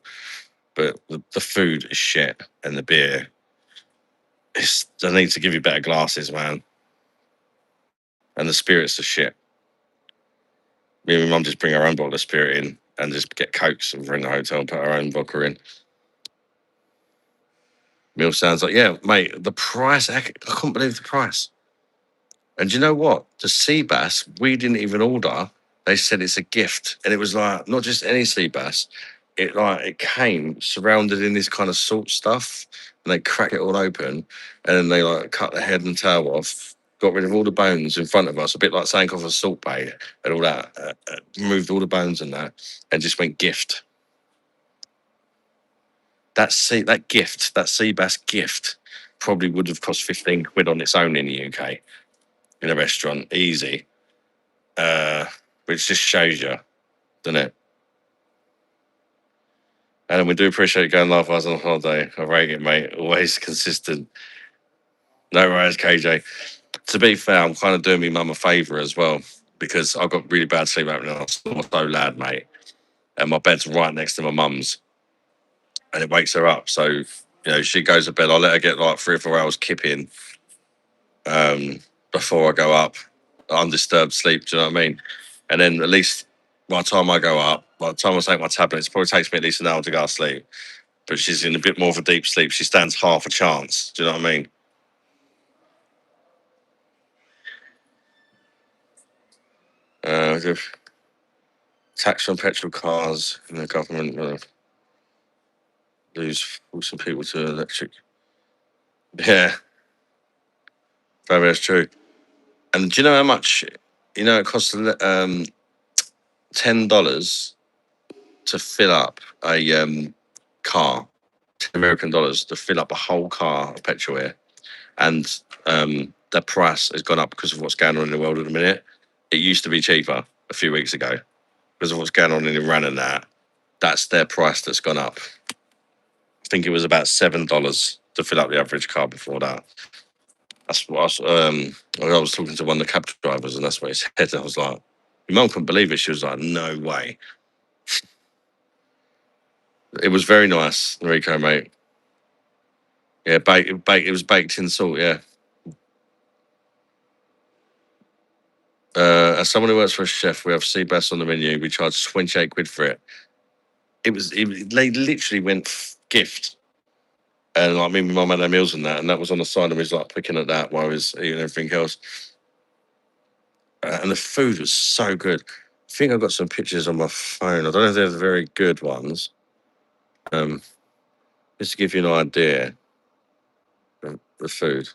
But the food is shit, and the beer. They need to give you better glasses, man. And the spirits are shit. Me and my mum just bring our own bottle of spirit in and just get cokes and we're in the hotel and put our own vodka in. Meal sounds like, yeah, mate, the price, I couldn't believe the price. And do you know what? The sea bass, we didn't even order. They said it's a gift. And it was like, not just any sea bass. It came surrounded in this kind of salt stuff. And they crack it all open. And then they like cut the head and tail off. Got rid of all the bones in front of us, a bit like saying off a salt bay and all that. Removed all the bones and that. And just went gift. That sea bass gift probably would have cost 15 quid on its own in the UK in a restaurant, easy. Which just shows you, doesn't it? And we do appreciate going live with us on holiday. I rate it, mate. Always consistent. No worries, KJ. To be fair, I'm kind of doing my mum a favour as well because I got really bad sleep apnea. I was so loud, mate. And my bed's right next to my mum's and it wakes her up. So, she goes to bed. I let her get like 3 or 4 hours kipping before I go up. Undisturbed sleep, do you know what I mean? And then at least by the time I go up, by the time I take my tablets, it probably takes me at least an hour to go to sleep. But she's in a bit more of a deep sleep. She stands half a chance. Do you know what I mean? Tax on petrol cars and the government lose some people to electric. Yeah, very that's true. And do you know how much? It costs $10 to fill up a car. $10 to fill up a whole car of petrol here, and the price has gone up because of what's going on in the world at the minute. It used to be cheaper a few weeks ago because of what's going on in Iran and that. That's their price that's gone up. I think it was about $7 to fill up the average car before that. That's what I was talking to one of the cab drivers, and that's what he said. I was like, my mum couldn't believe it. She was like, no way. It was very nice, Rico, mate. Yeah, it was baked in salt, yeah. As someone who works for a chef, we have sea bass on the menu. We charge 28 quid for it. They literally went gift. And like me and my mum had our meals and that was on the side, and we was like picking at that while I was eating everything else. And the food was so good. I think I've got some pictures on my phone. I don't know if they're the very good ones. Just to give you an idea of the food.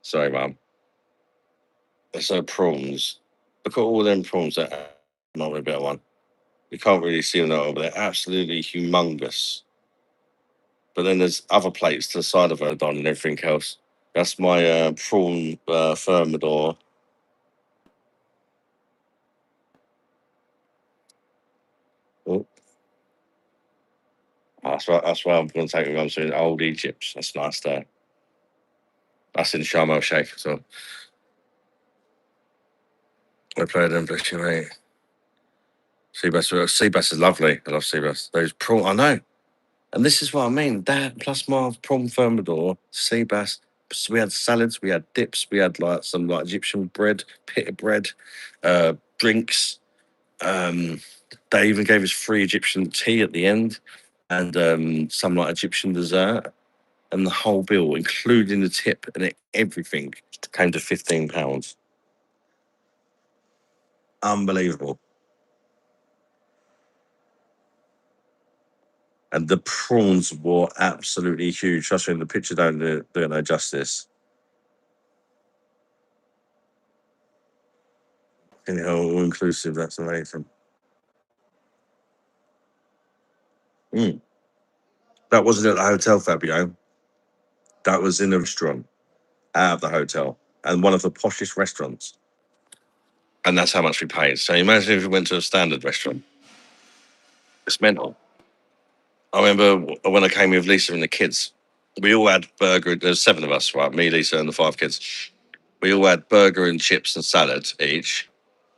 Sorry, mum. So prawns. Look at all them prawns. That not a better one. You can't really see them now, but they're absolutely humongous. But then there's other plates to the side of her don and everything else. That's my prawn thermidor. Oh, that's why I'm going to take my mum to Old Egypt. That's nice there. That's in Sharm el Sheik. So I played them, bless you, mate. Sea bass is lovely. I love sea bass. Those prawn, I know. And this is what I mean. That plus my prawn thermidor, sea bass. So we had salads, we had dips, we had like some like Egyptian bread, pita bread, drinks. They even gave us free Egyptian tea at the end, and some like Egyptian dessert, and the whole bill, including the tip and everything, came to £15. Unbelievable. And the prawns were absolutely huge. Trust me, the picture don't do it no justice. All inclusive, that's amazing. Mm. That wasn't at the hotel, Fabio. That was in a restaurant out of the hotel and one of the poshest restaurants. And that's how much we paid. So imagine if we went to a standard restaurant. It's mental. I remember when I came with Lisa and the kids, we all had burger. There's 7 of us, right? Me, Lisa, and the 5 kids. We all had burger and chips and salad each.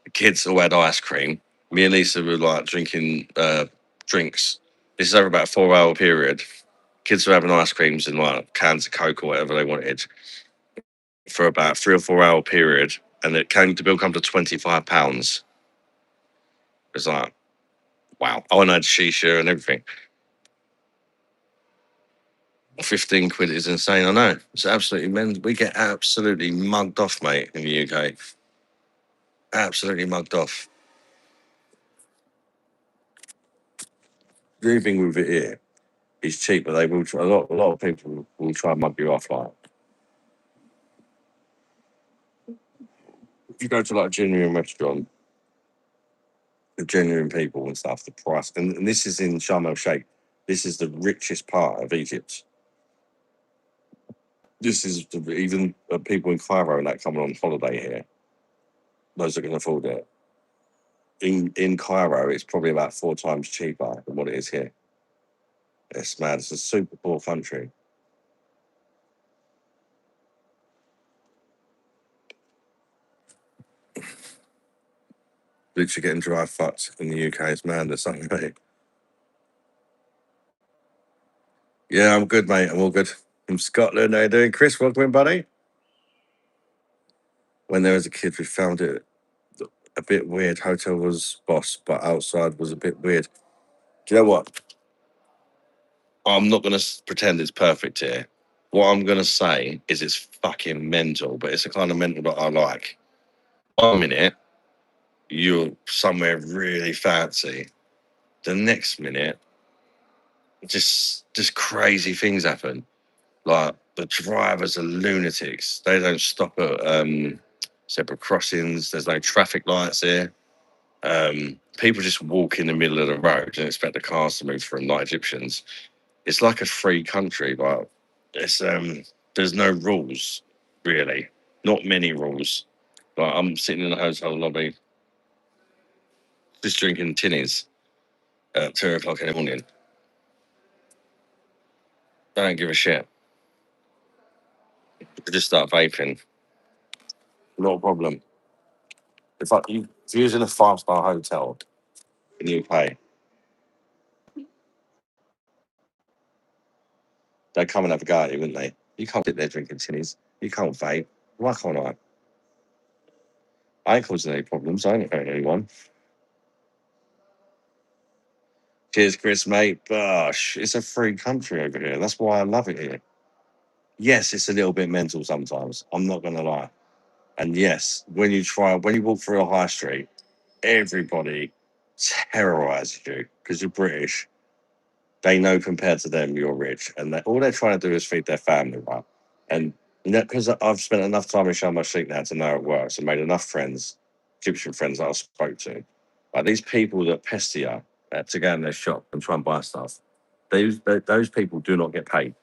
The kids all had ice cream. Me and Lisa were like drinking drinks. This is over about a 4-hour period. Kids were having ice creams and like cans of Coke or whatever they wanted for about 3 or 4 hour period, and the bill come to £25. It's like, wow. Oh, and I had shisha and everything. 15 quid is insane. I know. It's absolutely mental. We get absolutely mugged off, mate, in the UK. Absolutely mugged off. The only thing with it here is cheap, but they will try, a lot of people will try and mug you off. Like, if you go to like a genuine restaurant, the genuine people and stuff, the price, and this is in Sharm el Sheikh, This is the richest part of Egypt. This is even people in Cairo and that coming on holiday here. Those that can afford it. In Cairo, it's probably about 4 times cheaper than what it is here. It's mad. It's a super poor country. Literally getting dry fucked in the UK is madness, ain't it? Yeah, I'm good, mate. I'm all good. From Scotland, how you doing, Chris? Welcome in, buddy. When there was a kid, we found it a bit weird. Hotel was boss, but outside was a bit weird. Do you know what? I'm not going to pretend it's perfect here. What I'm going to say is it's fucking mental, but it's the kind of mental that I like. 1 minute, you're somewhere really fancy. The next minute, just crazy things happen. Like the drivers are lunatics. They don't stop at zebra crossings. There's no traffic lights here. People just walk in the middle of the road and expect the cars to move through them, like Egyptians. It's like a free country, but it's there's no rules really, not many rules. Like I'm sitting in the hotel lobby, just drinking tinnies at 2 o'clock in the morning. I don't give a shit. I just start vaping, no problem. If you're in a 5-star hotel in the UK, they'd come and have a go at you, wouldn't they? You can't sit there drinking tinnies. You can't vape. Why can't I? I ain't causing any problems. I ain't hurting anyone. Cheers, Chris, mate. Gosh, it's a free country over here. That's why I love it here. Yes, it's a little bit mental sometimes. I'm not going to lie. And yes, when you walk through a high street, everybody terrorizes you because you're British. They know compared to them, you're rich. And all they're trying to do is feed their family, right? And because I've spent enough time in Sharm el Sheik now to know it works and made enough friends, Egyptian friends that I spoke to, like these people that pester you to go in their shop and try and buy stuff, those people do not get paid.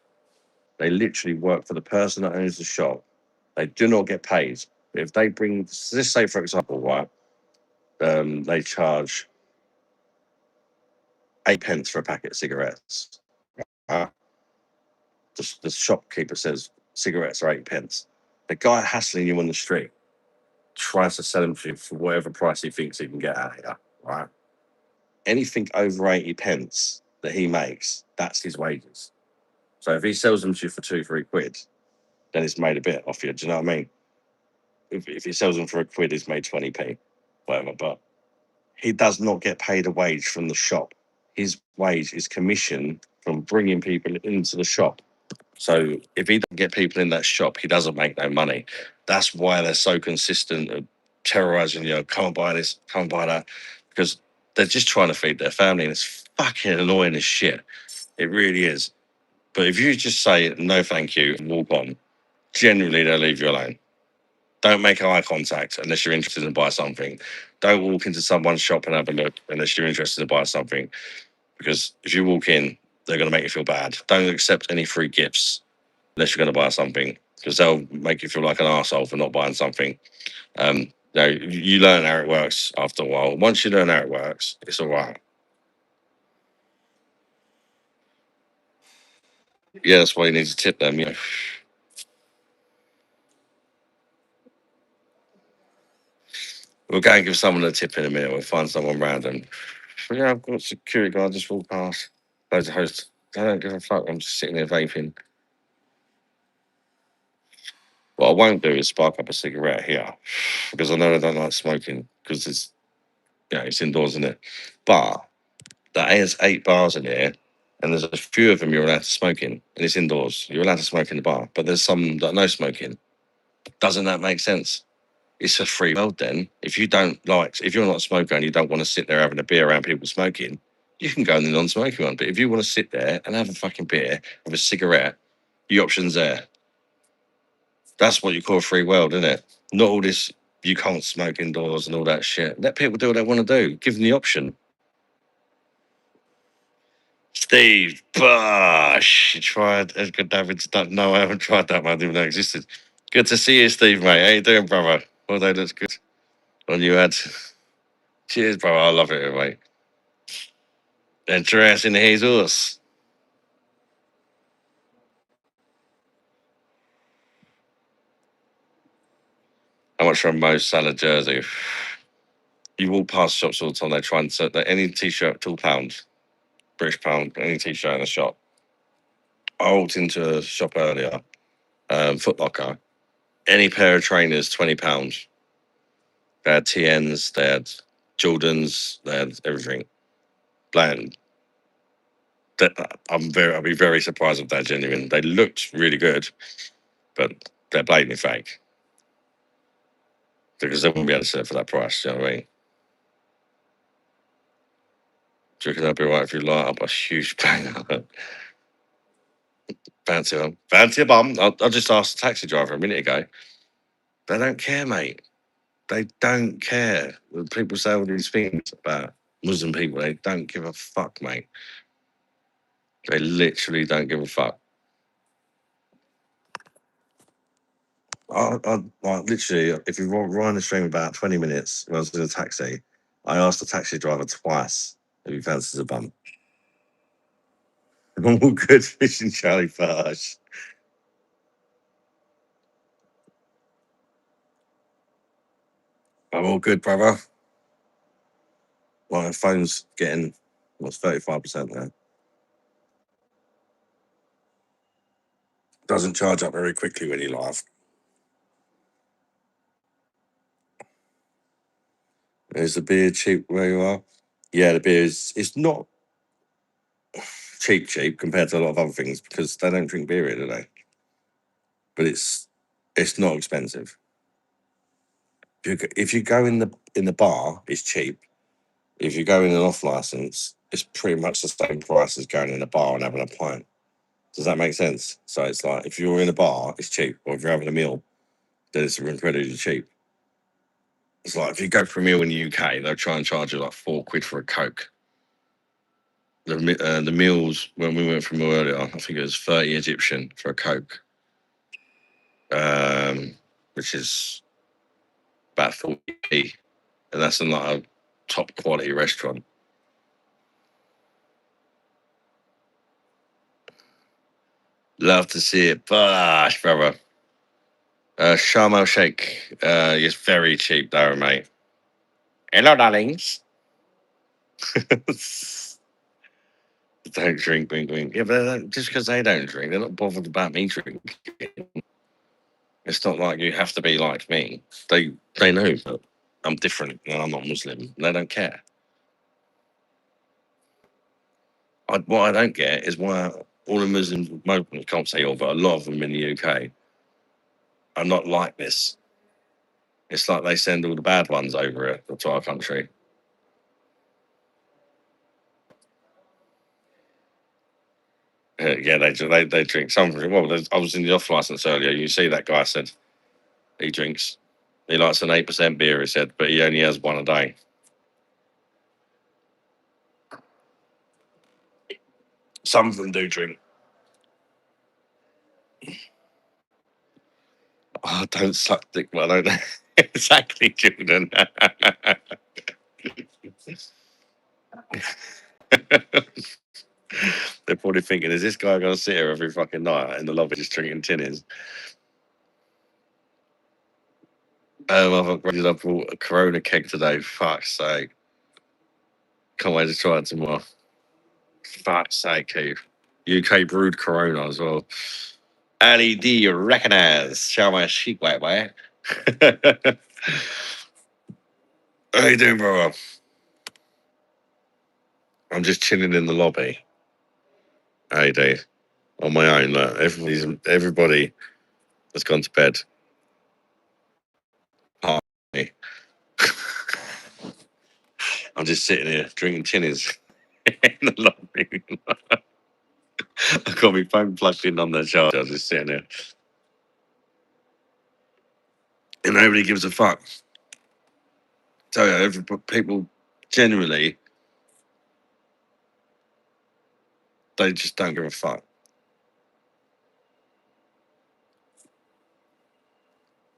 They literally work for the person that owns the shop. They do not get paid. If they bring, let's say for example, right, they charge 8 pence for a packet of cigarettes. Right? The shopkeeper says cigarettes are 8 pence. The guy hassling you on the street tries to sell them to you for whatever price he thinks he can get out of you, right? Anything over 80 pence that he makes, that's his wages. So if he sells them to you for 2, 3 quid, then it's made a bit off you. Do you know what I mean? If he sells them for a quid, he's made 20p, whatever. But he does not get paid a wage from the shop. His wage is commission from bringing people into the shop. So if he doesn't get people in that shop, he doesn't make no money. That's why they're so consistent at terrorizing you. Come and buy this, come and buy that, because they're just trying to feed their family, and it's fucking annoying as shit. It really is. But if you just say no, thank you, and walk on, generally they'll leave you alone. Don't make eye contact unless you're interested in buy something. Don't walk into someone's shop and have a look unless you're interested in buy something, because if you walk in, they're going to make you feel bad. Don't accept any free gifts unless you're going to buy something, because they'll make you feel like an arsehole for not buying something. You learn how it works after a while. Once you learn how it works, it's all right. Yeah, that's why you need to tip them. We'll go and give someone a tip in a minute. We'll find someone random. But yeah, I've got a security guard just walk past. Loads of hosts. I don't give a fuck. I'm just sitting there vaping. What I won't do is spark up a cigarette here, because I know I don't like smoking, because it's indoors, isn't it? But there's 8 bars in here, and there's a few of them you're allowed to smoke in, and it's indoors. You're allowed to smoke in the bar, but there's some that are no smoking. Doesn't that make sense? It's a free world then. If you're not a smoker and you don't want to sit there having a beer around people smoking, you can go in the non-smoking one. But if you want to sit there and have a fucking beer, have a cigarette, the option's there. That's what you call a free world, isn't it? Not all this you can't smoke indoors and all that shit. Let people do what they want to do. Give them the option. Steve Bush. You tried Edgar David's done. No, I haven't tried that one. I didn't know it existed. Good to see you, Steve, mate. How you doing, brother? Well, that looks good. On you had. Cheers, brother. I love it, mate. Andreas in Jesus. How much for a Mo Salah jersey? You walk past shops all the time. They try and set any t-shirt, £2, British pound, any t-shirt in a shop. I walked into a shop earlier, Foot Locker. Any pair of trainers, £20. They had TNs, they had Jordans, they had everything. Bland. I'd be very surprised if they're genuine. They looked really good, but they're blatantly fake because they wouldn't be able to sell it for that price. You know what I mean? Do you reckon that'd be right if you light up a huge bang? Fancy one. Fancy a bum. I just asked the taxi driver a minute ago. They don't care, mate. They don't care. When people say all these things about Muslim people, they don't give a fuck, mate. They literally don't give a fuck. Literally, if you run the stream about 20 minutes when I was in a taxi, I asked the taxi driver twice if he fancies a bum. I'm all good fishing, Charlie Farge. I'm all good, brother. My phone's getting, what's 35% now? Doesn't charge up very quickly when you laugh. Is the beer cheap where you are? Yeah, the beer is, it's not cheap compared to a lot of other things because they don't drink beer here, do they? But it's not expensive. If you go in the bar, it's cheap. If you go in an off license, it's pretty much the same price as going in a bar and having a pint. Does that make sense? So it's like if you're in a bar, it's cheap, or if you're having a meal, then it's incredibly cheap. It's like if you go for a meal in the UK, they'll try and charge you like £4 for a Coke. The meals when we went for a meal earlier, I think it was 30 Egyptian for a Coke, which is about 40p, and that's in like a top quality restaurant. Love to see it, Bosh, brother. Sharm el Sheik is very cheap, though, mate. Hello, darlings. Don't drink, wink, wink. Yeah, but just because they don't drink, they're not bothered about me drinking. It's not like you have to be like me. They know that I'm different and I'm not Muslim. They don't care. What I don't get is why all the Muslims, I can't say all, but a lot of them in the UK are not like this. It's like they send all the bad ones over it to our country. Yeah, they drink something. Well, I was in the off license earlier. You see that guy said he drinks. He likes an 8% beer. He said, but he only has one a day. Some of them do drink. Oh, don't suck dick. Well, I don't exactly, Jordan. They're probably thinking, is this guy going to sit here every fucking night in the lobby just drinking tinnies? I've brought a Corona keg today. Fuck's sake. Can't wait to try it tomorrow. Fuck's sake, Keith. UK brewed Corona as well. Ali D, you recognize. Sharm el Sheik, white boy. How you doing, bro? I'm just chilling in the lobby. How you doing? On my own. Look, everybody has gone to bed. Apart from me. I'm just sitting here drinking tinnies in the lobby. I've got my phone plugged in on the charger. I'm just sitting there. And nobody gives a fuck. Tell you, people generally They just don't give a fuck.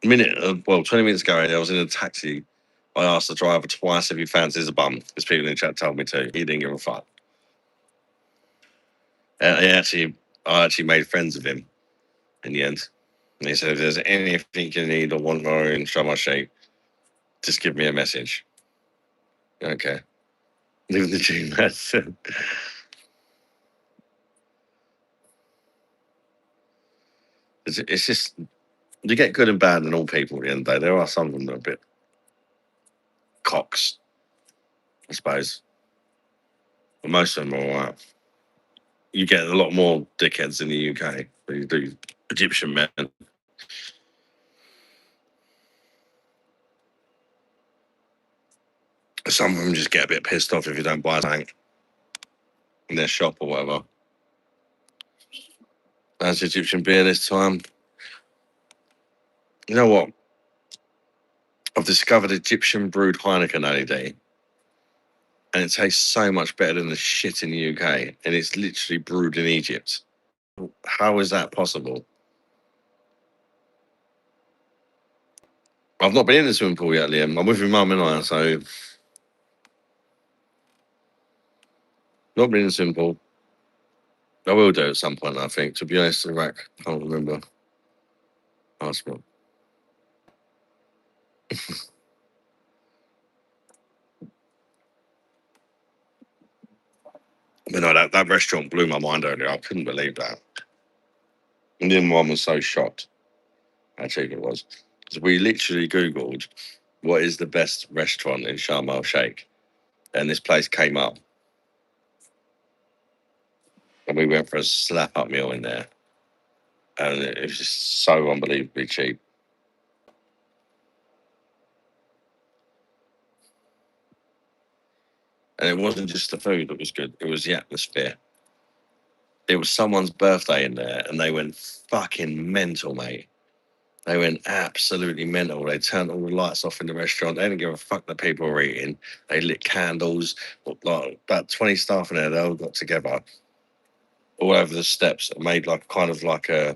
Well, 20 minutes ago, I was in a taxi. I asked the driver twice if he fancies a bum because people in the chat told me to. He didn't give a fuck. I actually made friends with him in the end. And he said, if there's anything you need or want more in Sharm el Sheik, just give me a message. Okay. Leave the gym, that's it. It's just, you get good and bad in all people at the end of the day. There are some of them that are a bit cocks, I suppose. But most of them are all right. You get a lot more dickheads in the UK than you do Egyptian men. Some of them just get a bit pissed off if you don't buy something in their shop or whatever. That's Egyptian beer this time. You know what? I've discovered Egyptian brewed Heineken LED, and it tastes so much better than the shit in the UK, and it's literally brewed in Egypt. How is that possible? I've not been in the swimming pool yet, Liam. I'm with my mum and I, so not been in the swimming pool. I will do at some point, I think. To be honest, Iraq, can't remember. Last one. But no, that restaurant blew my mind earlier. I couldn't believe that. And then one was so shocked. Actually, it was. So we literally Googled what is the best restaurant in Sharm el Sheik, and this place came up. And we went for a slap up meal in there, and it was just so unbelievably cheap. And it wasn't just the food that was good; it was the atmosphere. It was someone's birthday in there, and they went fucking mental, mate. They went absolutely mental. They turned all the lights off in the restaurant. They didn't give a fuck that people were eating. They lit candles. Like about 20 staff in there, they all got together all over the steps and made like kind of like a,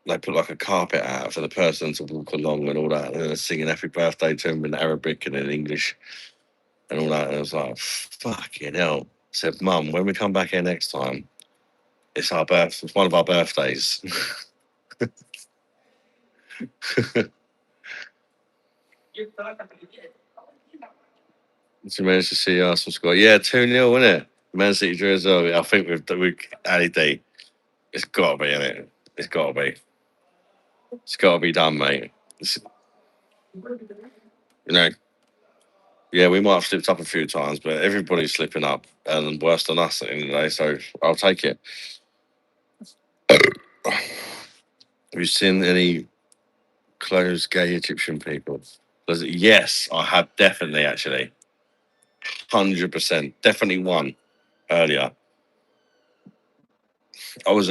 they put like a carpet out for the person to walk along and all that. And they're singing happy birthday to them in Arabic and in English and all that. And I was like, fucking hell. I said, Mum, when we come back here next time, it's one of our birthdays. She managed to see Arsenal score. Yeah, 2-0, wasn't it? Man City drew as well. I think with Ali D. It's got to be, in it. It's got to be. It's got to be done, mate. You know, yeah, we might have slipped up a few times, but everybody's slipping up and worse than us at the end of the day, so I'll take it. Have you seen any close gay Egyptian people? Yes, I have definitely, actually. 100%. Definitely one earlier. I was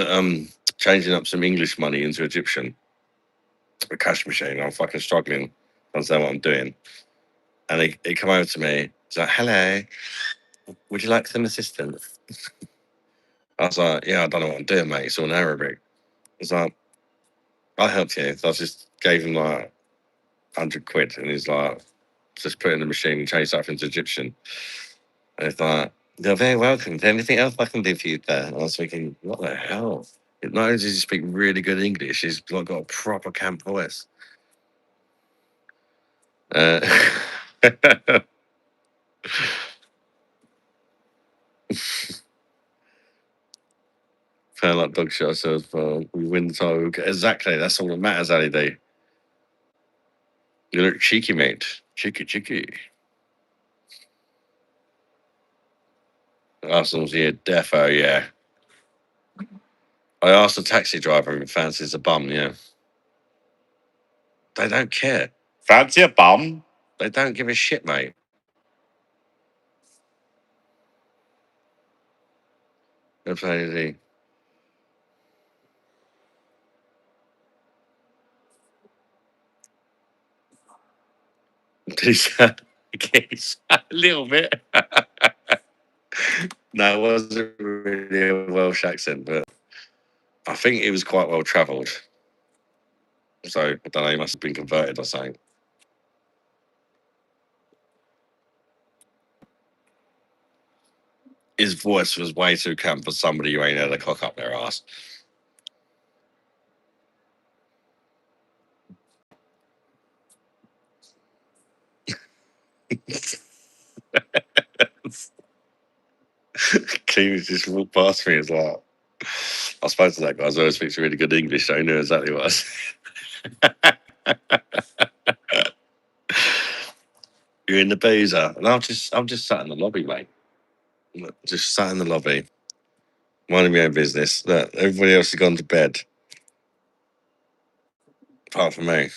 changing up some English money into Egyptian, a cash machine. I'm fucking struggling to understand what I'm doing. And he come over to me. He's like, hello, would you like some assistance? I was like, yeah, I don't know what I'm doing, mate. It's all in Arabic. He's like, I'll help you. So I just gave him like 100 quid. And he's like, just put it in the machine and change that into Egyptian. And it's like, you're very welcome. Is there anything else I can do for you there? And I was thinking, what the hell? Not only does he speak really good English, he's like got a proper camp voice. Uh, Kind like dog shit ourselves, but we win the title. Exactly, that's all that matters, Ali D. You look cheeky, mate. Cheeky, cheeky. Arsenal's here, defo, yeah. I asked the taxi driver if he fancies a bum, yeah. They don't care. Fancy a bum? They don't give a shit, mate. They're playing a little bit. No, it wasn't really a Welsh accent, but I think he was quite well travelled. So I don't know, he must have been converted or something. His voice was way too camp for somebody who ain't had a cock up their ass. He just walked past me. It's like, I spoke to that guy. I always speaks really good English, so he knew exactly what I was. You're in the boozer, and I'm just sat in the lobby, mate. Just sat in the lobby, minding my own business. Look, everybody else has gone to bed, apart from me.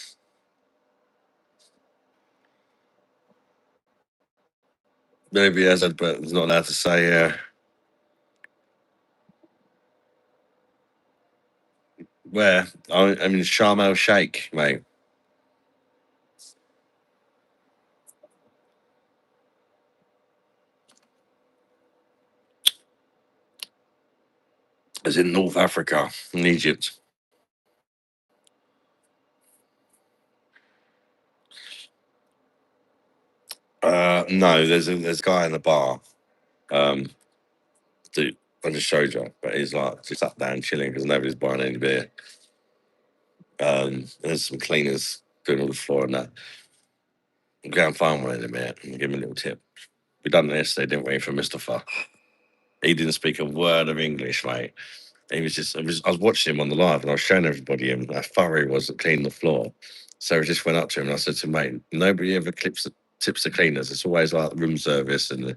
Maybe he has, but he's not allowed to say. Where? I mean, Sharm el Sheik, mate. As in North Africa, in Egypt. No, there's a guy in the bar. Um, dude, I just showed you, but he's like just sat down chilling because nobody's buying any beer. There's some cleaners doing all the floor and that. I'm going to find one in a minute and give him a little tip. We done this, they didn't wait for Mustafa. He didn't speak a word of English, mate. He was just, I was watching him on the live and I was showing everybody him how thorough he was at cleaning the floor. So I just went up to him and I said to him, mate, nobody ever tips the cleaners. It's always like room service and the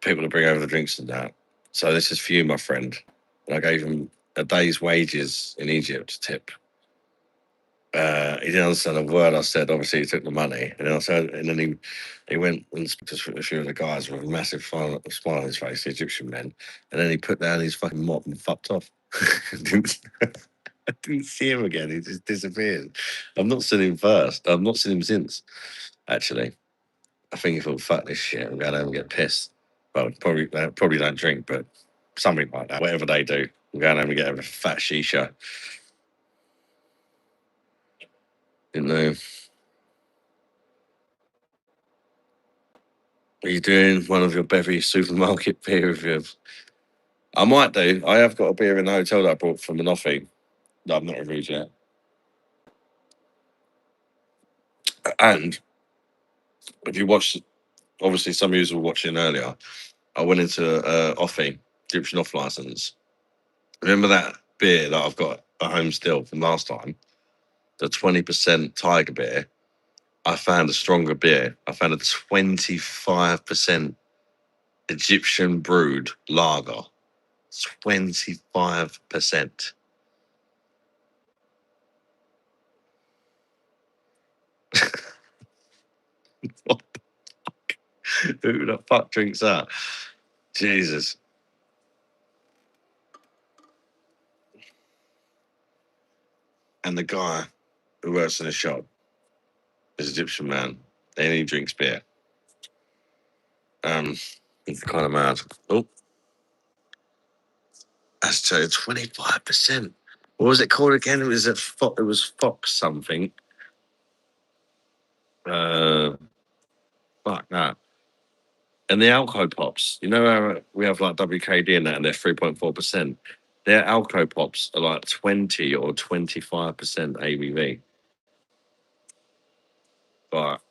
people that bring over the drinks and that. So this is for you, my friend. And I gave him a day's wages in Egypt tip. He didn't understand a word I said. Obviously, he took the money, and then he went and spoke to a few of the guys with a massive smile on his face, the Egyptian men, and then he put down his fucking mop and fucked off. I didn't see him again. He just disappeared. I've not seen him first. I've not seen him since. Actually, I think he thought, "Fuck this shit. I'm going home and get pissed." Well, probably don't drink, but something like that. Whatever they do, I'm going home and get a fat shisha. You know. Are you doing one of your bevy supermarket beer reviews? I might do. I have got a beer in the hotel that I brought from an offing that I've not reviewed yet. And if you watch, obviously some of you were watching earlier, I went into offing, Egyptian off license. Remember that beer that I've got at home still from last time? The 20% Tiger beer. I found a stronger beer. I found a 25% Egyptian brewed lager. 25%. Who the fuck drinks that? Jesus. And the guy who works in the shop is an Egyptian man, and he drinks beer. It's kind of mad. Oh, that's 25%. What was it called again? It was Fox something. Uh, fuck that. And the alcohol pops, you know how we have like WKD and that, and they're 3.4%. Their alcohol pops are like 20 or 25% ABV. But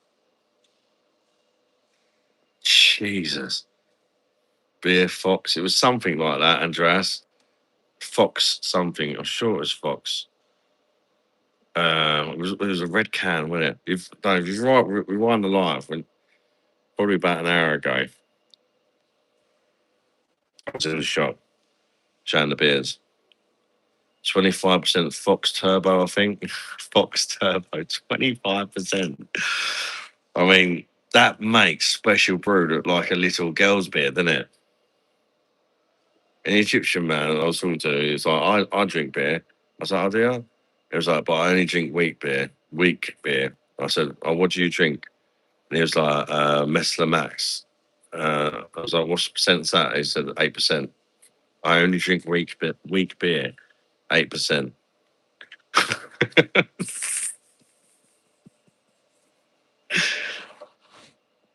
Jesus, beer Fox. It was something like that, Andreas. Fox something. I'm sure it was Fox. It was a red can, wasn't it? If you rewind the live, when probably about an hour ago, I was in the shop showing the beers. 25% Fox Turbo, I think. Fox Turbo, 25%. I mean, that makes Special Brew look like a little girl's beer, doesn't it? An Egyptian man I was talking to, he was like, I drink beer. I was like, oh, do you? He was like, but I only drink weak beer. Weak beer. I said, oh, what do you drink? And he was like, Mesla Max, I was like, what's the percent that? He said 8%. I only drink weak beer, 8%.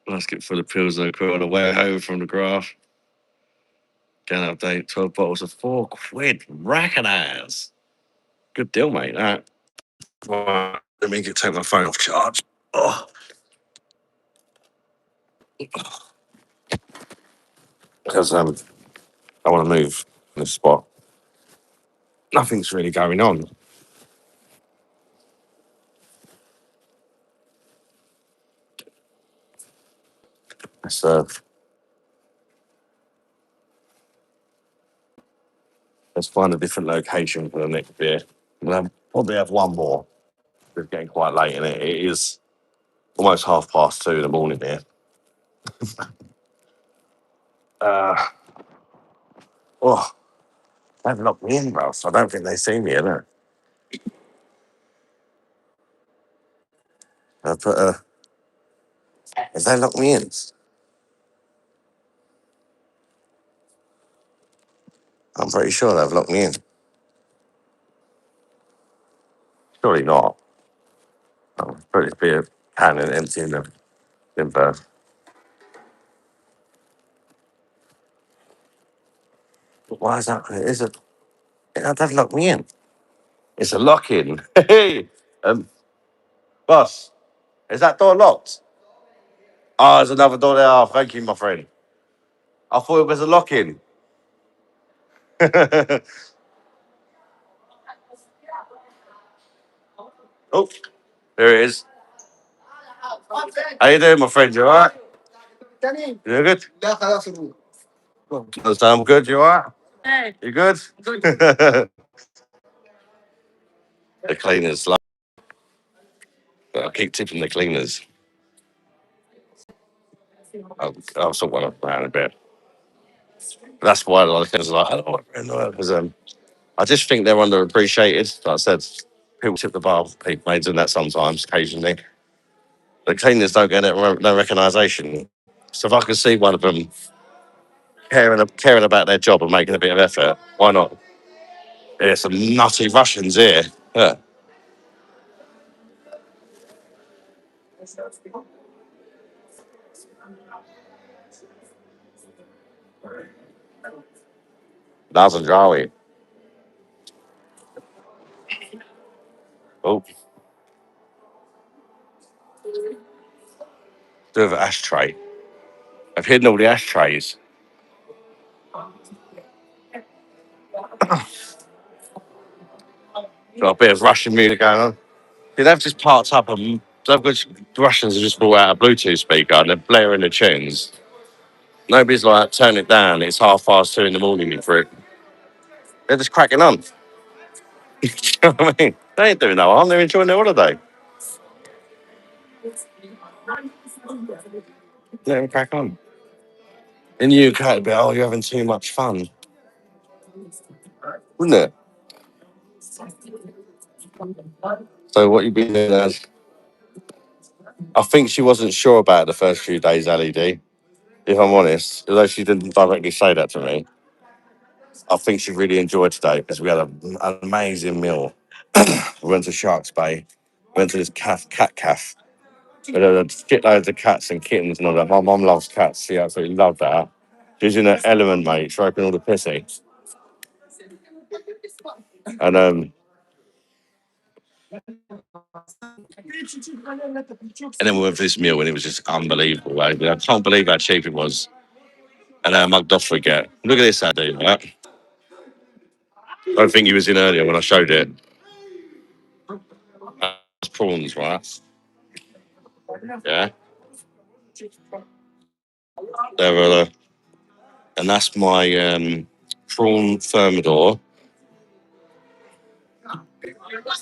Basket full of pills I put on the way home from the graph. Can update 12 bottles of £4. Racket ass. Good deal, mate. That. Right, let me take my phone off charge. Oh, because I want to move this spot. Nothing's really going on. So let's find a different location for the next beer. We'll probably have one more. It's getting quite late in it. It is almost 2:30 in the morning here. Uh, oh, they've locked me in, bro. So I don't think they see me, innit? I put have they locked me in? I'm pretty sure they've locked me in. Surely not. I'll put this beer can and empty in the bin first. But why is that? They've locked me in. It's a lock in. Hey, boss, is that door locked? Oh, there's another door there. Oh, thank you, my friend. I thought it was a lock in. Oh, there it is. How you doing, my friend? You alright? You good? I'm good. You alright? You good? The cleaners. I keep tipping the cleaners. I'll sort one up around a bit. That's why a lot of things are like, I don't want to know because I just think they're underappreciated. Like I said, people tip the bar. People may do that sometimes, occasionally. The cleaners don't get no recognition. So if I can see one of them caring about their job and making a bit of effort, why not? There's some nutty Russians here. Yeah. Doesn't draw. Oh, do have an ashtray. I've hidden all the ashtrays. Got a bit of Russian music going on. Yeah, they've just parked up and the Russians have just brought out a Bluetooth speaker and they're blaring the tunes. Nobody's like, turn it down. It's 2:30 in the morning, you prick. They're just cracking on. You know what I mean? They ain't doing no harm. They're enjoying their holiday. Let them crack on. In the UK, it'd be, oh, you're having too much fun, wouldn't it? So what you've been doing is, I think she wasn't sure about it the first few days, LED. If I'm honest, although she didn't directly say that to me, I think she really enjoyed today because we had an amazing meal. We went to Sharks Bay, went to this cat cafe. We had a shitloads of cats and kittens and all that. My mum loves cats. She absolutely loved that. She's in her element, mate, stroking all the pissy. And then we went for this meal and it was just unbelievable. Like, I can't believe how cheap it was. And I mugged off for a get. Look at this, dude, right? I don't think he was in earlier when I showed it. Prawns, right? Yeah. They're, and that's my prawn thermidor.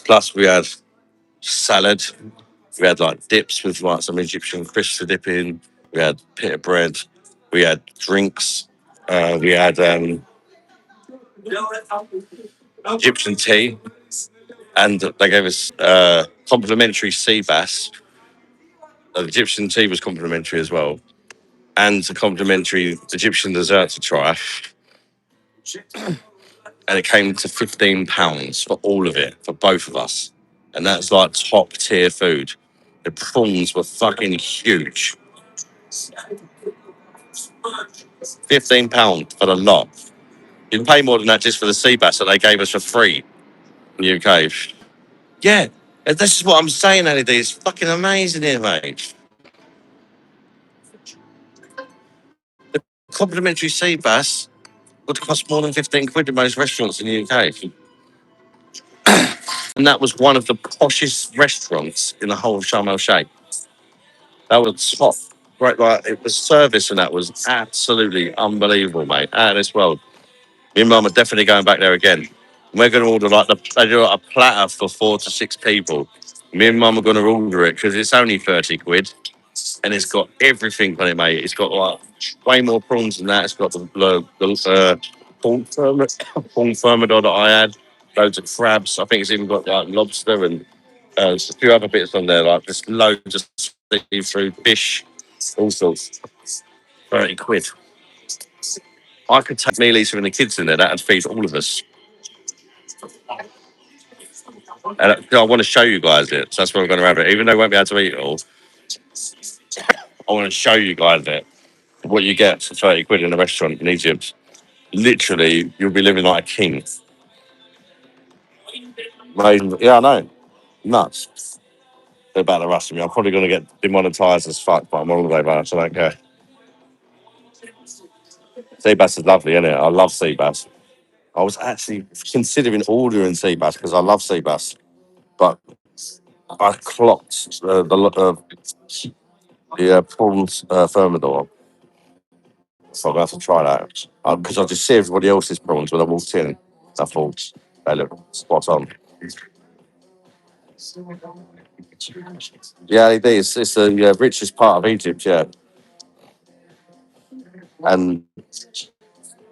Plus, we had salad. We had like dips with like some Egyptian crisps to dip in. We had pita bread. We had drinks. We had Egyptian tea, and they gave us complimentary sea bass. The Egyptian tea was complimentary as well, and a complimentary Egyptian dessert to try. And it came to £15 for all of it, for both of us. And that's like top tier food. The prawns were fucking huge. £15 for the lot. You'd pay more than that just for the sea bass that they gave us for free in the UK. Yeah, and this is what I'm saying, LED. It's fucking amazing here, mate. Complimentary sea bass would cost more than 15 quid in most restaurants in the UK. And that was one of the poshest restaurants in the whole of Sharm el Sheik. That was top. Right, like it was service and that was absolutely unbelievable, mate. Out of this world. Me and Mum are definitely going back there again. We're going to order they do like a platter for 4 to 6 people. Me and Mum are going to order it because it's only 30 quid and it's got everything on it, mate. It's got like way more prawns than that. It's got the prawn thermidor that I had, loads of crabs. I think it's even got like lobster and there's a few other bits on there, like just loads of seafood, fish, all sorts. 30 quid. I could take me, Lisa, and the kids in there. That would feed all of us. And I want to show you guys it. So that's where we're going to have it. Even though we won't be able to eat it all, I want to show you guys it. What you get for 30 quid in a restaurant in Egypt. Literally, you'll be living like a king. Amazing. Yeah, I know. Nuts. They're about to rush me. I'm probably going to get demonetized as fuck, but I'm on holiday, man, so I don't care. Sea bass is lovely, isn't it? I love sea bass. I was actually considering ordering sea bass because I love sea bass, but I clocked the prawns thermidor, so I'm going to have to try that because I just see everybody else's prawns when I walked in. I thought they look spot on. Yeah, it is. It's the richest part of Egypt, yeah. And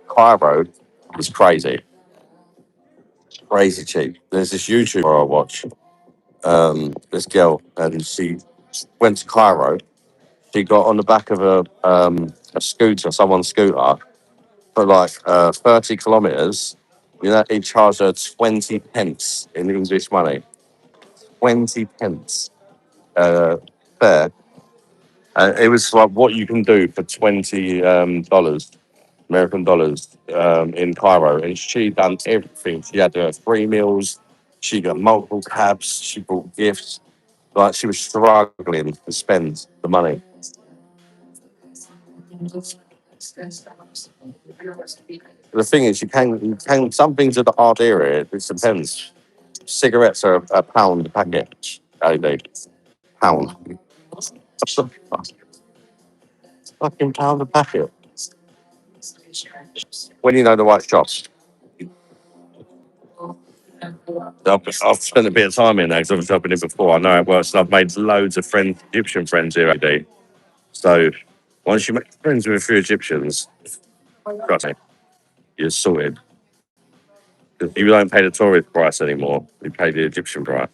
Cairo is crazy, crazy cheap. There's this YouTuber I watch, this girl, and she went to Cairo. She got on the back of a scooter, someone's scooter, for like 30 kilometres. You know, he charged her 20 pence in English money. 20 pence fare. It was like what you can do for $20, American dollars, in Cairo. And she done everything. She had 3 meals. She got multiple cabs. She bought gifts. Like she was struggling to spend the money. The thing is, you can some things are the hard area. It depends. Cigarettes are a pound a packet. They pound. What's the fucking pound a packet? When you know the right shops. I've spent a bit of time in there because obviously I've been in before. I know how it works. And I've made loads of friends, Egyptian friends here every day. So once you make friends with a few Egyptians, trust me, you're sorted. 'Cause you don't pay the tourist price anymore. You pay the Egyptian price.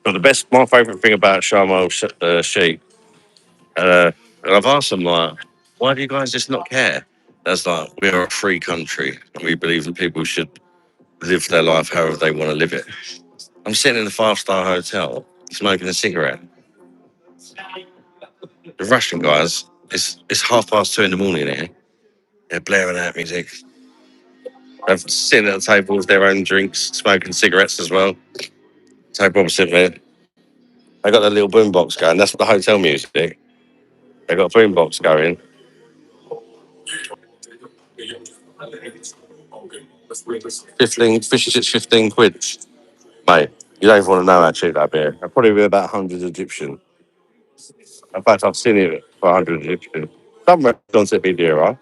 But my favourite thing about Sharm el Sheikh, and I've asked them like, why do you guys just not care? That's like we're a free country and we believe that people should live their life however they want to live it. I'm sitting in a 5-star hotel smoking a cigarette. The Russian guys, it's 2:30 in the morning here. They're blaring out music. They're sitting at the table with their own drinks, smoking cigarettes as well. Table opposite there. They got their little boombox going. That's the hotel music. They got a boombox going. 15 quid. Mate, you don't even want to know how cheap that beer. I'll probably be about 100 Egyptian. In fact, I've seen it for 100 Egyptian. Some restaurants it'd be dearer,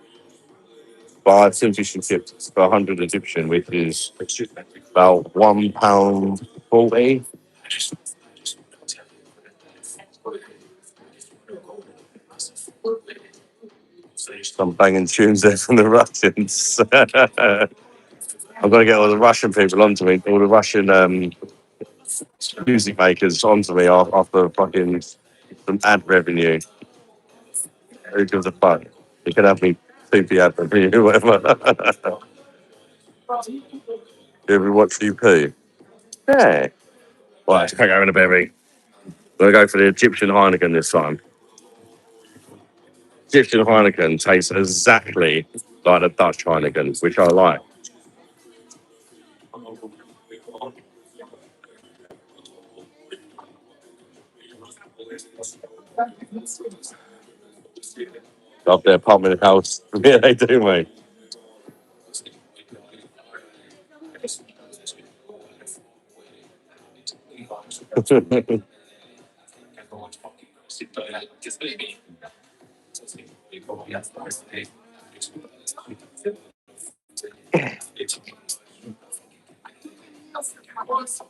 but I've seen fish and chips for 100 Egyptian, which is about £1.40. Some banging tunes there from the Russians. I'm gonna get all the Russian people onto me, all the Russian music makers onto me after fucking some ad revenue. Who gives a fuck? You can have me 2p ad revenue, whatever. If you watch UP. Yeah. Right, let's crack over a berry. I'm gonna go for the Egyptian Heineken this time. Egyptian Heineken tastes exactly like the Dutch Heineken, which I like. Love their apartment house. Yeah, they do, mate.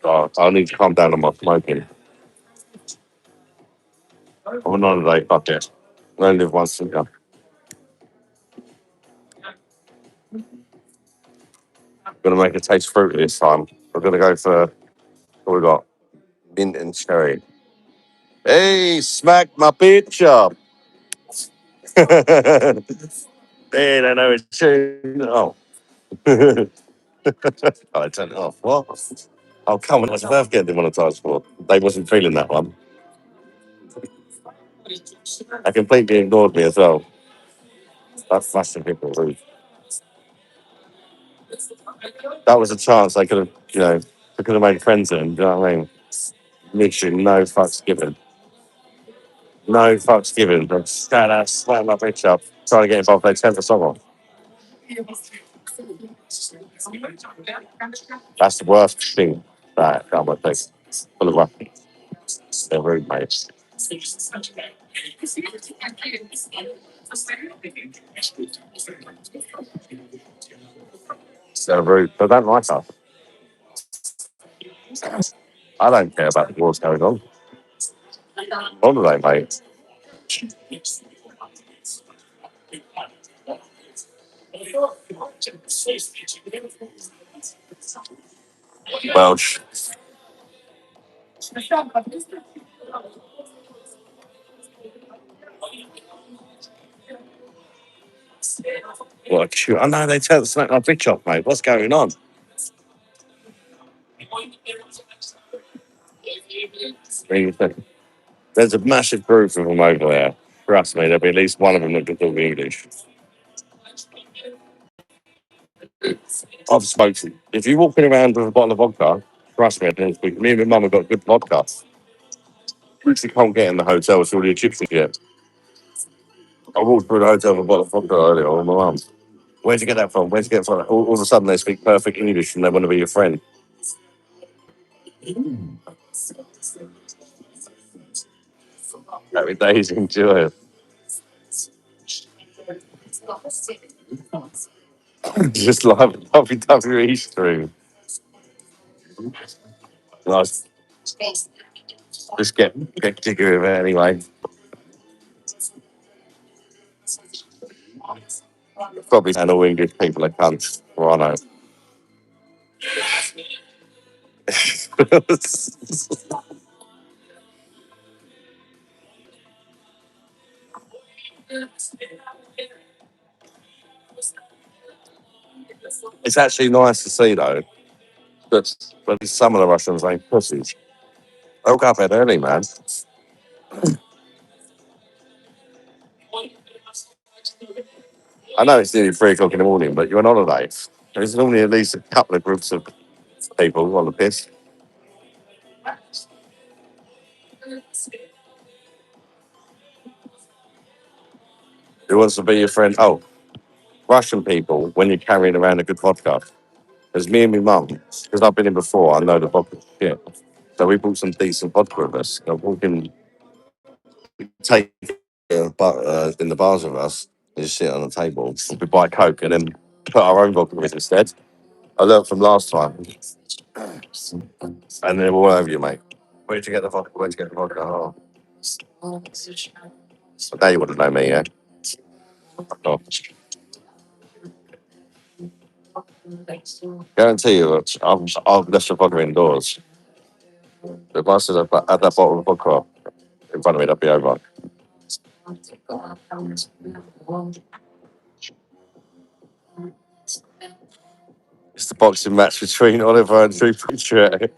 Oh, I need to calm down on my smoking. I'm on holiday, fuck it. I only live once. Yeah. Gonna make it taste fruity this time. We're gonna go for what we got? Mint and cherry. Hey, smack my bitch up. Hey, I know it's tune. Oh. I turned it off. What? Oh, come on. I was about to get demonetized for. They wasn't feeling that one. I completely ignored me as well. That's massive people rude. That was a chance I could have, I could have made friends in. Do you know what I mean? Literally no fucks given. No fucks given. I'm stand out, slam my bitch up, trying to get involved. They turn the song off. That's the worst thing that I would think. Full of rough. They're rude, mate. They're rude. But I don't like us. I don't care about the wars going on. Holiday, mate. Welsh. What? Shoot. I know they tell smack my bitch off, mate. What's going on? There's a massive group of them over there. Trust me, there'll be at least one of them that can talk English. I've spoken. If you're walking around with a bottle of vodka, trust me, I can speak. Me and my mum have got good vodka. We actually can't get in the hotel with all the Egyptians yet. I walked through the hotel with a bottle of vodka earlier with my mum. Where'd you get that from? Where'd you get it from? All of a sudden, they speak perfect English and they want to be your friend. Happy days, enjoy it. Just like WWE stream. Nice. Just get jiggy with it anyway. Probably and all English people are cunts. Well, I know. It's actually nice to see though that but some of the Russians ain't pussies. They woke up bed early, man. I know it's nearly 3 o'clock in the morning, but you're on holiday. There's normally at least a couple of groups of people on the piss. Who wants to be your friend? Oh, Russian people, when you're carrying around a good vodka. There's me and my mum, because I've been in before, I know the vodka shit. So we bought some decent vodka with us. We can take in the bars with us, and just sit on the table. We buy Coke and then put our own vodka with instead. I learned from last time. And then we're all over you, mate. Where'd you get the vodka? Where'd you get the vodka? Oh. So now you want to know me, yeah? Oh. Guarantee you, I've left the vodka indoors. If I said I had that bottle of vodka in front of me, that'd be over. It's the boxing match between Oliver and Drew Preacher.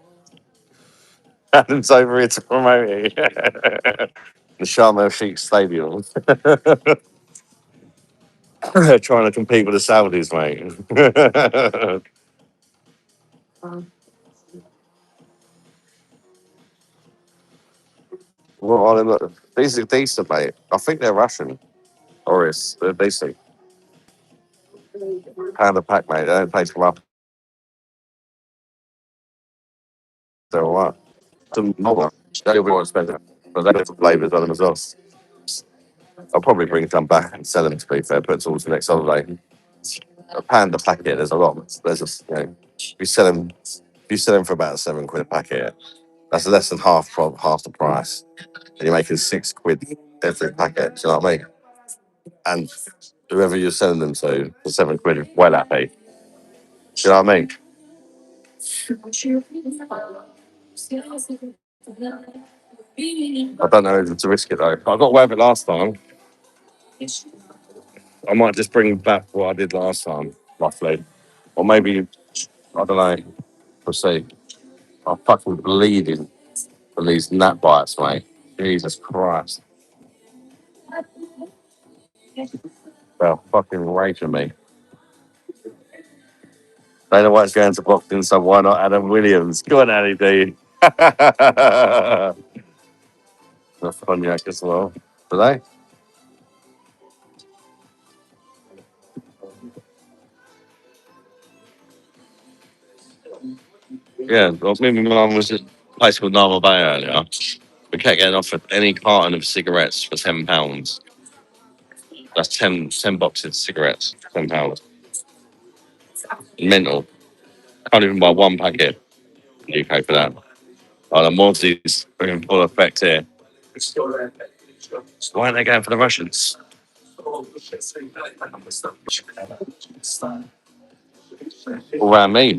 Adam's over here to promote it. The Sharm el Sheik Stadium. Trying to compete with the Saudis, mate. Well, these are decent, mate. I think they're Russian. Or they're decent. Pound a pack, mate. They don't taste them up. They're all right. Some more. They're a little bit more expensive. But they have different flavours on them as well. I'll probably bring some back and sell them, to be fair. Put towards the next holiday. A pound a packet, there's a lot. There's just, if you sell them for about £7 a packet, that's less than half the price. And you're making £6 every packet. Do you know what I mean? And whoever you're selling them to for £7 is well happy. Do you know what I mean? I don't know if to risk it though. I got away with it last time. I might just bring back what I did last time, roughly. Or maybe, I don't know. We'll see. I'm fucking bleeding from these gnat bites, mate. Jesus Christ. They're fucking raging me. Dana White's going to boxing, so why not Adam Williams? Go on, Andy D. The cognac as well. Today? Yeah, well, me and my mum was at a place called Narva Bay earlier. We kept getting offered any carton of cigarettes for £10. That's 10 boxes of cigarettes, £10. Mental. Can't even buy one packet in the UK for that. Oh, the Morty's bringing full effect here. Why aren't they going for the Russians? All around me.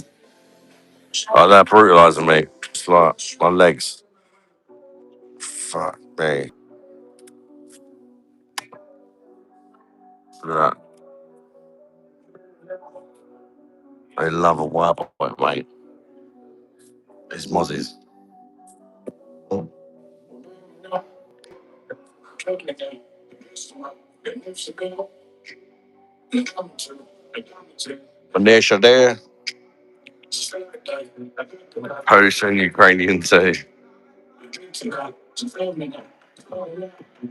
Oh, they're brutalising me. It's like my legs. Fuck me. Look at that. I love a white boy, mate. It's mozzies. Manisha there. Polish and Ukrainian too.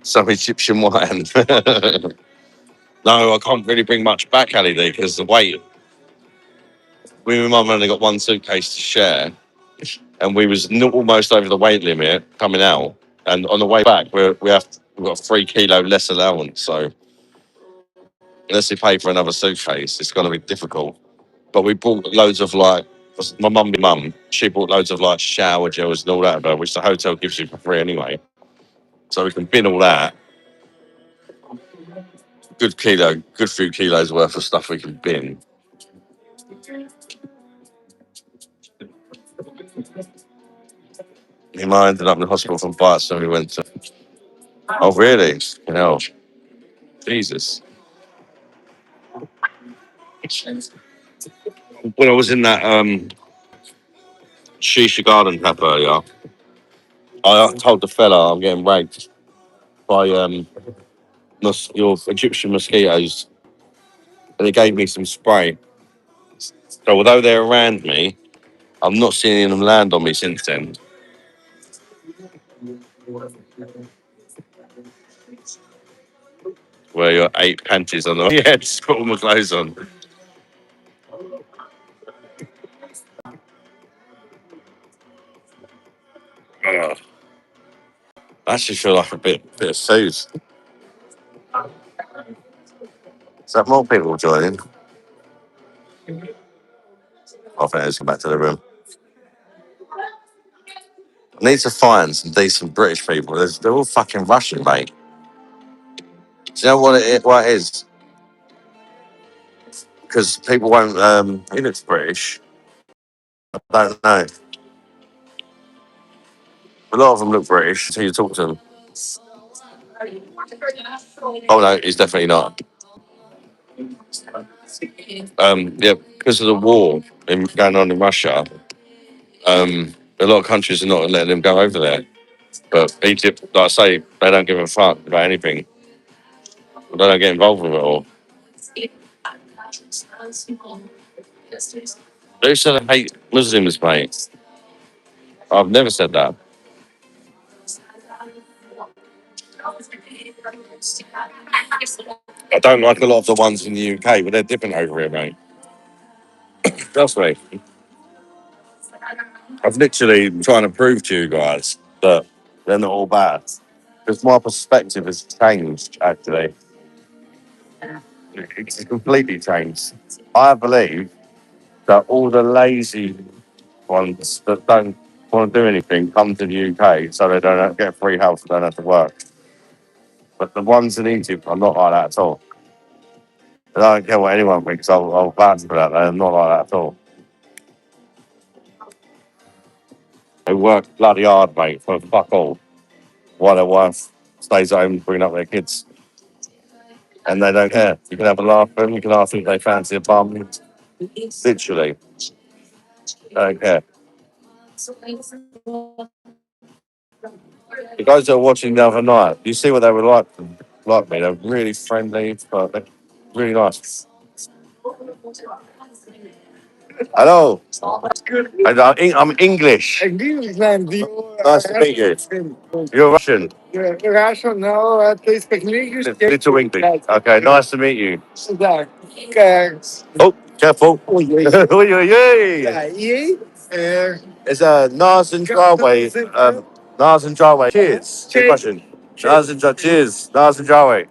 Some Egyptian wine. No, I can't really bring much back, Ali, because the weight. We and my mum only got one suitcase to share, and we was almost over the weight limit coming out. And on the way back, we've got a 3 kilo less allowance. So unless we pay for another suitcase, it's going to be difficult. But we bought loads of like my mum. She bought loads of like shower gels and all that, which the hotel gives you for free anyway. So we can bin all that. Good few kilos worth of stuff we can bin. He might ended up in the hospital from bites, so we went to. Oh really? You know, Jesus. When I was in that Shisha Garden Club earlier, I told the fella I'm getting raped by your Egyptian mosquitoes, and he gave me some spray. So although they're around me, I'm not seeing them land on me since then. Where your 8 panties on the yeah, just put all my clothes on. Ugh. I actually feel like a bit of food. Is that more people joining? I think let's go back to the room. I need to find some decent British people. They're all fucking Russian, mate. Do you know what it is? because people won't. He looks British. I don't know. A lot of them look British until you talk to them. Oh no, he's definitely not. Yeah, because of the war going on in Russia, a lot of countries are not letting them go over there. But Egypt, like I say, they don't give a fuck about anything. They don't get involved with it all. Who said I hate Muslims, mate? I've never said that. I don't like a lot of the ones in the UK, but they're different over here, mate. Trust me. I've literally been trying to prove to you guys that they're not all bad. Because my perspective has changed, actually. It's completely changed. I believe that all the lazy ones that don't want to do anything come to the UK so they don't get free health and don't have to work. But the ones in Egypt are not like that at all. I don't care what anyone thinks, I'll vouch for that. They're not like that at all. They work bloody hard, mate, for fuck all. While their wife stays at home bringing up their kids. And they don't care. You can have a laugh with them, you can ask them if they fancy a bum. Literally, they don't care. The guys that were watching the other night, you see what they were like me. They're really friendly, but they're really nice. Hello. I'm English. Nice to meet you. You're Russian. Russian, no, they speak English. Little English. Okay, nice to meet you. Oh, careful. Oi, oi, oi. It's a Nars and Driveway. Nars and Driveway. Cheers. In Russian. Cheers. Nars and Driveway.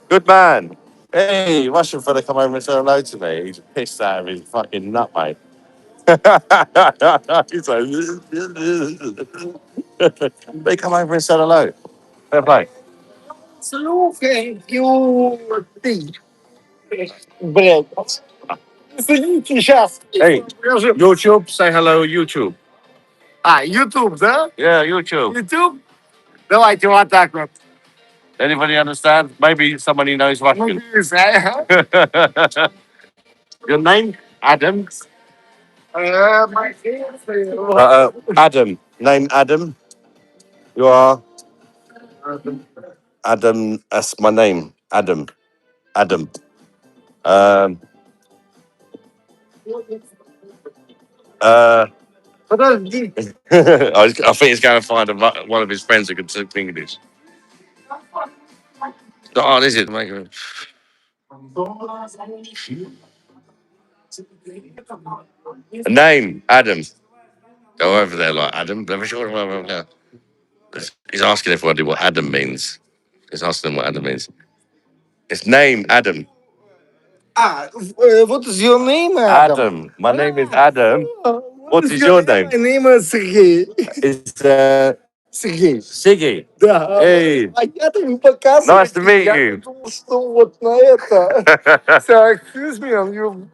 Good man. Hey, Russian fella come over and said hello to me. He's pissed out of his fucking nut, mate. He's like, they come over and said hello. Fair play. Слухай, ты, блядь, извините, сейчас. Hey, YouTube, say hello, YouTube. YouTube, да? Yeah, YouTube. YouTube? Давайте вот так вот. Anybody understand? Maybe somebody knows Russian. Your name? Adam? Adam. Name Adam. You are Adam. That's my name. Adam. Adam. Um, Подожди. I think he's going to find one of his friends who can speak English. Not hard, is it? Make a name, Adam. Go over there like Adam. He's asking everybody what Adam means. He's asking them what Adam means. It's name, Adam. What is your name, Adam? Adam. My name is Adam. What is your name? My name is Сергей. It's Сергей. Siggy. Да. Hey. А я-то не показываю. Nice to meet Я you. думал, что вот на это. So, excuse me, you...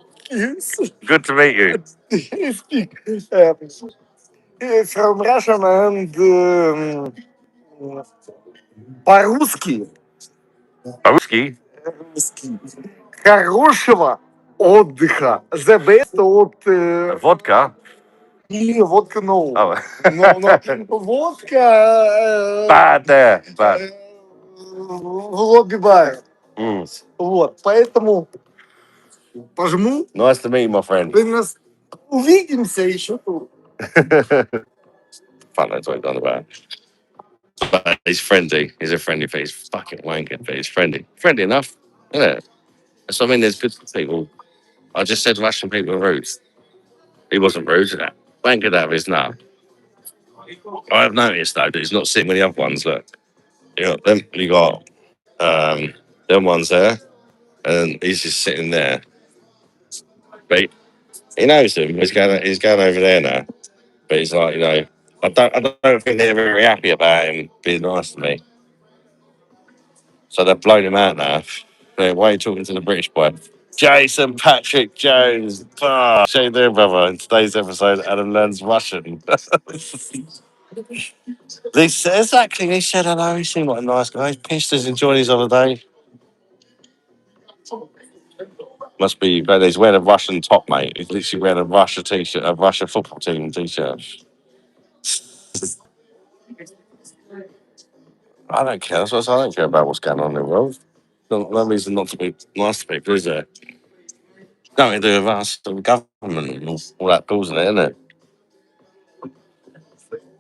Good to meet you. Speak from Russian and по-русски. Ruski? Русский. Хорошего отдыха. The best от... Vodka? Не, водка no. Oh. No. Водка... Bad there. Bad. В лобби-баре. Вот, поэтому пожму. Nice to meet you, my friend. Мы нас увидимся еще тут. Fuck knows what he's on about. But he's friendly. He's a friendly face. He's fucking wanking, but he's friendly. Friendly enough, isn't it? So I mean, there's good people. I just said Russian people are rude. He wasn't rude to that. Wankered out of his nut. I've noticed though that he's not sitting with the other ones. Look, you got them ones there, and he's just sitting there. But he knows them. He's going over there now. But he's like, I don't think they're very happy about him being nice to me. So they've blown him out now. Why are you talking to the British boy? Jason Patrick Jones. Ah, how you doing, brother? In today's episode, Adam learns Russian. He said hello. He seemed like a nice guy. He's pissed. He's enjoying his holiday. Must be, but he's wearing a Russian top, mate. He's literally wearing a Russia t-shirt, a Russia football team t-shirt. I don't care. That's what I don't care about what's going on in the world. No reason not to be nice to people, is there? Nothing to do with us, the government, and all that causing it, isn't it?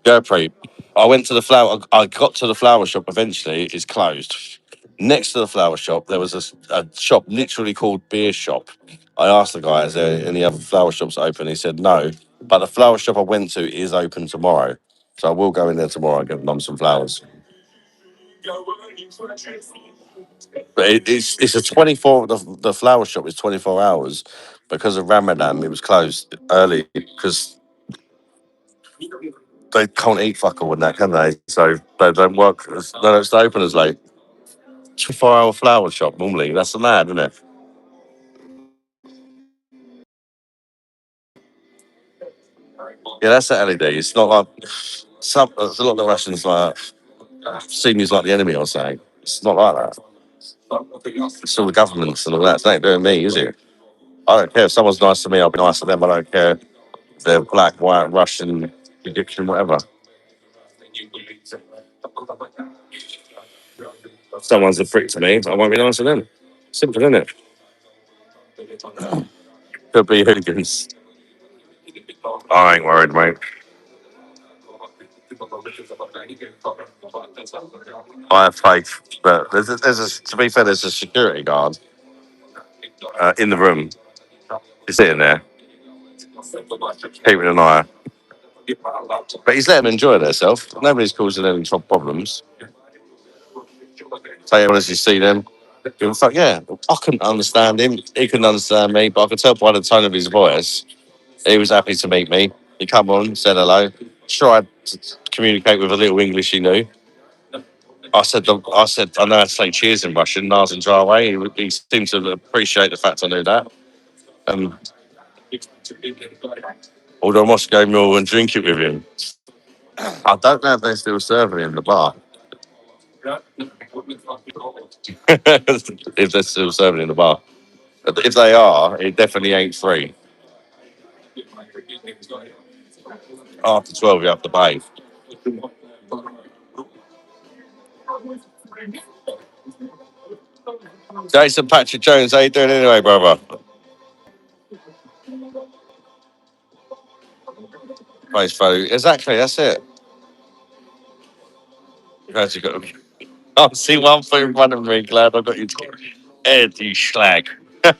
Go pre. I went to the flower. I got to the flower shop. Eventually, it's closed. Next to the flower shop, there was a shop literally called Beer Shop. I asked the guy, "Is there any other flower shops open?" He said no, but the flower shop I went to is open tomorrow, so I will go in there tomorrow and get them some flowers. But it's a 24. The flower shop is 24 hours because of Ramadan. It was closed early because they can't eat fuck all in that, can they? So they don't work. They don't stay open as late. 24-hour flower shop normally. That's mad, isn't it? Yeah, that's the LED. It's not like some. There's a lot of the Russians like see me as like the enemy or something. It's not like that. It's all the governments and all that. It's not doing me, is it? I don't care if someone's nice to me. I'll be nice to them. I don't care if they're black, white, Russian, Egyptian, whatever. If someone's a prick to me, I won't be nice to them. Simple, isn't it? Could be hooligans. I ain't worried, mate. I have faith, but to be fair, there's a security guard in the room. He's sitting there, keeping an eye. But he's letting them enjoy themselves. Nobody's causing any problems. So you honestly see them. Give a fuck, yeah. I couldn't understand him. He couldn't understand me, but I could tell by the tone of his voice, he was happy to meet me. He come on, said hello. Tried to communicate with a little English he knew. I know how to say cheers in Russian, Naz and Jarway. He seemed to appreciate the fact I knew that. Um, Although I must go more and drink it with him. I don't know if they're still serving in the bar. If they're still serving in the bar. If they are, it definitely ain't free. After 12, you have to pay. Jason Patrick Jones, how you doing anyway, brother? Face value. Exactly, that's it. Glad you got. I see one foot in front of me. Glad I got you. Ed, you slag. To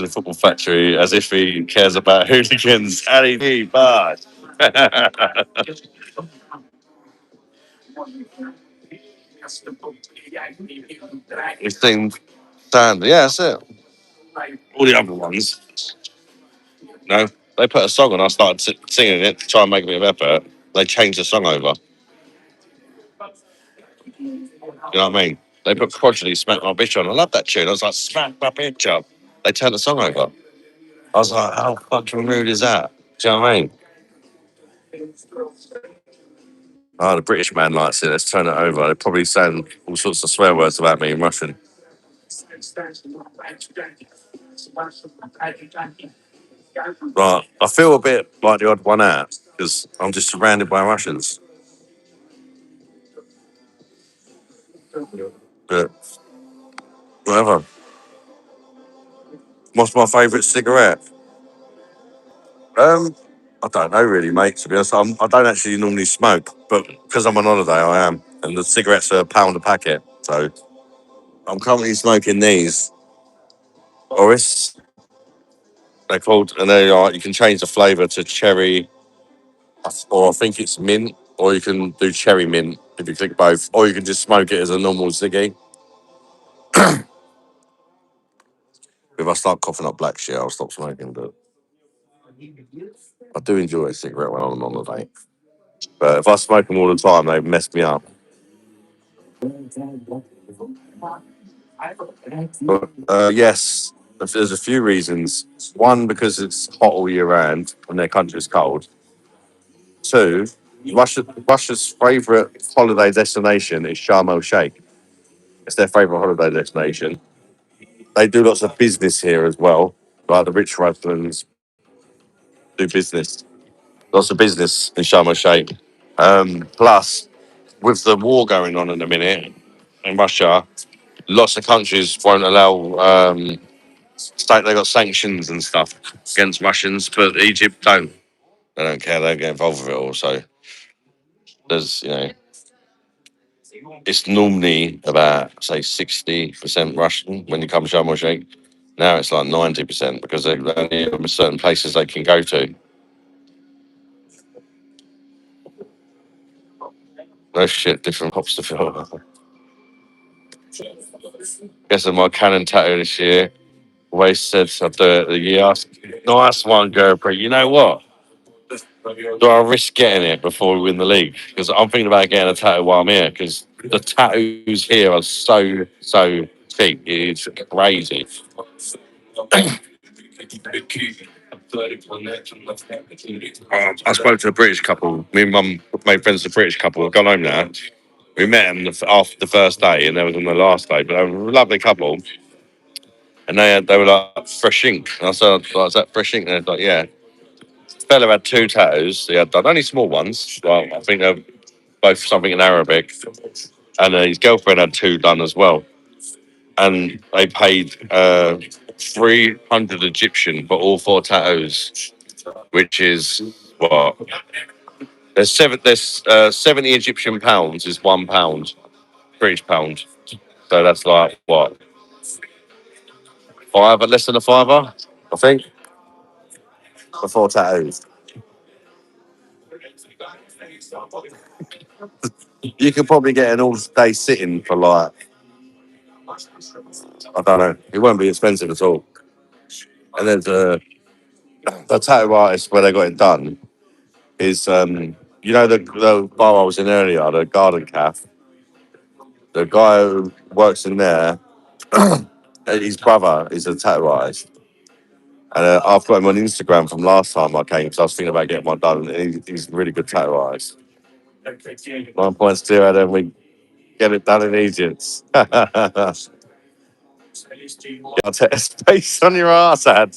the football factory as if he cares about hooligans. Ali bad. It seemed stand. Yeah, that's it. All the other ones, no, they put a song on. I started singing it to try and make a bit of effort. They changed the song over. You know what I mean? They put Prodigy Smack My Bitch on. I love that tune. I was like, smack my bitch up. They turned the song over. I was like, how fucking rude is that? Do you know what I mean? Oh, the British man likes it. Let's turn it over. They're probably saying all sorts of swear words about me in Russian. Right. I feel a bit like the odd one out because I'm just surrounded by Russians. But whatever. What's my favourite cigarette? Um, I don't know really, mate. To be honest, I don't actually normally smoke, but because I'm on holiday, I am, and the cigarettes are £1 a packet. So I'm currently smoking these. Oris, they're called, and they are. You can change the flavour to cherry, or I think it's mint, or you can do cherry mint if you click both, or you can just smoke it as a normal ciggy. If I start coughing up black shit, I'll stop smoking. But I do enjoy a cigarette when I'm on holiday. But if I smoke them all the time, they mess me up. But, yes, there's a few reasons. One, because it's hot all year round and their country's cold. Two, Russia's favourite holiday destination is Sharm el Sheik. It's their favourite holiday destination. They do lots of business here as well. Like the rich Russians do business, lots of business in Sharm el Sheik. Plus, with the war going on in a minute in Russia, lots of countries won't allow. They got sanctions and stuff against Russians, but Egypt don't. They don't care. They don't get involved with it all. So there's, it's normally about say 60% Russian when you come to Sharm el Sheikh. Now it's like 90% because they only have certain places they can go to. No shit, different hops to fill. Guess my Canon tattoo this year. Always said I'd do it the year. Nice one, GoPro. You know what? Do I risk getting it before we win the league? Because I'm thinking about getting a tattoo while I'm here. Because the tattoos here are so cheap. It's crazy. I spoke to a British couple. Me and Mum made friends with a British couple. I've gone home now. We met them after the first day, and they was on the last day. But they were a lovely couple, and they were like fresh ink. And I said, like, "Is that fresh ink?" And they're like, "Yeah." Fella had two tattoos. He had done only small ones. Well, I think they're both something in Arabic, and his girlfriend had two done as well. And they paid 300 Egyptian for all four tattoos, which is what there's 70 Egyptian pounds is £1 British pound. So that's like what five, less than a fiver, I think, for four tattoos. You could probably get an all-day sitting for like I don't know. It won't be expensive at all. And then the tattoo artist where they got it done is the bar I was in earlier, the Garden Cafe. The guy who works in there, his brother is a tattoo artist. And I've got him on Instagram from last time I came because I was thinking about getting one done. And he's a really good tattoo artist. 1.0, then we get it done in Egypt. I'll take a space on your ass, ad.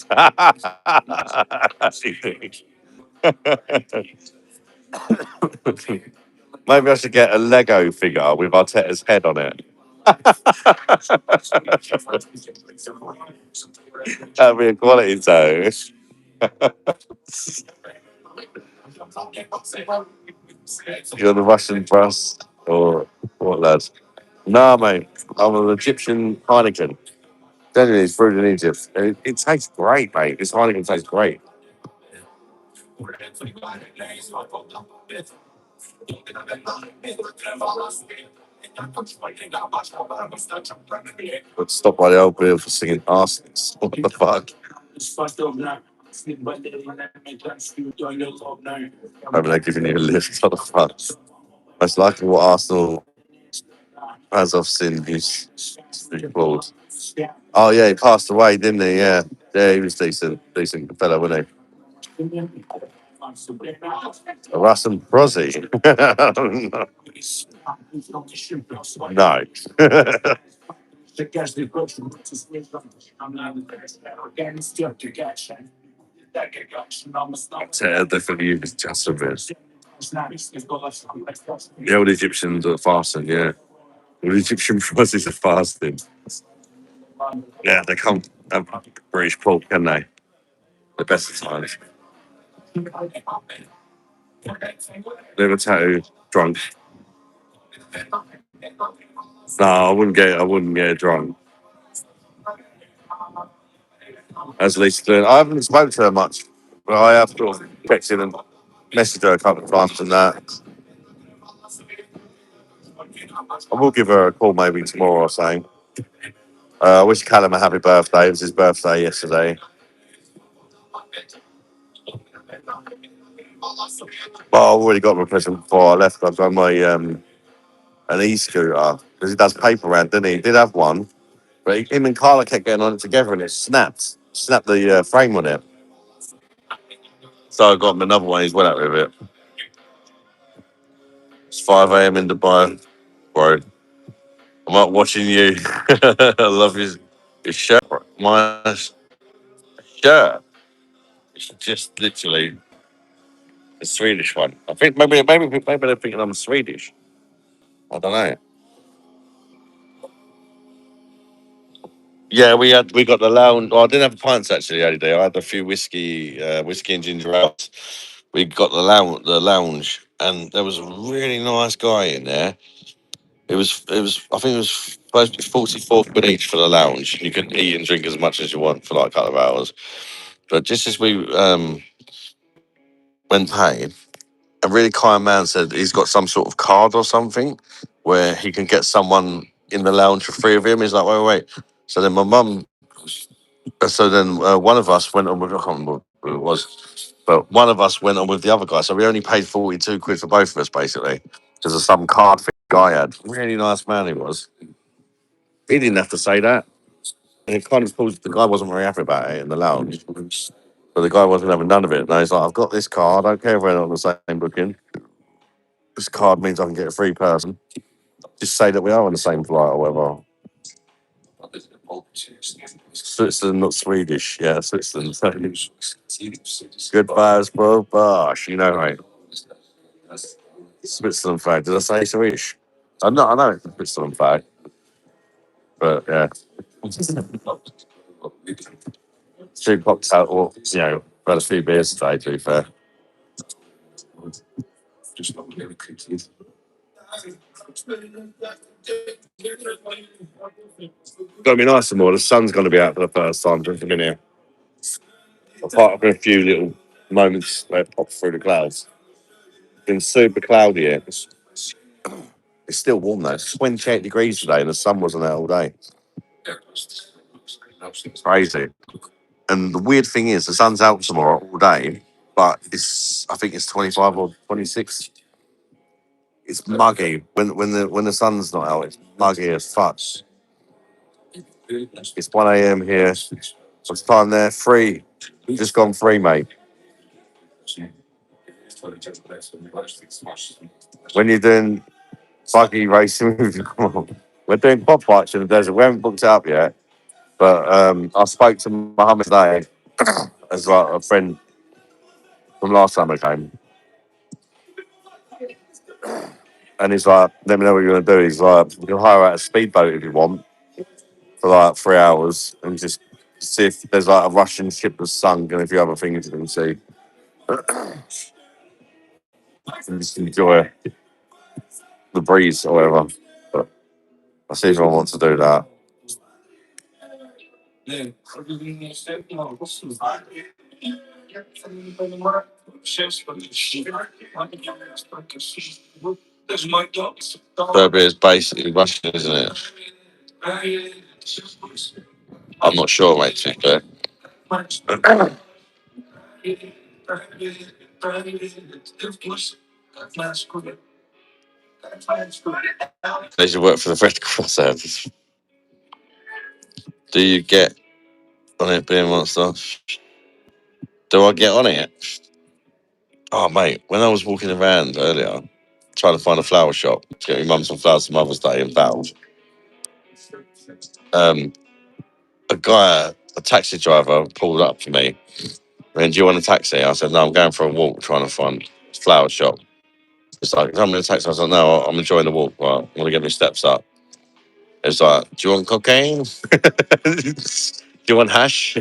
Maybe I should get a Lego figure with Arteta's head on it. That'd be a quality toe. You're the Russian brass or what, lads? Nah, mate. I'm an Egyptian Heineken. Genuinely, it's brewed in Egypt. It tastes great, mate. This Heineken tastes great. But stop by the old bill for singing arsons. What the fuck? Maybe they're giving you a lift. What the fuck? Most likely what Arsenal has of sin he's called. Oh yeah, he passed away, didn't he? Yeah. Yeah, he was decent. Decent fellow, wasn't he? Russell Brozzy. No. Definitely use just a bit. The old Egyptians are fasting, yeah. The Egyptian Brozzies are fasting. Yeah, they can't have British pork, can they? The best of times. Never tattoo drunk. No, I wouldn't get it drunk. As Lisa doing. I haven't spoken to her much, but I have sort of checked in and messaged her a couple of times and that. I will give her a call maybe tomorrow or something. I wish Callum a happy birthday. It was his birthday yesterday. Well, I've already got my present before I left. I've got my an e-scooter because he does paper round, didn't he? He did have one, But him and Carla kept getting on it together, and it snapped the frame on it. So I got him another one. He's well out with it. It's 5 a.m. in Dubai, bro. I'm up watching you. I love your shirt, bro. My shirt. It's just literally a Swedish one. I think maybe they're thinking I'm Swedish. I don't know. Yeah, we got the lounge. Well, I didn't have pints actually the other day. I had a few whiskey and ginger ales. We got the lounge, and there was a really nice guy in there. It was. I think it was supposed to be 44 quid each for the lounge. You can eat and drink as much as you want for like a couple of hours. But just as we went paid, a really kind man said he's got some sort of card or something where he can get someone in the lounge for free of him. He's like, wait. So then my mum. So then one of us went on with, I can't remember who it was, but one of us went on with the other guy. So we only paid 42 quid for both of us, basically, because of some card thing guy had. Really nice man he was. He didn't have to say that. And it kind of caused, the guy wasn't very happy about it in the lounge. But the guy wasn't having none of it. And he's like, I've got this card. I don't care if we're not on the same booking. This card means I can get a free person. Just say that we are on the same flight or whatever. Switzerland, not Swedish. Yeah, Switzerland. Goodbyes, bro. Bosh. You know, right? Switzerland flag. Did I say Swedish? I know it's a Switzerland flag. But yeah. Two cocktail, or, had a few beers today, to be fair. Gonna be nice and more. The sun's gonna be out for the first time drinking in here. Apart from a few little moments where it pops through the clouds. It's been super cloudy here. It's still warm though. It's 28 degrees today and the sun wasn't out all day. It's crazy. And the weird thing is the sun's out tomorrow all day, but I think it's 25 or 26. It's muggy. When the sun's not out, it's muggy as fuck. It's 1 a.m. here. What's the time there? 3. Just gone 3, mate. When you're doing buggy racing, we're doing pop fights in the desert. We haven't booked it up yet, but I spoke to Mohammed today as like a friend from last time I came, and he's like, "Let me know what you're gonna do." He's like, "You can hire out a speedboat if you want for like 3 hours and just see if there's like a Russian ship that's sunk and a few other things you can see, and just enjoy the breeze or whatever." But I see if I want to do that. Serbia is basically Russian, isn't it? I'm not sure, mate. To be fair. They should work for the Red Cross service. Do you get on it, being monster? Do I get on it? Oh, mate, when I was walking around earlier, trying to find a flower shop to get my mum some flowers for Mother's Day in Battle, um, a taxi driver pulled up for me. And do you want a taxi? I said, no, I'm going for a walk trying to find a flower shop. It's like, I'm in a taxi. I was like, no, I'm enjoying the walk. Right, I'm going to get my steps up. It's like, do you want cocaine? Do you want hash?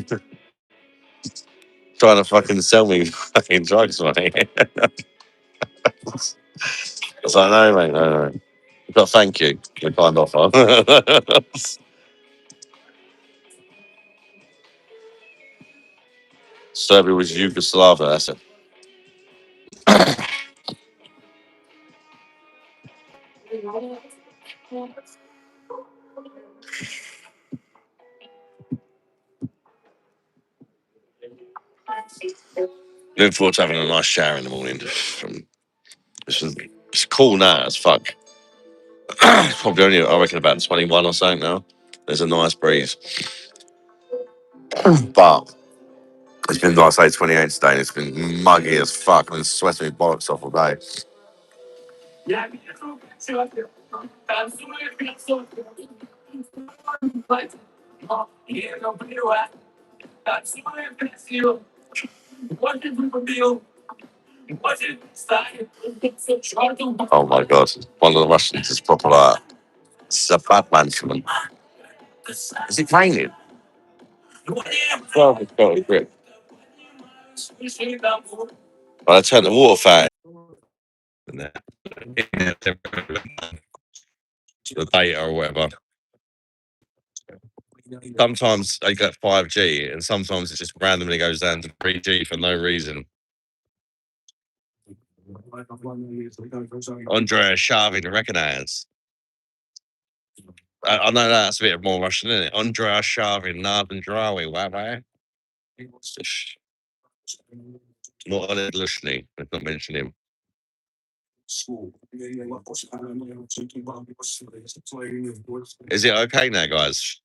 Trying to fucking sell me fucking drugs, mate. I was like, no, mate, no. But thank you. We kind offer. Serbia was Yugoslavia, that's it. Looking forward to having a nice shower in the morning. It's cool now as fuck. Probably only, I reckon, about 21 or something now. There's a nice breeze. But it's been, like I say, 28 today, and it's been muggy as fuck. I've been sweating my bollocks off all day. Oh my god, one of the Russians is proper like, it's a bad man from him. Is it raining? Well, it's got a grip. Well, I turned the water fan. The data or whatever. Sometimes they get 5G, and sometimes it just randomly goes down to 3G for no reason. Andrea Sharvin, recognize. I know that's a bit more Russian, isn't it? Andrea Sharvin, Narden Drawi, why? Not on it, Lushny. Let's not mention him. Is it okay now, guys?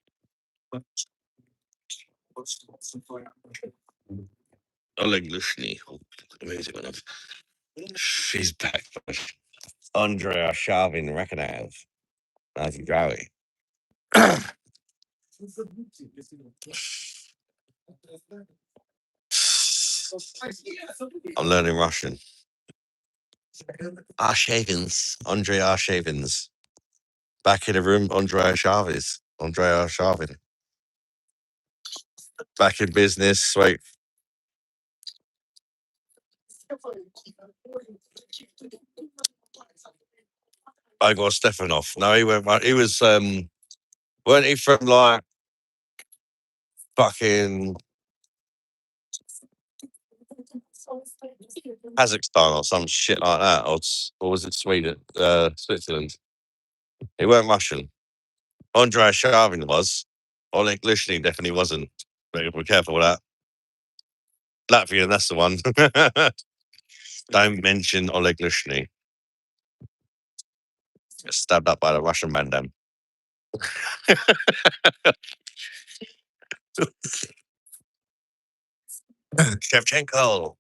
Oleg Lushny. The music went off. She's back. Andrea Sharvin, recognize. Narden Drawi. I'm learning Russian. Arshavins. Andrei Arshavins. Back in the room, Andrei Arshavins. Andrei Arshavin. Back in business. Sweet. I got Stefanov. No, he went. He was. Weren't he from like fucking Kazakhstan or some shit like that, or was it Sweden? Switzerland. He weren't Russian. Andrei Sharvin was. Oleg Lishny definitely wasn't. But be careful with that. Latvian, that's the one. Don't mention Oleg Lishny. Get stabbed up by the Russian bandam. Shevchenko.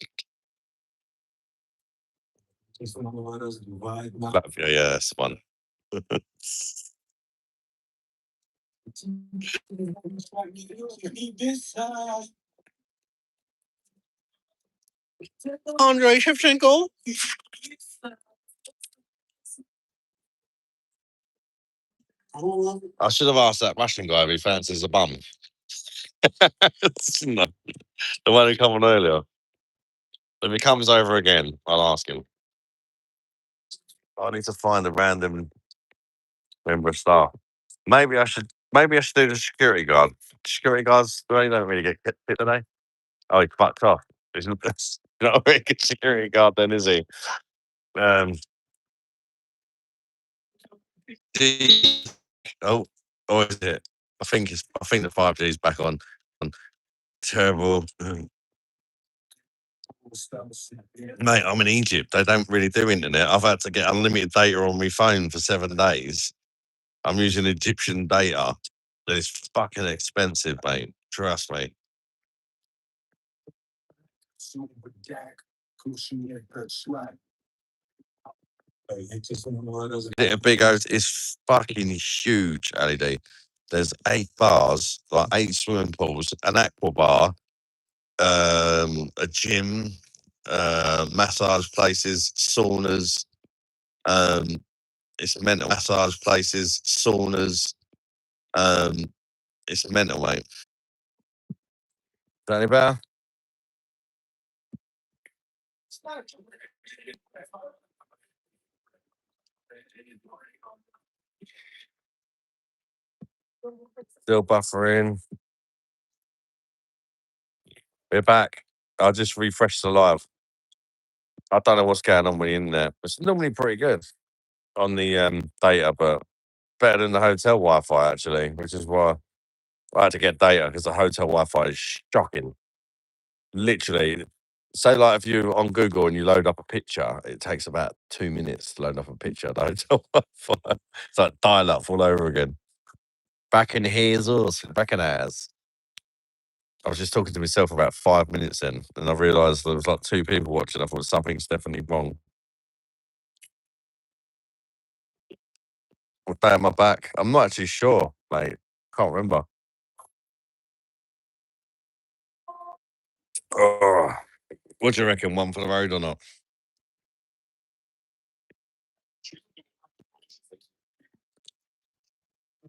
Latvia, yeah, that's the one. Andrei Shevchenko. I should have asked that Russian guy if he fancies a bum. No, the one who came on earlier. If he comes over again, I'll ask him. I need to find a random member of staff. Maybe I should do the security guard. Security guards, they don't really get hit, do they? Oh, he fucked off. He's not a very good security guard then, is he? Oh, or is it? I think the 5G is back on. Terrible. Mate, I'm in Egypt. They don't really do internet. I've had to get unlimited data on my phone for 7 days. I'm using Egyptian data. It's fucking expensive, mate. Trust me. A big house is fucking huge, LED. There's 8 bars, like 8 swimming pools, an aqua bar, a gym, massage places, saunas. It's mental. Massage places, saunas. It's mental, mate. Is that any better? Still buffering. We're back. I just refreshed the live. I don't know what's going on with the internet. It's normally pretty good on the data, but better than the hotel Wi-Fi actually, which is why I had to get data because the hotel Wi-Fi is shocking. Literally, say like if you on Google and you load up a picture, it takes about 2 minutes to load up a picture. The hotel Wi-Fi, it's like dial-up all over again. Back in his us, back in ours. I was just talking to myself for about 5 minutes in, and I realised there was like two people watching. I thought something's definitely wrong. What day am I back? I'm not actually sure, mate. Can't remember. Oh, what do you reckon? One for the road or not?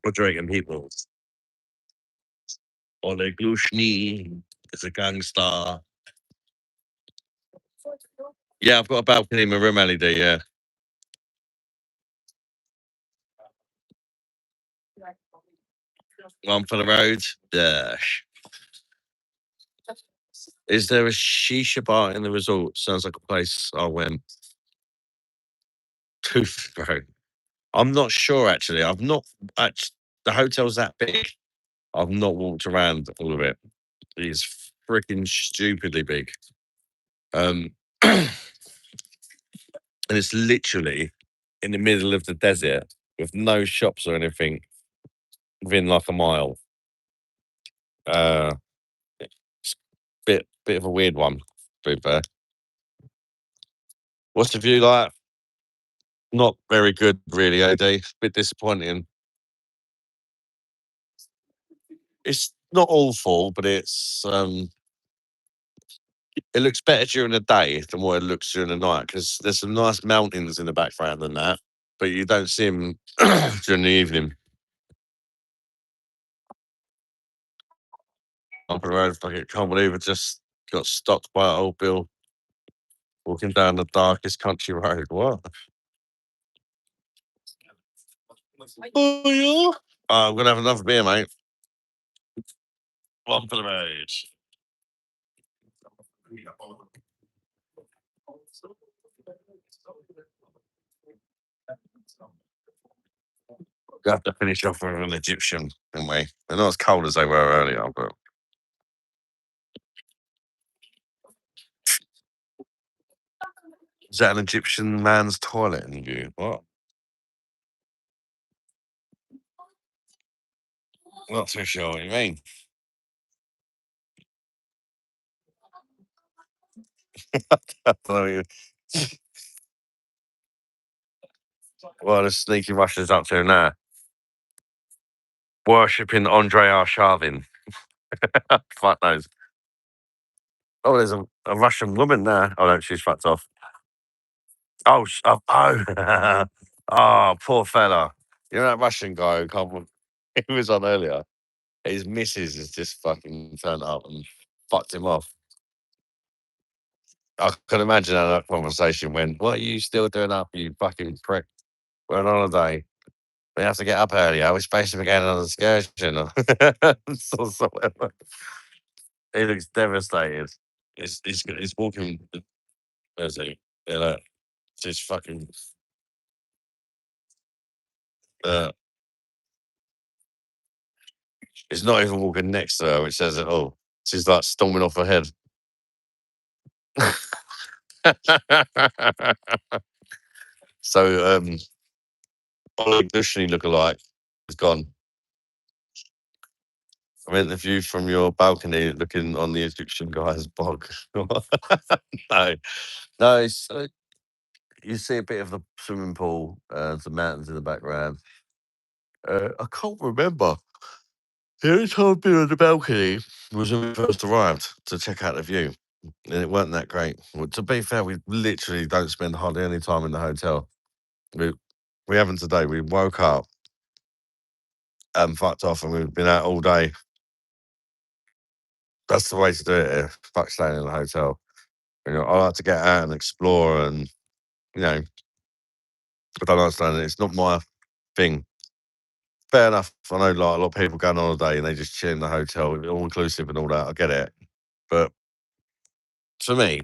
What do you reckon, people? Ole Glushny is a gangster. Yeah, I've got a balcony in my room, LED. Yeah, one for the road. Yeah. Is there a shisha bar in the resort? Sounds like a place I went to, bro. I'm not sure actually. I've not actually. The hotel's that big. I've not walked around all of it. It's freaking stupidly big. Um, and it's literally in the middle of the desert with no shops or anything within like a mile. Uh, it's bit of a weird one. To be fair. What's the view like? Not very good, really. AD. Bit disappointing. It's not awful, but it looks better during the day than what it looks during the night because there's some nice mountains in the background and that, but you don't see them during the evening. Up the road, I can't believe it just got stopped by an old Bill walking down the darkest country road. What? Oh, yeah? I'm gonna have another beer, mate. One for the road. We have to finish off with an Egyptian, don't we? They're not as cold as they were earlier, but is that an Egyptian man's toilet in view? What? Not too sure what you mean. I don't know what well, the sneaky Russians up to now. Worshipping Andrei Arshavin. Fuck knows. Oh, there's a Russian woman there. Oh, no, she's fucked off. Oh, oh, oh, poor fella. You know that Russian guy who come, he was on earlier? His missus has just fucking turned up and fucked him off. I can imagine how that conversation went. What are you still doing up, you fucking prick? We're on holiday. We have to get up earlier. We're supposed to be going on an excursion. So whatever. He looks devastated. He's walking. Where's he? Yeah, look, just fucking. Uh, he's not even walking next to her, which says it all. She's like storming off her head. So, Ollie Dushny lookalike is gone. I meant the view from your balcony looking on the Egyptian guy's bog. No, no, you see a bit of the swimming pool, some mountains in the background. I can't remember. The only time I've been on the balcony was when we first arrived to check out the view, and it weren't that great. Well, to be fair, we literally don't spend hardly any time in the hotel. We we haven't today. We woke up and fucked off, and we've been out all day. That's the way to do it. Here. Fuck staying in a hotel. You know, I like to get out and explore, and you know, I don't understand it. It's not my thing. Fair enough. I know like a lot of people go on holiday and they just chill in the hotel, all inclusive and all that. I get it, but for me,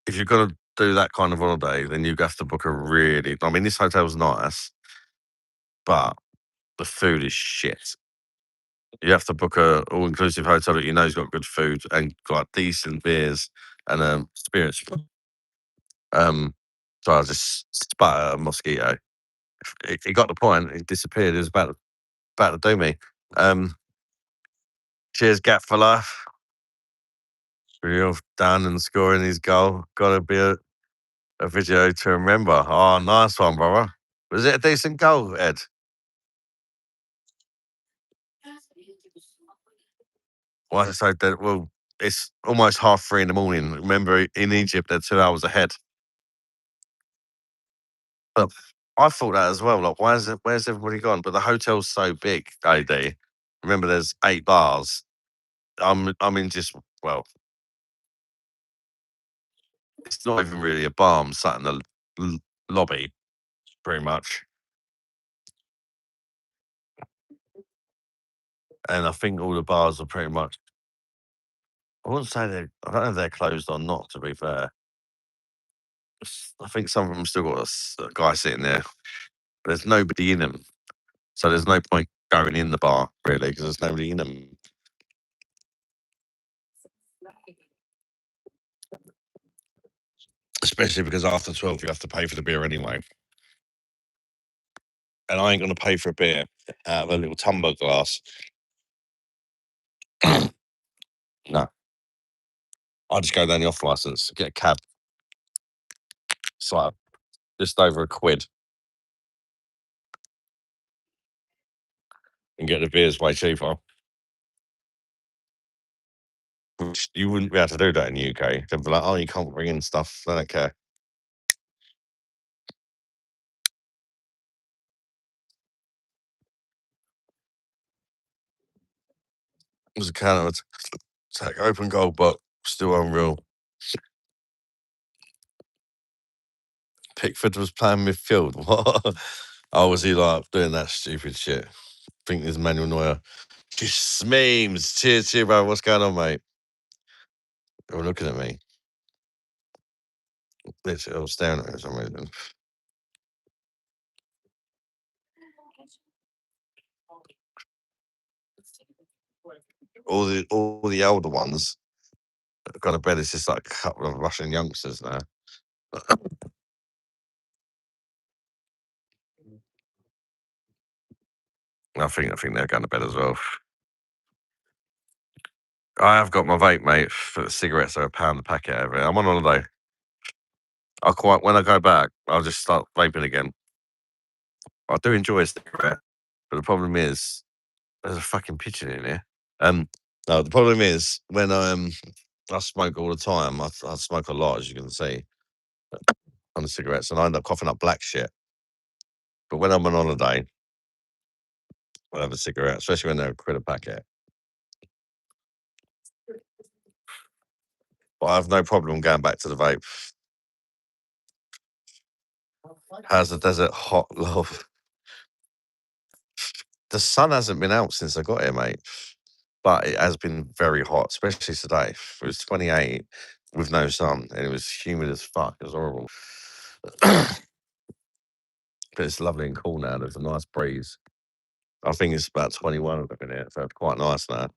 if you're gonna do that kind of holiday, then you have to book a really. I mean, this hotel's nice, but the food is shit. You have to book a all inclusive hotel that you know's got good food and got decent beers and spirits. So I just spat at a mosquito. It got the point. It disappeared. It was about about to do me. Cheers, Gat for life. Real down and scoring his goal. Got to be a video to remember. Oh, nice one, brother. Was it a decent goal, Ed? Why is it so dead? Well, it's almost 3:30 in the morning. Remember, in Egypt, they're 2 hours ahead. But I thought that as well. Like, where's everybody gone? But the hotel's so big, AD. Remember, there's 8 bars. I'm in just, well, it's not even really a bar. I'm sat in the lobby, pretty much. And I think all the bars are pretty much, I wouldn't say I don't know if they're closed or not, to be fair. I think some of them still got a guy sitting there, but there's nobody in them. So there's no point going in the bar, really, because there's nobody in them. Especially because after 12, you have to pay for the beer anyway. And I ain't going to pay for a beer out of a little tumbler glass. No. I'll just go down the off license, get a cab. It's like just over £1 and get the beers way cheaper. Which you wouldn't be able to do that in the UK. They'd be like, oh, you can't bring in stuff. They don't care. It was a counter attack, open goal, but still unreal. Pickford was playing midfield. What? Oh, was he like doing that stupid shit? I think there's Manuel Neuer. Just memes. Cheers, bro. What's going on, mate? You're looking at me. Literally, I was staring at me for some reason. All the older ones have gone to bed. It's just like a couple of Russian youngsters now. I think they're going to bed as well. I have got my vape, mate. For cigarettes are £1 a packet over here. I'm on holiday. When I go back, I'll just start vaping again. I do enjoy a cigarette, but the problem is there's a fucking pigeon in here. No, the problem is when I smoke all the time. I smoke a lot, as you can see, on the cigarettes, and I end up coughing up black shit. But when I'm on holiday, I have a cigarette, especially when they're £1 a packet. But I have no problem going back to the vape. How's the desert hot, love? The sun hasn't been out since I got here, mate. But it has been very hot, especially today. It was 28 with no sun, and it was humid as fuck. It was horrible. But it's lovely and cool now. There's a nice breeze. I think it's about 21 at the minute, so it's quite nice now.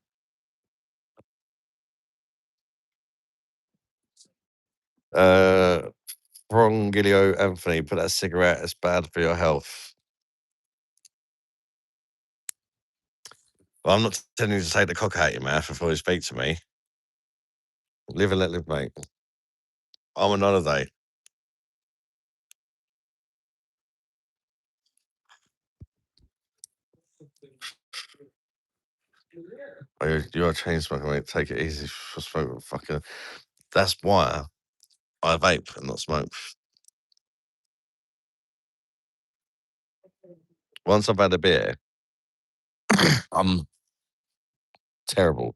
Rongilio Anthony, put that cigarette, it's bad for your health. Well, I'm not telling you to take the cock out your mouth before you speak to me. Live and let live, mate. I'm on holiday. Oh, you're a chain smoker, mate. Take it easy for smoking. Fucking. That's why I vape and not smoke. Once I've had a beer, I'm terrible.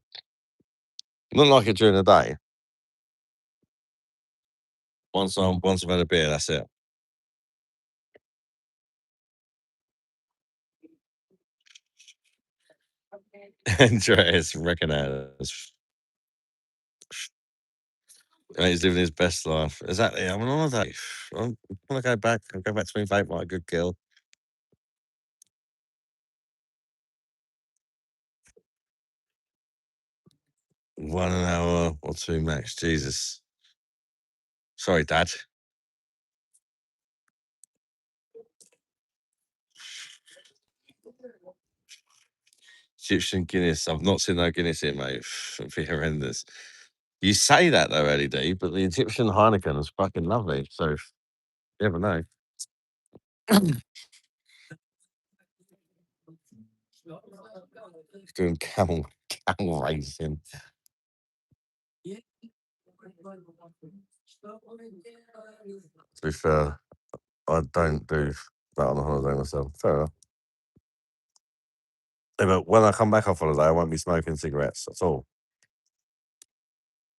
Not like it during the day. Once I've had a beer, that's it. Andreas recognize. He's living his best life. Exactly. I'm on holiday. I want to go back. I'll go back to being vape like a good girl. 1 hour or two max. Jesus. Sorry, Dad. Egyptian Guinness. I've not seen no Guinness here, mate. It'd be horrendous. You say that though, LED, but the Egyptian Heineken is fucking lovely. So you never know. Doing camel racing. To be fair, I don't do that on a holiday myself. Fair enough. Yeah, but when I come back off holiday, I won't be smoking cigarettes at all.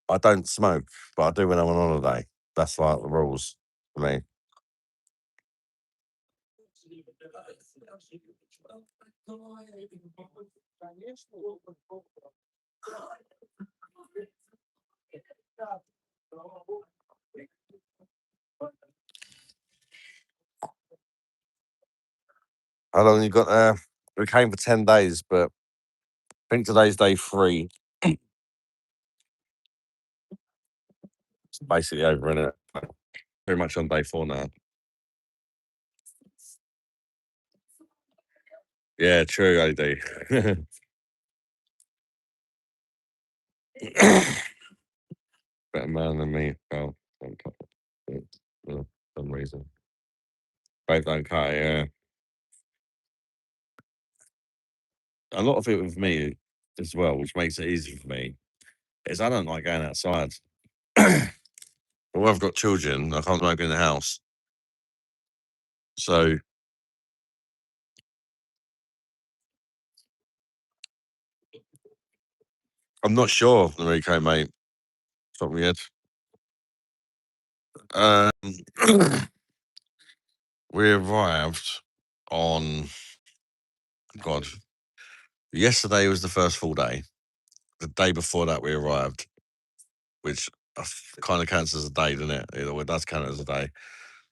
I don't smoke, but I do when I'm on holiday. That's like the rules for me. How long you got there? We came for 10 days, but I think today's day 3. It's basically over, innit? Pretty much on day 4 now. Yeah, true, AD. Better man than me, pal. Don't cut it for some reason. Both don't cut it, yeah. A lot of it with me as well, which makes it easy for me, is I don't like going outside. Well, I've got children, I can't smoke in the house. So I'm not sure, Enrico, mate. Top of my head. Um, we arrived on God. Yesterday was the first full day. The day before that, we arrived, which kind of counts as a day, doesn't it? It does count as a day.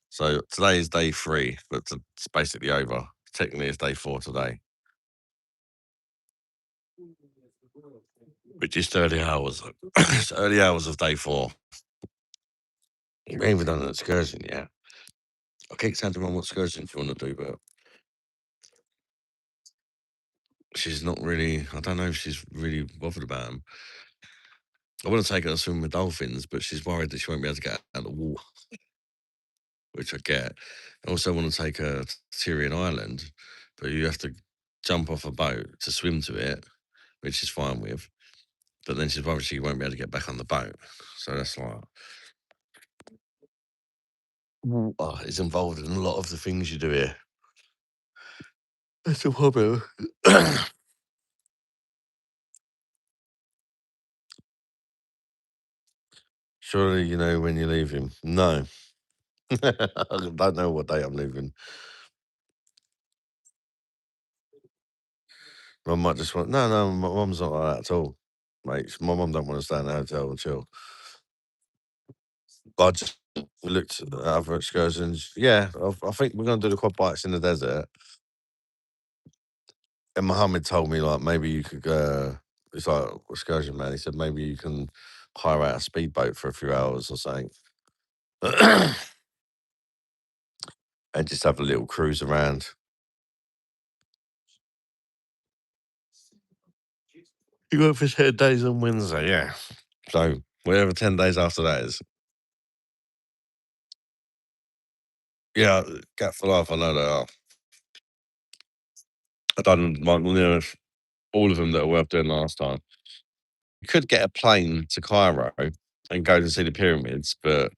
So today is day 3, but it's basically over. Technically, it's day 4 today, which is 30 hours. It's early hours of day 4. We ain't even done an excursion yet. I keep saying to Mum what excursions you want to do, but she's not really. I don't know if she's really bothered about them. I want to take her to swim with dolphins, but she's worried that she won't be able to get out of the water, which I get. I also want to take her to Tyrian Island, but you have to jump off a boat to swim to it, which she's fine with. But then she's worried she won't be able to get back on the boat. So that's like water is involved in a lot of the things you do here. That's a problem. Surely you know when you're leaving. No. I don't know what day I'm leaving. Mum might just want. No, my mum's not like that at all, mate. My mum don't want to stay in the hotel and chill. But I just looked at other excursions. Yeah, I think we're going to do the quad bikes in the desert. And Mohammed told me, like, maybe you could go. It's like, excursion, man. He said, maybe you can hire out a speedboat for a few hours or something. And just have a little cruise around. You go for 10 days on Wednesday, yeah. So, whatever 10 days after that is. Yeah, Cat for Life, I know they are. I've done all of them that were worth doing last time. You could get a plane to Cairo and go to see the pyramids, but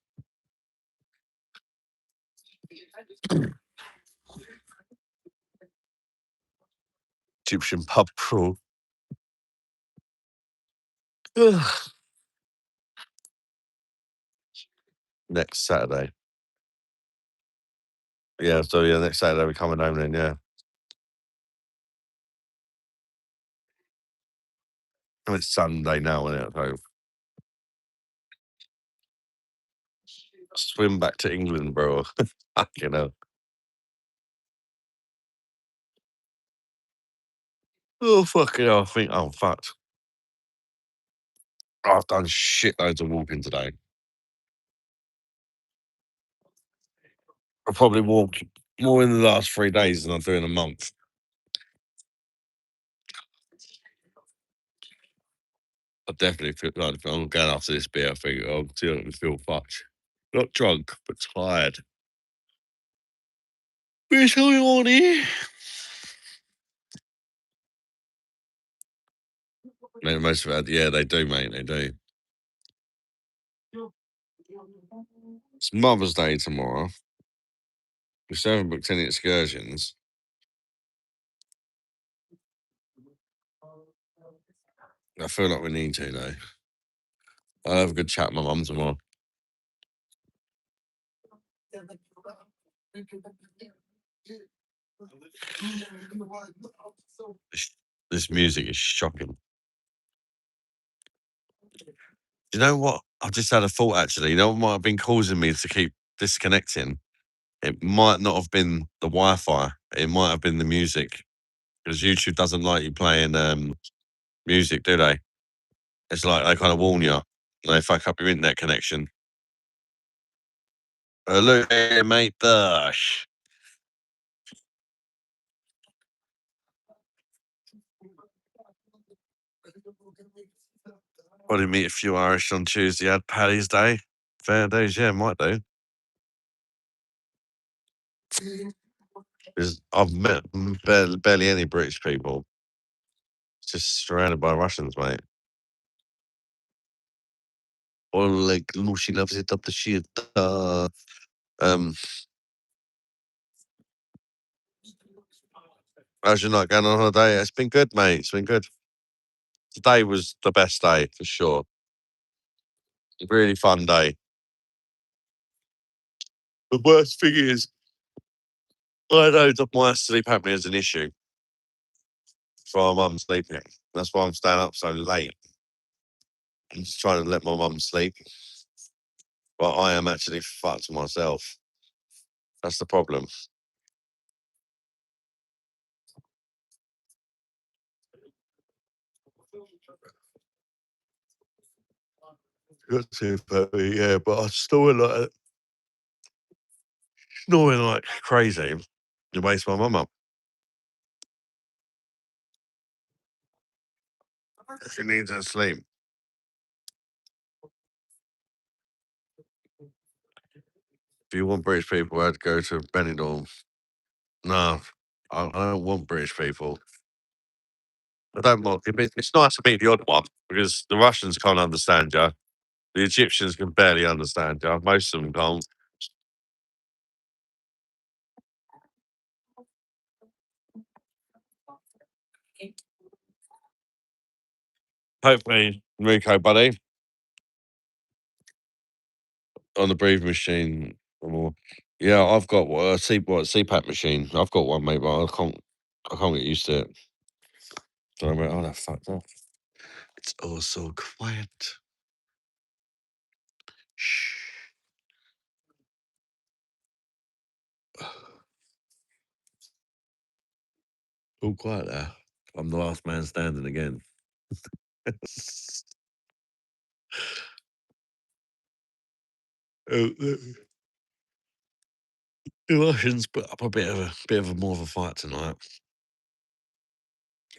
Egyptian pub crawl. Next Saturday. Yeah, so yeah, next Saturday we're coming home then, yeah. And it's Sunday now, isn't it? So swim back to England, bro. Fucking hell. Oh, fucking hell. I think I'm fucked. I've done shitloads of walking today. I probably walked more in the last 3 days than I do in a month. I definitely feel like if I'm going after this beer, I think I'll feel fucked. Not drunk, but tired. Bitch, how you want it? Mate, most of it, yeah, they do, mate. They do. It's Mother's Day tomorrow. We still haven't booked any excursions. I feel like we need to, though. I'll have a good chat with my mum tomorrow. This music is shocking. You know what? I've just had a thought, actually. You know what might have been causing me to keep disconnecting? It might not have been the Wi-Fi. It might have been the music. Because YouTube doesn't like you playing music, do they? It's like they kind of warn you. They fuck up your internet connection. Hello there, mate Bush. Probably meet a few Irish on Tuesday. Had Paddy's Day. Fair days, yeah, might do. 'Cause I've met barely any British people. Just surrounded by Russians, mate. Or like, no, she loves it up the shit. Um, how's your night going on holiday? It's been good, mate. It's been good. Today was the best day for sure. Really fun day. The worst thing is, I know that my sleep apnea is an issue for my mum sleeping. That's why I'm staying up so late. I'm just trying to let my mum sleep, but I am actually fucked myself. That's the problem. Got to, but yeah, but I still like snoring like crazy. It wakes my mum up. She needs her sleep. If you want British people, I'd go to Benidorm. No, I don't want British people. I don't want. It's nice to meet the odd one because the Russians can't understand you. The Egyptians can barely understand you. Most of them can't. Hopefully, Rico, buddy, on the breathing machine. Or, yeah, I've got CPAP machine. I've got one, mate, but I can't get used to it. So I went, oh, that fucked off. It's all so quiet. Shh. All quiet there. I'm the last man standing again. The Russians put up a bit of a more of a fight tonight.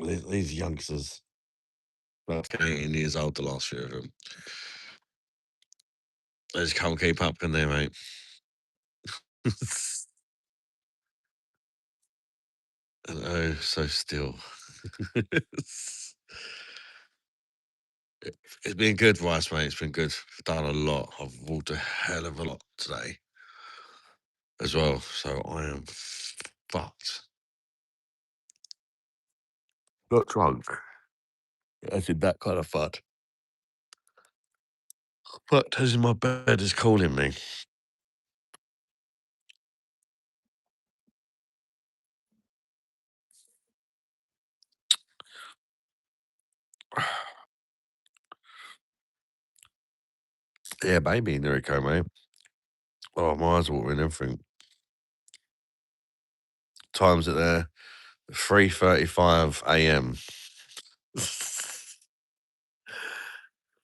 These youngsters, about 18 years old, the last few of them, they just can't keep up, can they, mate? And oh, so still. It's been good, Rice, mate. It's been good. I've done a lot. I've walked a hell of a lot today as well. So I am fucked. Not drunk. As in that kind of fucked. Fucked as in my bed is calling me. Yeah, baby, Nerico, mate. Oh, my eyes are watering everything. Times it there, 3:35 a.m.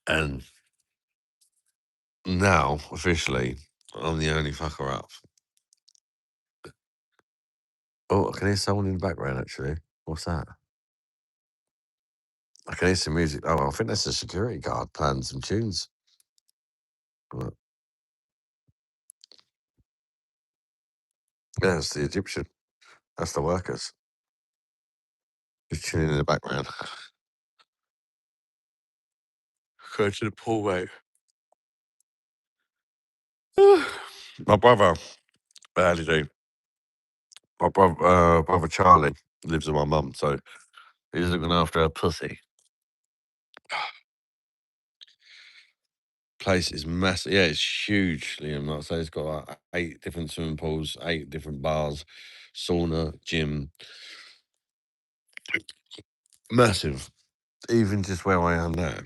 And now, officially, I'm the only fucker up. Oh, I can hear someone in the background, actually. What's that? I can hear some music. Oh, I think that's a security guard playing some tunes. But, yeah, it's the Egyptian. That's the workers. Just tuning in the background. Go to the pool, mate. My brother, how do you do? My brother Charlie lives with my mum, so he's looking after her pussy. Place is massive. Yeah, it's huge, Liam. Like I say, it's got like 8 different swimming pools, 8 different bars, sauna, gym. Massive. Even just where I am now,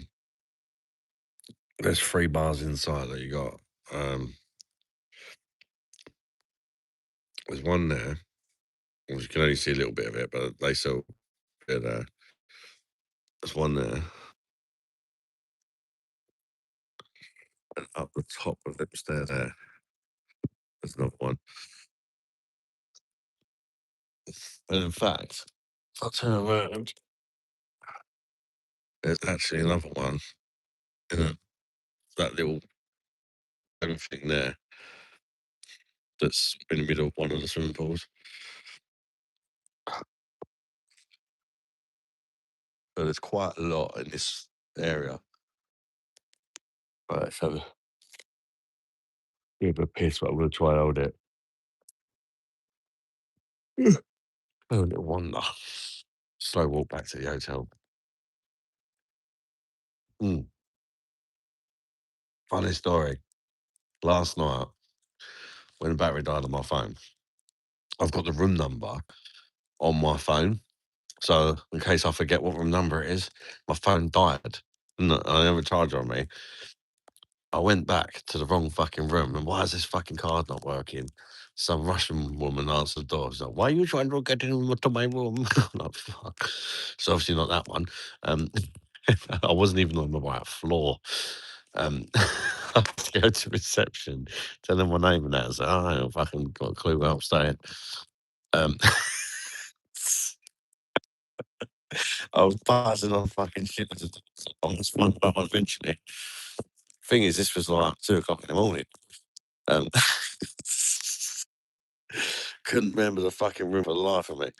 there's 3 bars inside that you got. There's one there. You can only see a little bit of it, but they sell it there. There's one there. And up the top of the stair there, there's another one. And in fact, if I turn around, there's actually another one in that little thing there that's in the middle of one of the swimming pools. So there's quite a lot in this area. Right, so bit of a piss, but I'm gonna try and hold it. Oh, little wonder. Slow walk back to the hotel. Funny story. Last night, when the battery died on my phone, I've got the room number on my phone. So in case I forget what room number it is, my phone died. And I have a charger on me. I went back to the wrong fucking room, and why is this fucking card not working? Some Russian woman answered the door. She's like, "Why are you trying to get into my room?" I'm like, fuck. So obviously not that one. I wasn't even on the right floor. I had to go to reception, tell them my name and that. I was like, "Oh, I don't fucking got a clue where I'm staying." Um, I was passing on fucking shit. I was one by one eventually. Thing is, this was like 2 o'clock in the morning. Um, couldn't remember the fucking room for the life of me.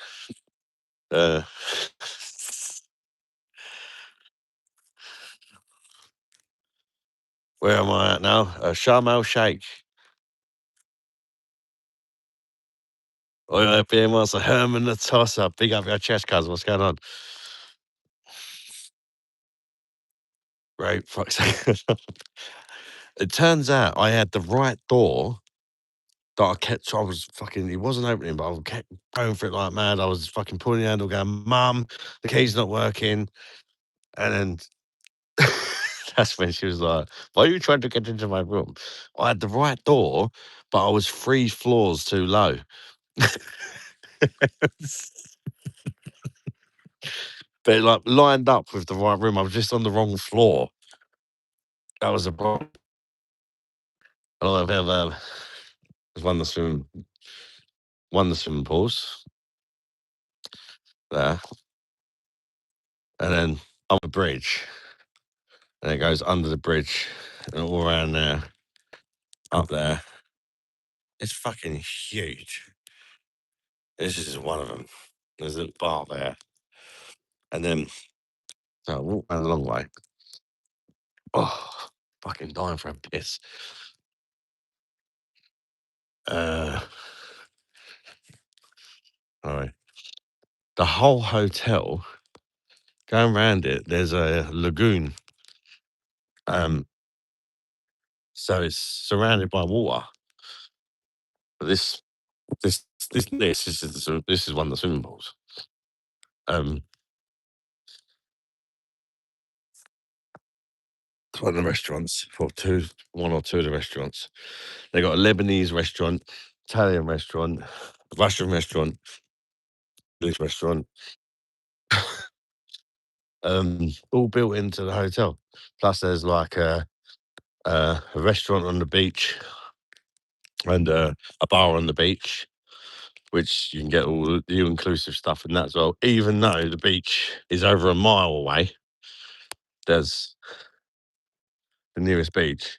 Where am I at now? Sharm el Sheik. Oh, yeah, BMS, a Herman the Tosser. Big up your chest, cuz. What's going on? Right, fuck's sake. It turns out I had the right door that I was fucking, it wasn't opening, but I kept going for it like mad. I was fucking pulling the handle going, "Mum, the key's not working." And then that's when she was like, "Why are you trying to get into my room?" I had the right door, but I was 3 floors too low. But it, like, lined up with the right room. I was just on the wrong floor. That was a problem. Oh, I've had there's one of the swimming pools there, and then on the bridge, and it goes under the bridge and all around there, up there. It's fucking huge. This is one of them. There's a bar there, and then so I walk down the long way. Oh, fucking dying for a piss. All right. The whole hotel, going around it, there's a lagoon. So it's surrounded by water. But this is one of the swimming pools. It's one of the restaurants one or two of the restaurants. They got a Lebanese restaurant, Italian restaurant, Russian restaurant, English restaurant, all built into the hotel. Plus, there's like a restaurant on the beach and a bar on the beach, which you can get all the inclusive stuff in that as well. Even though the beach is over a mile away, there's the nearest beach.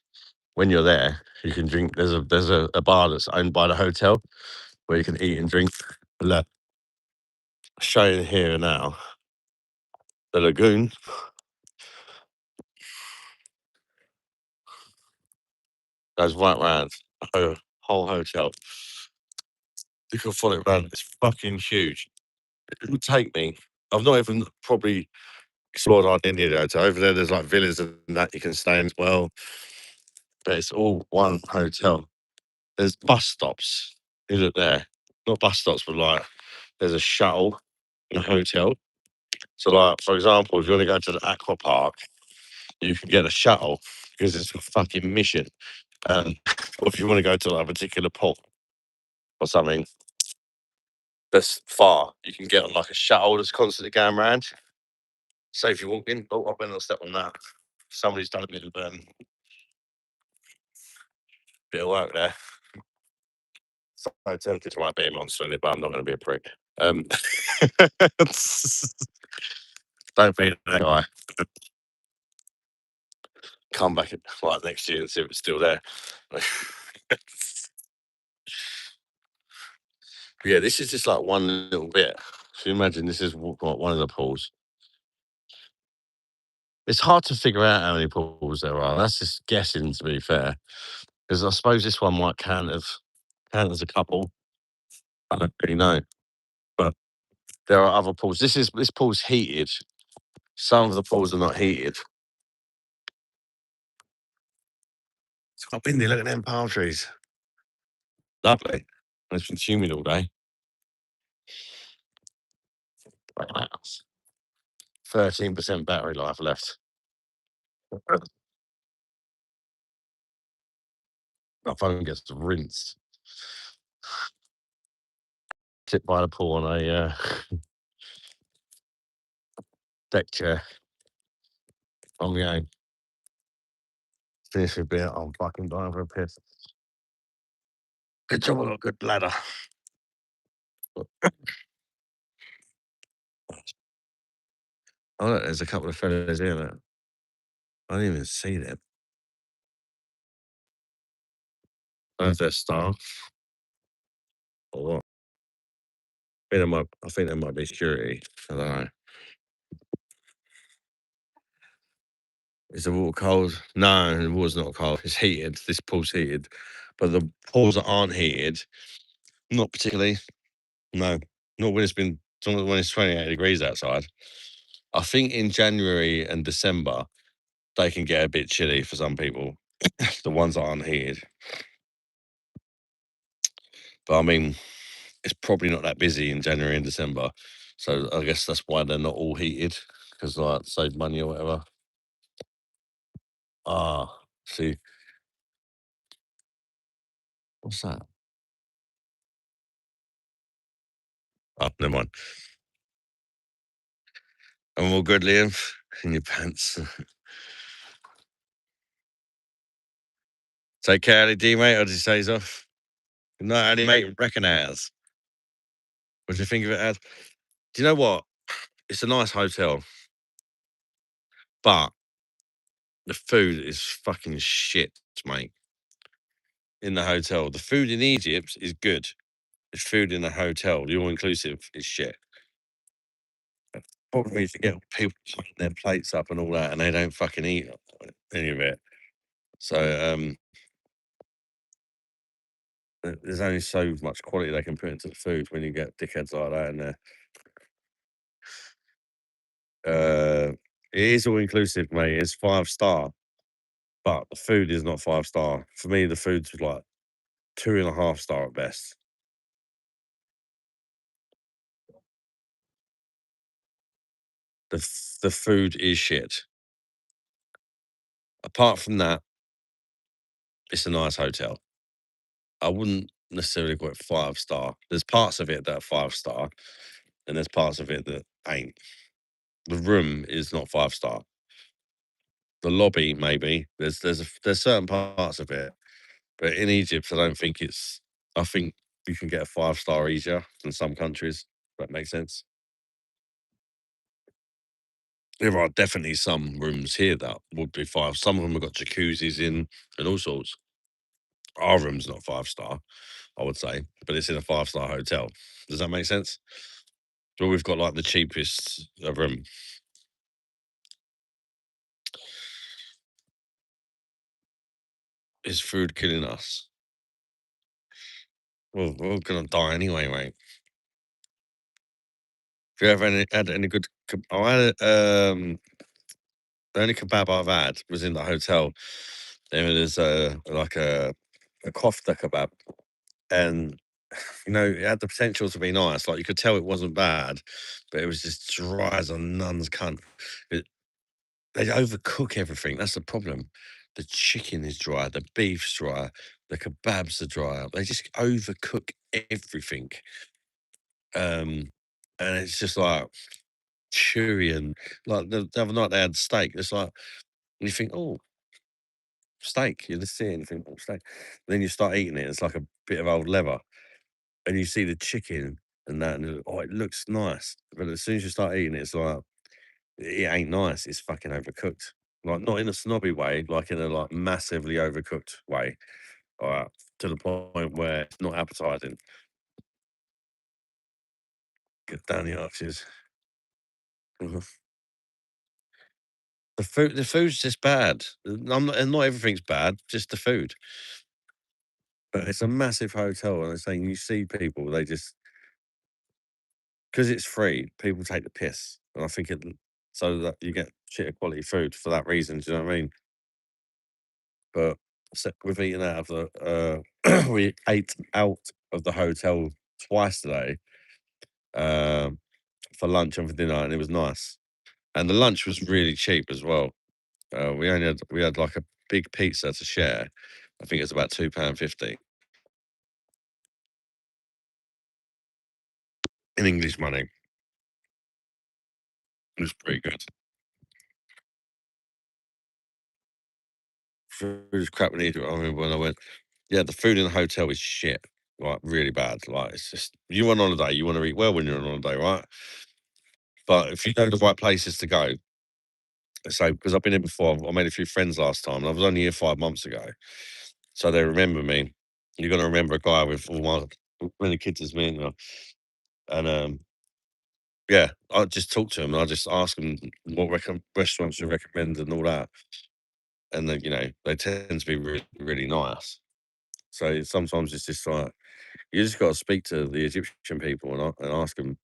When you're there, you can drink. There's a bar that's owned by the hotel where you can eat and drink. Look, show you here now. The lagoon goes right round the whole hotel. You can follow it around. It's fucking huge. It would take me. I've not even probably explored on any of the hotel. Over there, there's like villas and that you can stay in as well. But it's all one hotel. There's bus stops. You look there. Not bus stops, but like there's a shuttle in a hotel. So, like, for example, if you want to go to the aqua park, you can get a shuttle because it's a fucking mission. Or if you want to go to like, a particular port or something that's far, you can get on like a shuttle that's constantly going around. So if you walk in, oh, I've been on a step on that. Somebody's done a bit of work there. So I tempted to write beam on it, but I'm not going to be a prick. Don't be that guy. Come back like next year and see if it's still there. Yeah, this is just like one little bit. So you imagine this is one of the pools. It's hard to figure out how many pools there are. That's just guessing, to be fair, because I suppose this one might count as a couple. I don't really know, but there are other pools. This pool's heated. Some of the pools are not heated. It's quite windy. Look at them palm trees. Lovely. It's been humid all day. 13% battery life left. My phone gets rinsed. Sit by the pool on a deck chair. I'm going. Finish a bit. I'm fucking dying for a piss. Good job, I got a good bladder. Oh, look, there's a couple of fellas here. Look. I didn't even see them. There's their staff. Or what? I think there might be security. I don't know. Is the water cold? No, the water's not cold. It's heated. This pool's heated. But the pools that aren't heated, not particularly. No. Not when when it's 28 degrees outside. I think in January and December, they can get a bit chilly for some people. The ones that aren't heated. But I mean, it's probably not that busy in January and December. So I guess that's why they're not all heated. Because like save money or whatever. See. What's that? Oh, never mind. I'm all good, Liam. In your pants. Take care, LED, mate. Or did you say he's off? Good night, Ali, mate. Recognize. What do you think of it, Ad? Do you know what? It's a nice hotel, but the food is fucking shit, mate. In the hotel, the food in Egypt is good. The food in the hotel, the all-inclusive, is shit. Problem is, you get people putting their plates up and all that, and they don't fucking eat any of it. So there's only so much quality they can put into the food when you get dickheads like that in there. It is all inclusive, mate. It's 5-star, but the food is not 5-star. For me, the food's like 2.5-star at best. The food is shit. Apart from that, it's a nice hotel. I wouldn't necessarily call it 5-star. There's parts of it that are 5-star, and there's parts of it that ain't. The room is not 5-star. The lobby, maybe. There's certain parts of it, but in Egypt, I don't think it's. I think you can get a 5-star easier than some countries. If that makes sense. There are definitely some rooms here that would be 5. Some of them have got jacuzzis in and all sorts. Our room's not 5-star, I would say, but it's in a 5-star hotel. Does that make sense? So we've got like the cheapest room. Is food killing us? Well, we're gonna die anyway, mate. Have you ever had any good? I had the only kebab I've had was in the hotel. There was like a kofta kebab, and it had the potential to be nice. Like you could tell it wasn't bad, but it was just dry as a nun's cunt. It, they overcook everything. That's the problem. The chicken is dry, the beef's dry, the kebabs are dry. They just overcook everything. Um, and it's just like chewy and like the other night they had steak. It's like you think, oh, steak. You just see it and you think, oh, steak. Then you start eating it. It's like a bit of old leather, and you see the chicken and that, and oh, it looks nice. But as soon as you start eating it, it's like it ain't nice. It's fucking overcooked. Like not in a snobby way, like in a like massively overcooked way. Like to the point where it's not appetizing. Get down the arches. Mhm. The food's just bad. And not everything's bad, just the food. But it's a massive hotel, and I'm saying you see people, they just because it's free, people take the piss, and I think it so that you get shit quality food for that reason. Do you know what I mean? But we've eaten out of we ate out of the hotel twice today um, for lunch and for dinner, and it was nice. And the lunch was really cheap as well. We had like a big pizza to share. I think it's about £2.50 in English money. It was pretty good. Food is crap in Egypt. I remember when I went. Yeah, the food in the hotel is shit. Like really bad. Like it's just you want on holiday, you want to eat well when you're on holiday, right? But if you know the right places to go, so because I've been here before, I made a few friends last time, and I was only here 5 months ago, so they remember me. You're gonna remember a guy with all my many kids as me, and yeah, I just talk to him and I just ask him what restaurants you recommend and all that, and then they tend to be really really nice. So sometimes it's just like you just got to speak to the Egyptian people and ask them.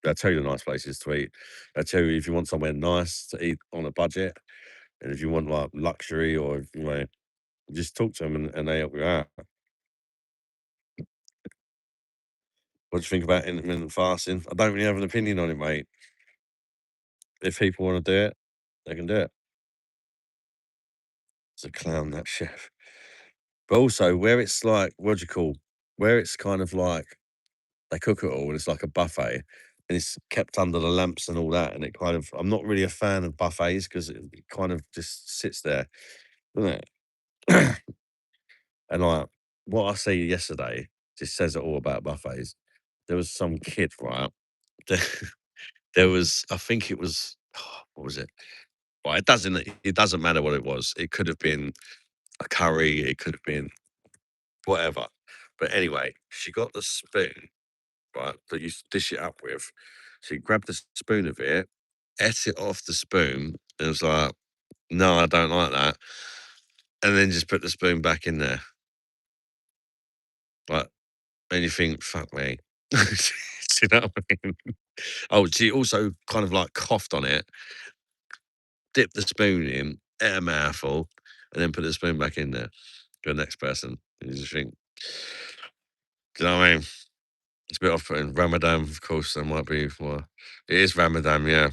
They'll tell you the nice places to eat. They'll tell you if you want somewhere nice to eat on a budget, and if you want like luxury or just talk to them and they help you out. What do you think about intermittent fasting? I don't really have an opinion on it, mate. If people want to do it, they can do it. It's a clown, that chef. But also, where it's like, what do you call, where it's kind of like they cook it all and it's like a buffet and it's kept under the lamps and all that. And it kind of, I'm not really a fan of buffets because it kind of just sits there, doesn't it? And like what I see yesterday just says it all about buffets. There was some kid, right? There, there was, I think it was, what was it? Well, it doesn't matter what it was. It could have been a curry, it could have been whatever. But anyway, she got the spoon, right, that you dish it up with. She grabbed the spoon of it, ate it off the spoon, and was like, no, I don't like that. And then just put the spoon back in there. Like, and you think, fuck me. Do you know what I mean? Oh, she also kind of like coughed on it, dipped the spoon in, ate a mouthful, and then put the spoon back in there. To the next person. And you just think, do you know what I mean? It's a bit off putting. Ramadan, of course, there might be. Well, it is Ramadan, yeah.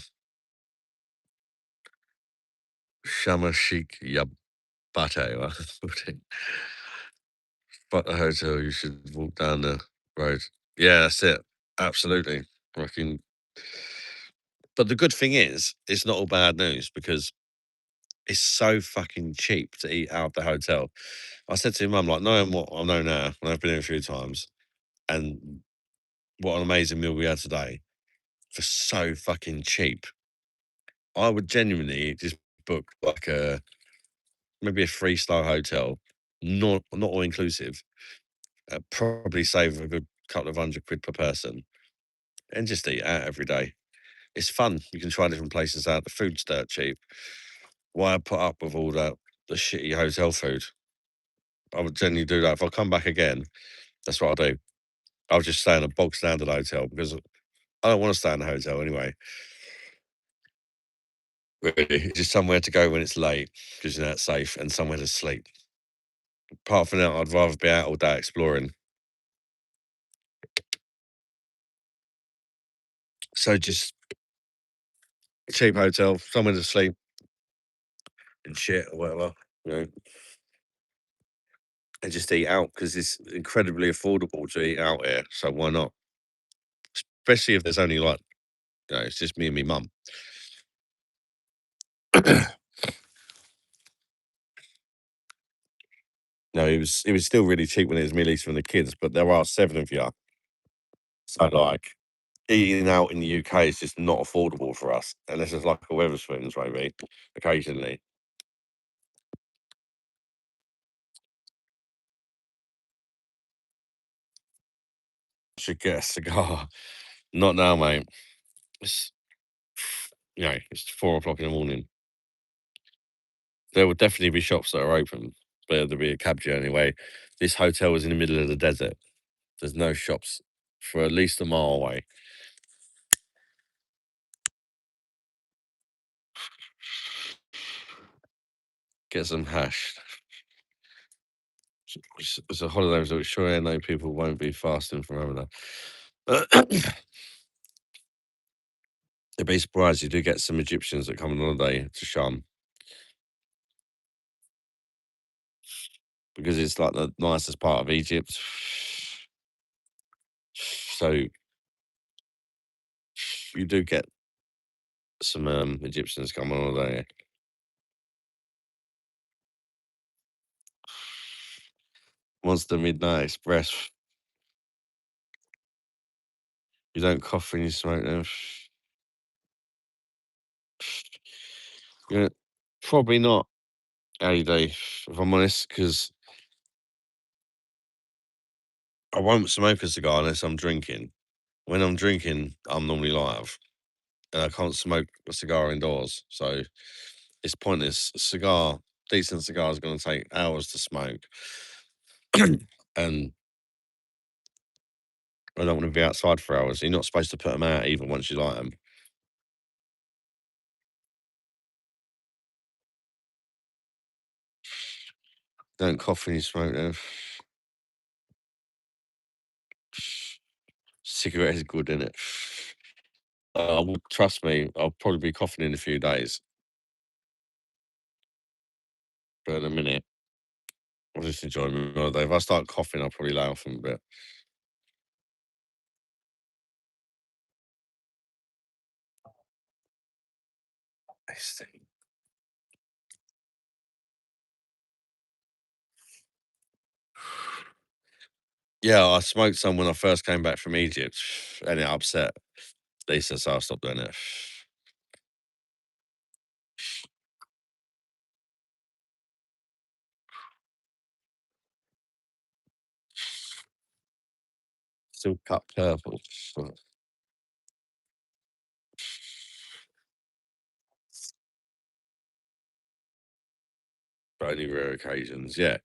Sharm el Sheik, yeah, Bate. Fuck the hotel, you should walk down the road. Yeah, that's it. Absolutely. Reckon. But the good thing is, it's not all bad news because it's so fucking cheap to eat out the hotel. I said to your mum, like, knowing what I know now, and I've been here a few times, and what an amazing meal we had today for so fucking cheap. I would genuinely just book like a maybe a 3-star hotel, not all inclusive, probably save a good couple of £100 per person, and just eat out every day. It's fun. You can try different places out. The food's dirt cheap. Why put up with all that the shitty hotel food? I would genuinely do that. If I come back again, that's what I'll do. I'll just stay in a bog standard hotel because I don't want to stay in a hotel anyway. Really, just somewhere to go when it's late because you know it's safe and somewhere to sleep. Apart from that, I'd rather be out all day exploring. So just cheap hotel, somewhere to sleep and shit or whatever, you know, and just eat out because it's incredibly affordable to eat out here. So why not? Especially if there's only like, it's just me and me mum. No, it was still really cheap when it was me, Lisa, and the kids, but there are 7 of you. So like eating out in the UK is just not affordable for us unless it's like a Wetherspoons maybe occasionally. Should get a cigar. Not now, mate. It's it's 4 o'clock in the morning. There will definitely be shops that are open, but there'll be a cab journey away. This hotel is in the middle of the desert. There's no shops for at least a mile away. Get some hash. It's a holiday resort. Sure, I know people won't be fasting from Ramadan. They'd be surprised you do get some Egyptians that come on holiday to Sharm because it's like the nicest part of Egypt. So you do get some Egyptians come on holiday. Monster Midnight Express. You don't cough when you smoke them. Yeah, probably not AD, if I'm honest, because I won't smoke a cigar unless I'm drinking. When I'm drinking, I'm normally live, and I can't smoke a cigar indoors, so it's pointless. A cigar, decent cigar, is going to take hours to smoke, and I don't want to be outside for hours. You're not supposed to put them out even once you light them. Don't cough when you smoke them. Cigarette is good, in it. I would trust me. I'll probably be coughing in a few days, but in a minute, I'll just enjoy my holiday. If I start coughing, I'll probably lay off them a bit. Let's see. Yeah, I smoked some when I first came back from Egypt, and it upset Lisa, so I stopped doing it. Still cut purple. For only rare occasions. Yeah,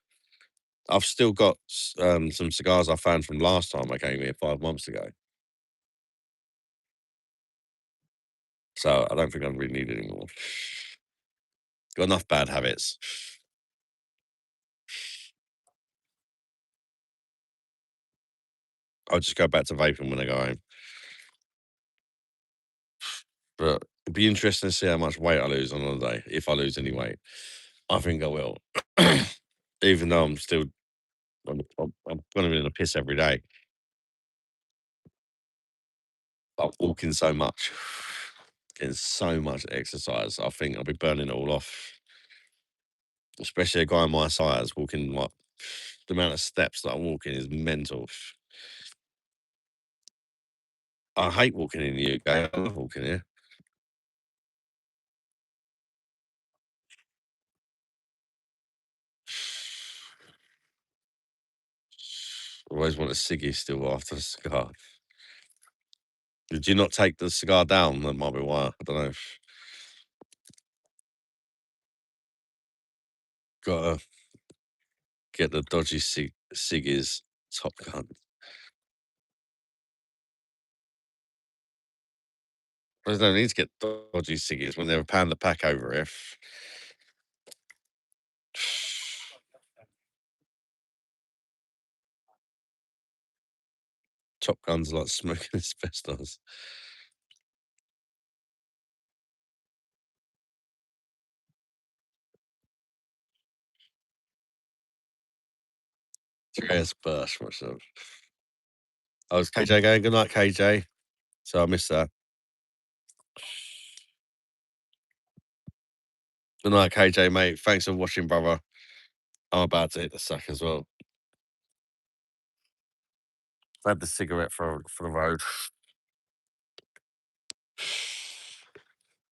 I've still got some cigars I found from last time I came here 5 months ago, so I don't think I really need any more. Got enough bad habits. I'll just go back to vaping when I go home. But it'd be interesting to see how much weight I lose on holiday, if I lose any weight. I think I will. Even though I'm gonna be in a piss every day. I'm walking so much, getting so much exercise. I think I'll be burning it all off. Especially a guy my size walking like the amount of steps that I'm walking is mental. I hate walking in the UK. I love walking here. Always want a ciggy still after the cigar. Did you not take the cigar down? That might be why. I don't know. Gotta get the dodgy ciggies Top Gun. There's no need to get dodgy ciggies when they're a pound a pack over here. Top Gun's like smoking asbestos. Cheers, burst myself. I was KJ going, good night, KJ. So I missed that. Good night, KJ, mate. Thanks for watching, brother. I'm about to hit the sack as well. I had the cigarette for the road.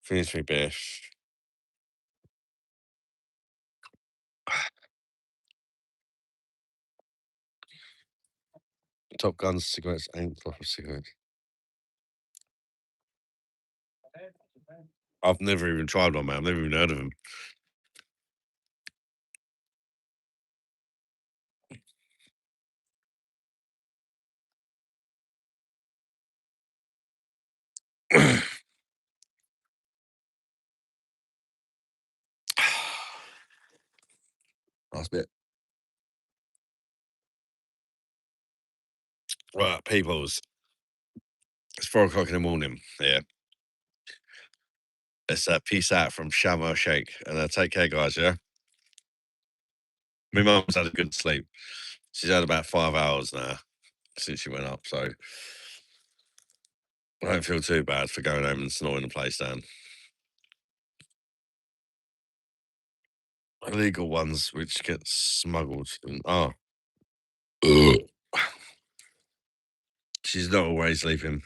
Finish me beer. Top Gun cigarettes ain't proper cigarettes. I've never even tried one, man. I've never even heard of them. Last bit. Right, peoples. It's 4 o'clock in the morning. Yeah. Let's peace out from Sharm el Sheik. And take care, guys, yeah? My mum's had a good sleep. She's had about 5 hours now since she went up, so I don't feel too bad for going home and snoring the place down. Illegal ones which get smuggled. And, she's not always sleeping.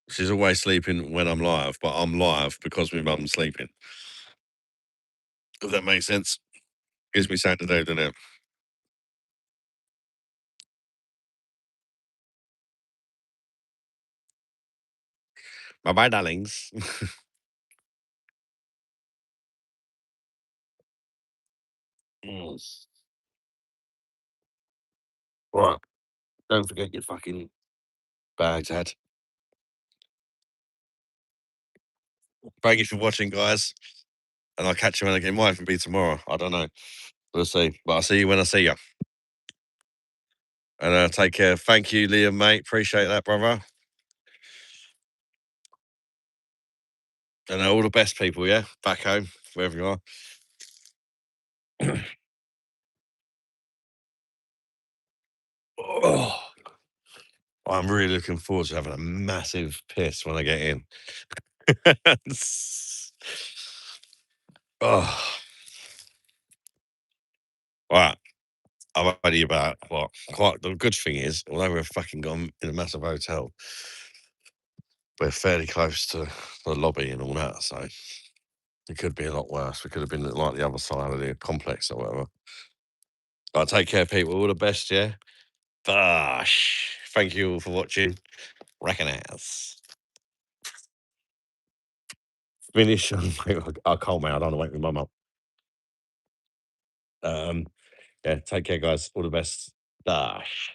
She's always sleeping when I'm live, but I'm live because my mum's sleeping. If that makes sense. Gives me something to do, doesn't it? Bye bye, darlings. Mm. Right. Don't forget your fucking bags, Dad. Thank you for watching, guys. And I'll catch you when I get. It might even be tomorrow. I don't know. We'll see. But I'll see you when I see you. And take care. Thank you, Liam, mate. Appreciate that, brother. And all the best people, yeah? Back home, wherever you are. Oh, I'm really looking forward to having a massive piss when I get in. Oh, right. I'm only about what? Quite the good thing is, although we're fucking gone in a massive hotel, we're fairly close to the lobby and all that, so it could be a lot worse. We could have been at like the other side of the complex or whatever. But take care, people. All the best, yeah. Bosh. Thank you all for watching. Recognize. Finish. I can't, man. I don't want to wake my mum up. Yeah, take care, guys. All the best. Bosh.